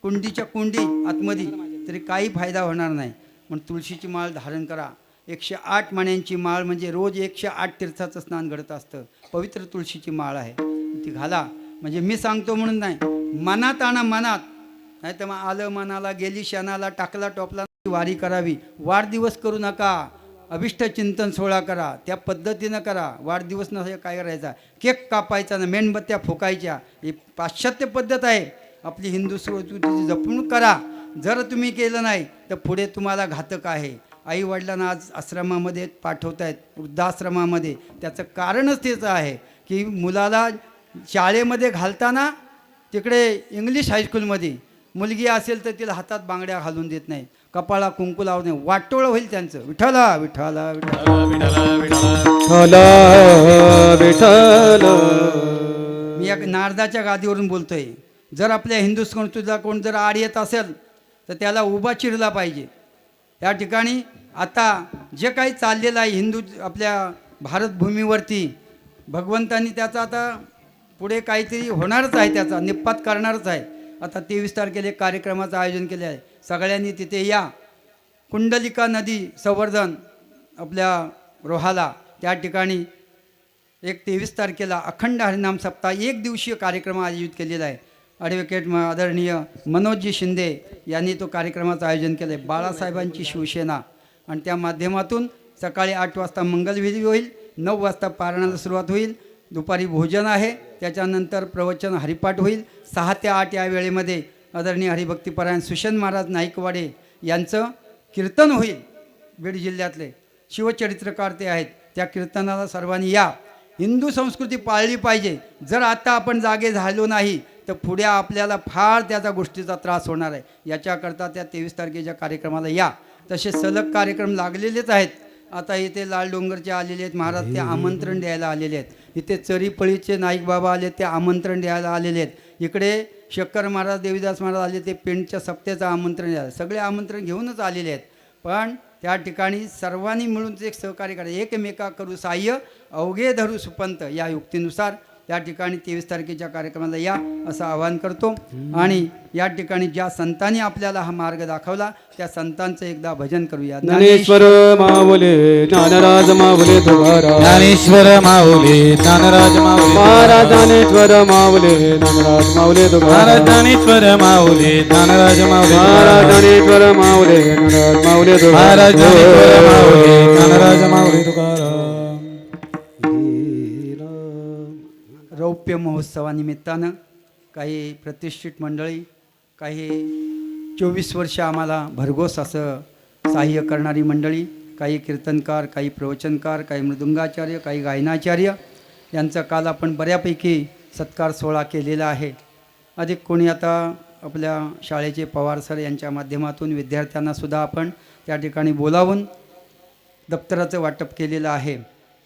कुंडीच्या कुंडी आतमध्ये तरी काही फायदा होणार नाही. म्हणून तुळशीची माळ धारण करा. 108 मण्यांची माळ म्हणजे रोज 108 तीर्थाचं स्नान घडत असतं. पवित्र तुळशीची माळ आहे, ती घाला. म्हणजे मी सांगतो म्हणून नाही, मनात आणा, मनात. नाही तर मग आलं मनाला, गेली क्षणाला, टाकला टोपला. वारी करावी. वाढदिवस करू नका, अभिष्ट चिंतन सोहळा करा, त्या पद्धतीनं करा. वाढदिवस नसे काय करायचा, केक कापायचा ना, मेणबत्त्या फुकायच्या. ही पाश्चात्य पद्धत आहे. आपली हिंदू संस्कृतीची जपणूक करा. जर तुम्ही केलं नाही तर पुढे तुम्हाला घातक आहे. आई वडिलांना आज आश्रमामध्ये पाठवत आहेत, वृद्धाश्रमामध्ये. त्याचं कारणच तेच आहे की मुलाला शाळेमध्ये घालताना तिकडे इंग्लिश हायस्कूलमध्ये मुलगी असेल तर तिला हातात बांगड्या घालून देत नाही, कपाळा कुंकू लावत नाही. वाटोळं होईल त्यांचं. विठ्ठला विठ्ठला विठ्ठल. मी एक नारदाच्या गादीवरून बोलतोय. जर आपल्या हिंदू संस्कृतीला कोण जर आड येत असेल तर त्याला उभा चिरला पाहिजे. या ठिकाणी आता जे काही चाललेलं आहे हिंदू आपल्या भारतभूमीवरती, भगवंतांनी त्याचा आता पुढे काहीतरी होणारच आहे, त्याचा निपात करणारच आहे. आता 23 तारखेला एक कार्यक्रमाचं आयोजन केले आहे. सगळ्यांनी तिथे या. कुंडलिका नदी संवर्धन आपल्या रोहाला, त्या ठिकाणी 23 तारखेला अखंड हरिनाम सप्ताह 1 दिवसीय कार्यक्रम आयोजित केलेला आहे. ॲडव्होकेट आदरणीय मनोजजी शिंदे यांनी तो कार्यक्रमाचं आयोजन केलं आहे. बाळासाहेबांची शिवसेना. आणि त्या माध्यमातून सकाळी 8 वाजता मंगलविधी होईल, 9 वाजता पारणाला सुरुवात होईल, दुपारी भोजन आहे, त्याच्यानंतर प्रवचन हरिपाठ होईल. 6 ते 8 या वेळेमध्ये आदरणीय हरिभक्तीपरायण सुशन महाराज नाईकवाडे यांचं कीर्तन होईल. बीड जिल्ह्यातले शिवचरित्रकार ते आहेत. त्या कीर्तनाला सर्वांनी या. हिंदू संस्कृती पाळली पाहिजे. जर आता आपण जागे झालो नाही तर पुढे आपल्याला फार त्याचा गोष्टीचा त्रास होणार आहे. याच्याकरता त्या 23 तारखेच्या कार्यक्रमाला या. तसे सलग कार्यक्रम लागलेलेच आहेत. आता इथे लाल डोंगरचे आलेले आहेत महाराज, ते आमंत्रण द्यायला आलेले आहेत. इथे चरीपळीचे नाईक बाबा आले, ते आमंत्रण द्यायला आलेले आहेत. इकडे शक्कर महाराज, देवीदास महाराज आले, ते पेंटच्या सप्त्याचं आमंत्रण द्यायला. सगळे आमंत्रण घेऊनच आलेले आहेत. पण त्या ठिकाणी सर्वांनी मिळून एक सहकार्य करा. एकमेका करू साह्य, अवघे धरू सुपंत, या युक्तीनुसार त्या ठिकाणी 23 तारखेच्या कार्यक्रमाला या असं आवाहन करतो. आणि या ठिकाणी ज्या संतांनी आपल्याला हा मार्ग दाखवला त्या संतांचं एकदा भजन करूया. ज्ञानेश्वर माऊली ज्ञानराज माऊली तुकाराम. ज्ञानेश्वर माऊली ज्ञानराज माऊली महाराज ज्ञानेश्वर माऊली ज्ञानराज माऊली तुकाराम. ज्ञानेश्वर माऊली ज्ञानराज माऊली महाराज ज्ञानेश्वर माऊली ज्ञानराज माऊली महाराज ज्ञानेश्वर माऊली ज्ञानराज माऊली तुकाराम. रौप्य महोत्सवानिमित्तानं काही प्रतिष्ठित मंडळी, काही 24 वर्ष आम्हाला भरघोस असं सहाय्य करणारी मंडळी, काही कीर्तनकार, काही प्रवचनकार, काही मृदुंगाचार्य, काही गायनाचार्य यांचा काल आपण बऱ्यापैकी सत्कार सोहळा केलेला आहे. अधिक कोणी आता आपल्या शाळेचे पवार सर यांच्या माध्यमातून विद्यार्थ्यांनासुद्धा आपण त्या ठिकाणी बोलावून दप्तराचं वाटप केलेलं आहे.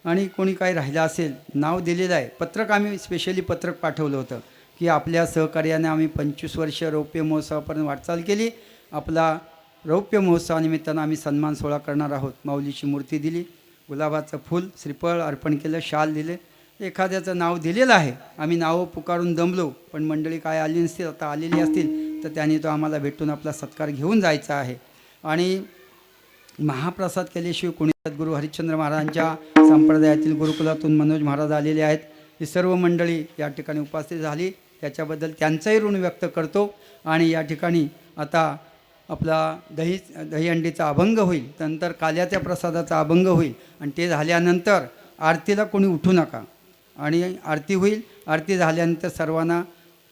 आणि कोणी काही राहिलं असेल, नाव दिलेलं आहे. पत्रक आम्ही स्पेशली पत्रक पाठवलं होतं की आपल्या सहकार्याने आम्ही 25 वर्ष रौप्य महोत्सवापर्यंत वाटचाल केली. आपला रौप्य महोत्सवानिमित्तानं आम्ही सन्मान सोहळा करणार आहोत. माऊलीची मूर्ती दिली, गुलाबाचं फूल, श्रीफळ अर्पण केलं, शाल दिले. एखाद्याचं नाव दिलेलं आहे. आम्ही नावं पुकारून दमलो, पण मंडळी काय आली नसतील, आता आलेली असतील तर त्यांनी तो आम्हाला भेटून आपला सत्कार घेऊन जायचा आहे. आणि महाप्रसाद केल्याशिवाय कोणी सद्गुरू हरिश्चंद्र महाराजांच्या संप्रदायातील गुरुकुलातून मनोज महाराज आलेले आहेत. ही सर्व मंडळी या ठिकाणी उपस्थित झाली, त्याच्याबद्दल त्यांचंही ऋण व्यक्त करतो. आणि या ठिकाणी आता आपला दहीहंडीचा अभंग होईल, नंतर काल्याच्या प्रसादाचा अभंग होईल. आणि ते झाल्यानंतर आरतीला कोणी उठू नका आणि आरती होईल. आरती झाल्यानंतर सर्वांना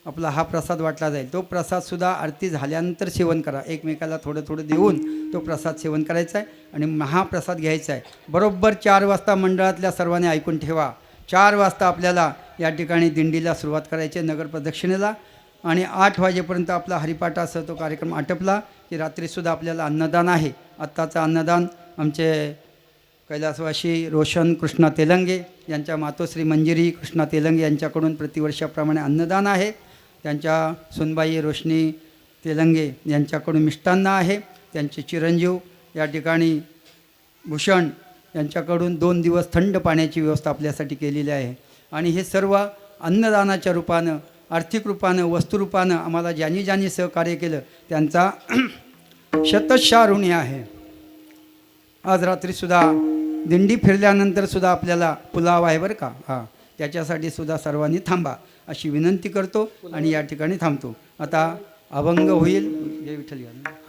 आपला हा प्रसाद वाटला जाईल. तो प्रसादसुद्धा आरती झाल्यानंतर सेवन करा. एकमेकाला थोडं थोडं देऊन तो प्रसाद सेवन करायचा आहे आणि महाप्रसाद घ्यायचा आहे. बरोबर 4 वाजता मंडळातल्या सर्वांनी ऐकून ठेवा. 4 वाजता आपल्याला या ठिकाणी दिंडीला सुरुवात करायची आहे, नगर प्रदक्षिणेला. आणि 8 वाजेपर्यंत आपला हरिपाठासह तो कार्यक्रम आटपला की रात्रीसुद्धा आपल्याला अन्नदान आहे. आत्ताचं अन्नदान आमचे कैलासवासी रोशन कृष्णा तेलंगे यांच्या मातोश्री मंजिरी कृष्णा तेलंगे यांच्याकडून प्रतिवर्षाप्रमाणे अन्नदान आहे. त्यांच्या सुनबाई रोशनी तेलंगे यांच्याकडून मिष्टान्न आहे. त्यांचे चिरंजीव या ठिकाणी भूषण यांच्याकडून 2 दिवस थंड पाण्याची व्यवस्था आपल्यासाठी केलेली आहे. आणि हे सर्व अन्नदानाच्या रूपानं, आर्थिक रूपानं, वस्तुरूपानं आम्हाला ज्यांनी ज्यांनी सहकार्य केलं त्यांचा शतशः ऋणी आहे. आज रात्रीसुद्धा दिंडी फिरल्यानंतरसुद्धा आपल्याला पुलाव आहे बरं का, हां, त्याच्यासाठी सुद्धा सर्वांनी थांबा अशी विनंती करतो आणि या ठिकाणी थांबतो. आता अभंग होईल. जय विठ्ठल.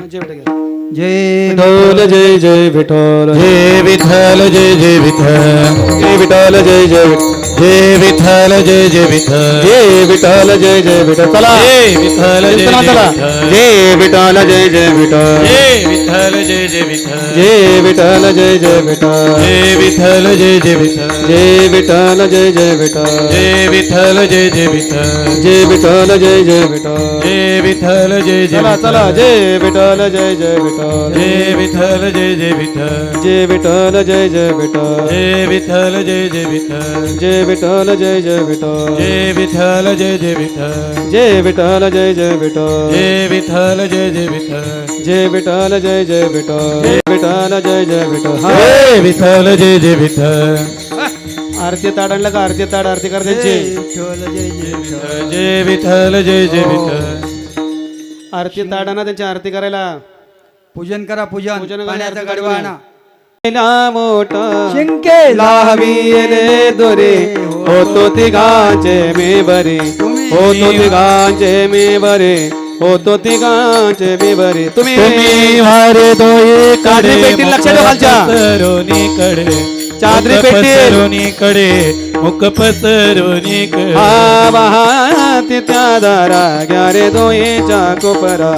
जय विठ्ठल. जय विठ्ठल जय जय विठ्ठल, जय विठ्ठल जय जय विठ्ठल, जय विठ्ठल जय जय जय विठ्ठल जय जय विठ्ठल, जय विठ्ठल जय जय विठ्ठल. चला जय विठ्ठल जय जय विठ्ठल, जय विठ्ठल जय जय विठ्ठल, जय विठ्ठल जय जय विठ्ठल, जय विठ्ठल जय जय विठ्ठल, जय विठ्ठल जय जय विठ्ठल, जय विठ्ठल जय जय विठ्ठल, जय विठ्ठल जय जय विठ्ठल, जय विठ्ठल जय जय विठ्ठल, जय विठ्ठल जय जय. चला चला जय विठ्ठल जय जय विठ्ठल, जय विठ्ठल जय जय विठ्ठल, जय विठ्ठल जय जय विठ्ठल, जय विठ्ठल जय जय विठ्ठल, जय विठ्ठल जय जय विठ्ठल, जय विठ्ठल जय जय विठ्ठल, जय विठ्ठल जय जय विठ्ठल, जय विठ्ठल जय जय विठ्ठल, जय विठ्ठल जय जय विठ्ठल, जय विठ्ठल जय जय विठ्ठल, जय विठ्ठल जय जय विठ्ठल. आरती ताड आणलं का? आरती ताड, आरती कर त्यांची. विठ्ठल जय जय विठ्ठल, जय विठ्ठल जय जय विठ्ठल. आरती ताडाना त्यांची आरती करायला. पूजन करा, पूजन. पूजन पाण्याचा करा, गडवा आणा. मोठा शिंके लाविले दोरे, होतो तिघांचे मी बरे, होतो तिघांचे मी बरे, होतो तिघांचे मी बरे. तुम्ही वारे दोये चादरी पेटी लक्षात ठेवा खालच्या. चादरी पेटी कडे मुख पसरोनी कडे, हा वाहते त्या दारा, ग्या रे दोयेच्या कोपरा,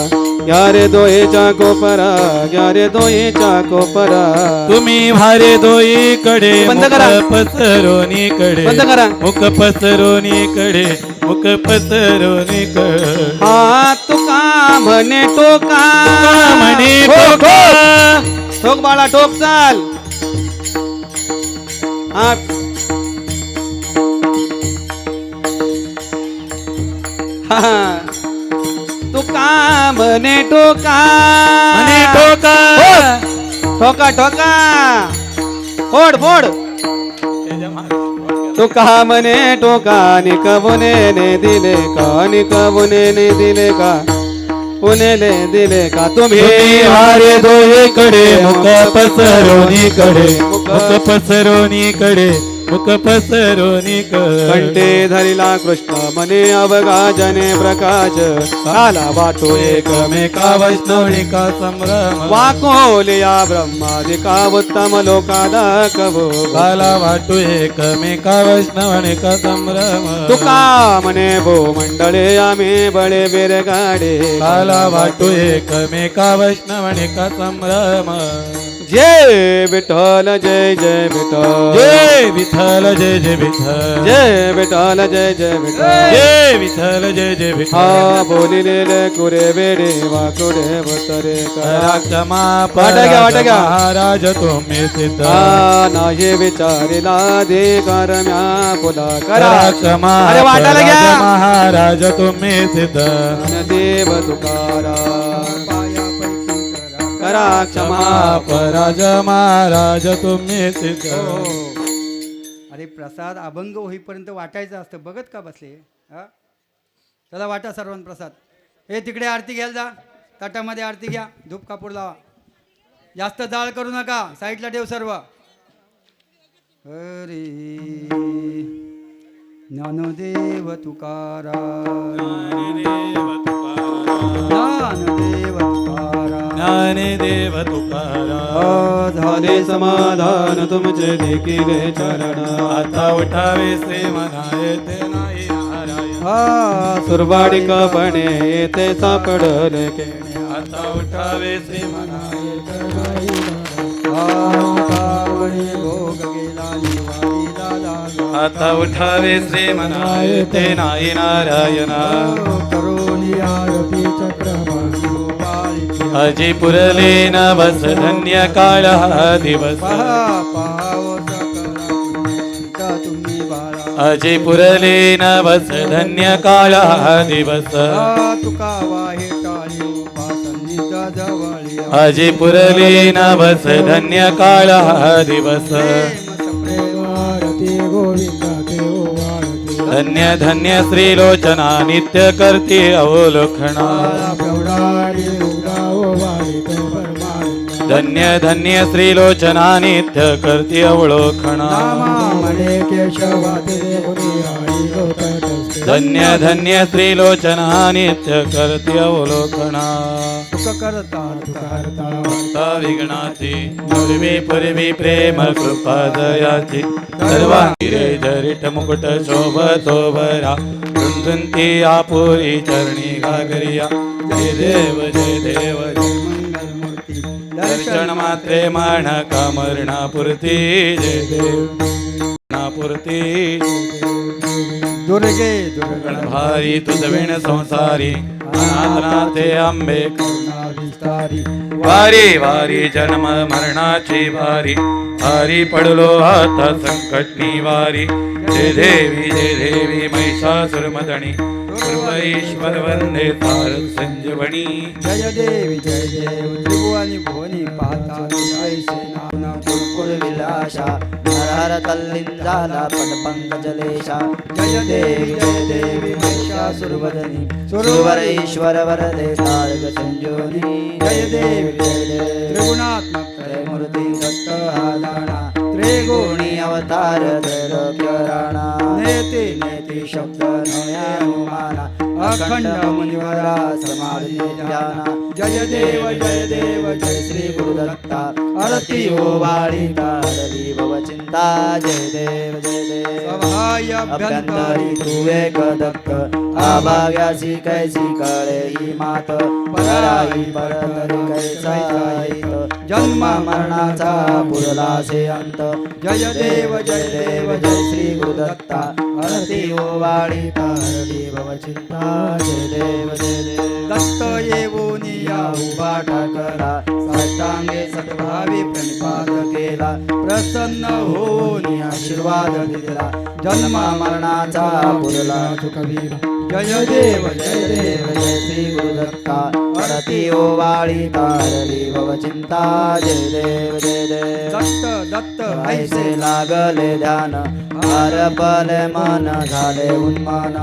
ग्या रे दोयेच्या कोपरा, ग्या रे दोयेच्या कोपरा. तुम्ही भारे दोई कडे बंद करा. पसरोनी कडे, बंद करा. मुख पसरोनी कडे, मुख पसरोनी कडे. हा तुका म्हणे टोका, म्हणे ठोक, टोका. ठोक बाळा ठोक, चाल. हा तुका म्हणे टोका, म्हणे टोका. ठोका ठोका, फोड फोड. तुका म्हणे टोका, निकवने ने दिले का, निकवने ने दिले का, पुणेले दिले का. तुम्ही हारे दोये कडे मुख पसरोनी कडे, मुख पसरोनी कडे, मुख पसरोनिक कंठे धरिला कृष्ण मने अवघा जने प्रकाश काला वाटो एकमेका वैष्णवनिका संभ्रम वाकोलिया ब्रह्मादिका उत्तम लोकादा कवो काला वाटू एकमेका वैष्णवनिका संभ्रम तुका मने भो मंडळे आम्ही बळे बेरगाडे काला वाटू एकमेका वैष्णवनिका संभ्रम जय विठ्ठल जय जय विठ्ठल जय विठ्ठल जय जय विठ्ठल जय विठ्ठल जय जय विठ्ठल जय विठ्ठल जय जय विठ्ठल हा बोलिलेले कुरे बेडे वाकुडे भतरे करा क्षमा वाटा घ्या. महाराज तुम्ही सिद्ध हा नाही विचारिला अधिकार म्या फुला करा क्षमा अरे वाटायला घ्या. महाराज तुम्ही सिद्ध देव तुकारा करा क्षमा पराज महाराज तुम्ही सिद्ध अरे प्रसाद अभंग होईपर्यंत वाटायचं असतं बघत का बसले हा चला वाटा सर्वांना प्रसाद हे तिकडे आरती घ्यायला जा ताटामध्ये आरती घ्या धूप कापूर लावा जास्त जाळ करू नका साईडला ठेव सर्व हरी ज्ञानदेव तुकाराम ज्ञानदेव तुकाराम ज्ञानदेव तुकाराम झाले समाधान तुमचे देखील चरण आता उठावे श्री म्हणाये ते नाही नारायण हा सुरवाडिकपणे येथे सापडले केणे आता उठावे श्री म्हणाये ते नाही आवडी भोग गेला निवारी दादा आता उठावे श्री म्हणाये ते नाही नारायण करोनी आरती चक्रवाणी अजी पुरले नवस धन्य काळ हा दिवस पाहाव सकला तुम्ही बाळा अजी पुरले नवस धन्य काळ हा दिवस तुका वाहे टाळी पासंदीचा जवळी अजी पुरले नवस धन्य काळ हा दिवस आरती गोविंदा देव आरती धन्य धन्य श्रीलोचना नित्य करती अवलोकना प्रौढारी उदाव वारित परमानंद धन्य धन्य श्रीलोचना नित्य करती अवलोकना मणे केशवाते गुणी आई लोकटस्ते धन्य धन्य श्रीलोचना नित्य करती अवलोकना सुख करता करता ता विघ्नाची पूर्वी पूर्वी प्रेम कृपा दयाची सर्वांगी रे जरिट मुकुट शोभतो बरा रुंदुंती आपुरी चरणी घागरिया जय देव जय देव जय मंगलमूर्ती दर्शन मात्रे मान कामरणापुरती जय देव नापुरती दुर्गे दुर्गण भारी तुझ विण संसारी अनाथनाथे आंबे विस्तारी वारी वारी जन्म मरणाची वारी वारी पडलो आता संकटनी वारी जय देवी महिषासुरमदनी सर्वेश्वर वंदे तारक संजीवनी जय देवी जय देव त्रिभुवनी भुवनी पाहता ऐसे नाना कुरकुर विलासा हर तल्लिंजाला पदपंकजलेशा जय देवी महिषासुरवदनी सुरवरेश्वर वरदे तारक संजीवनी जय देवी त्रिगुणात्मक मूर्ती दत्त आदाना त्रिगुणी अवतार राणा नेते नेति शब्द नयानुमाना अखंड मुनिवरा समाधि ध्याना जय देव जय श्री गुरुदत्ता आरती ओ वाणी तारली भव चिंता जय देव सहाय अभ्यंतरी तू एक दत्त आभाग्यासी कैसी कळे ही मात पराई परतरी कैसा हित जन्म मरणाचा पुरला से अंत जय देव जय श्री गुरुदत्ता आरती ओ वाणी तारली भव चिंता जय देव दत्त येऊनी या उभा टाकला साष्टांगे सद्भावी प्रणिपात केला प्रसन्न होऊन आशीर्वाद दिला जन्म मरणाचा पुरला कबीर जय देव जय श्री गुरुदत्ता आरती ओ वाळी तारली भव चिंता जय देव दत्त दत्त ऐसे लागले ध्यान हरपले मन झाले उन्मान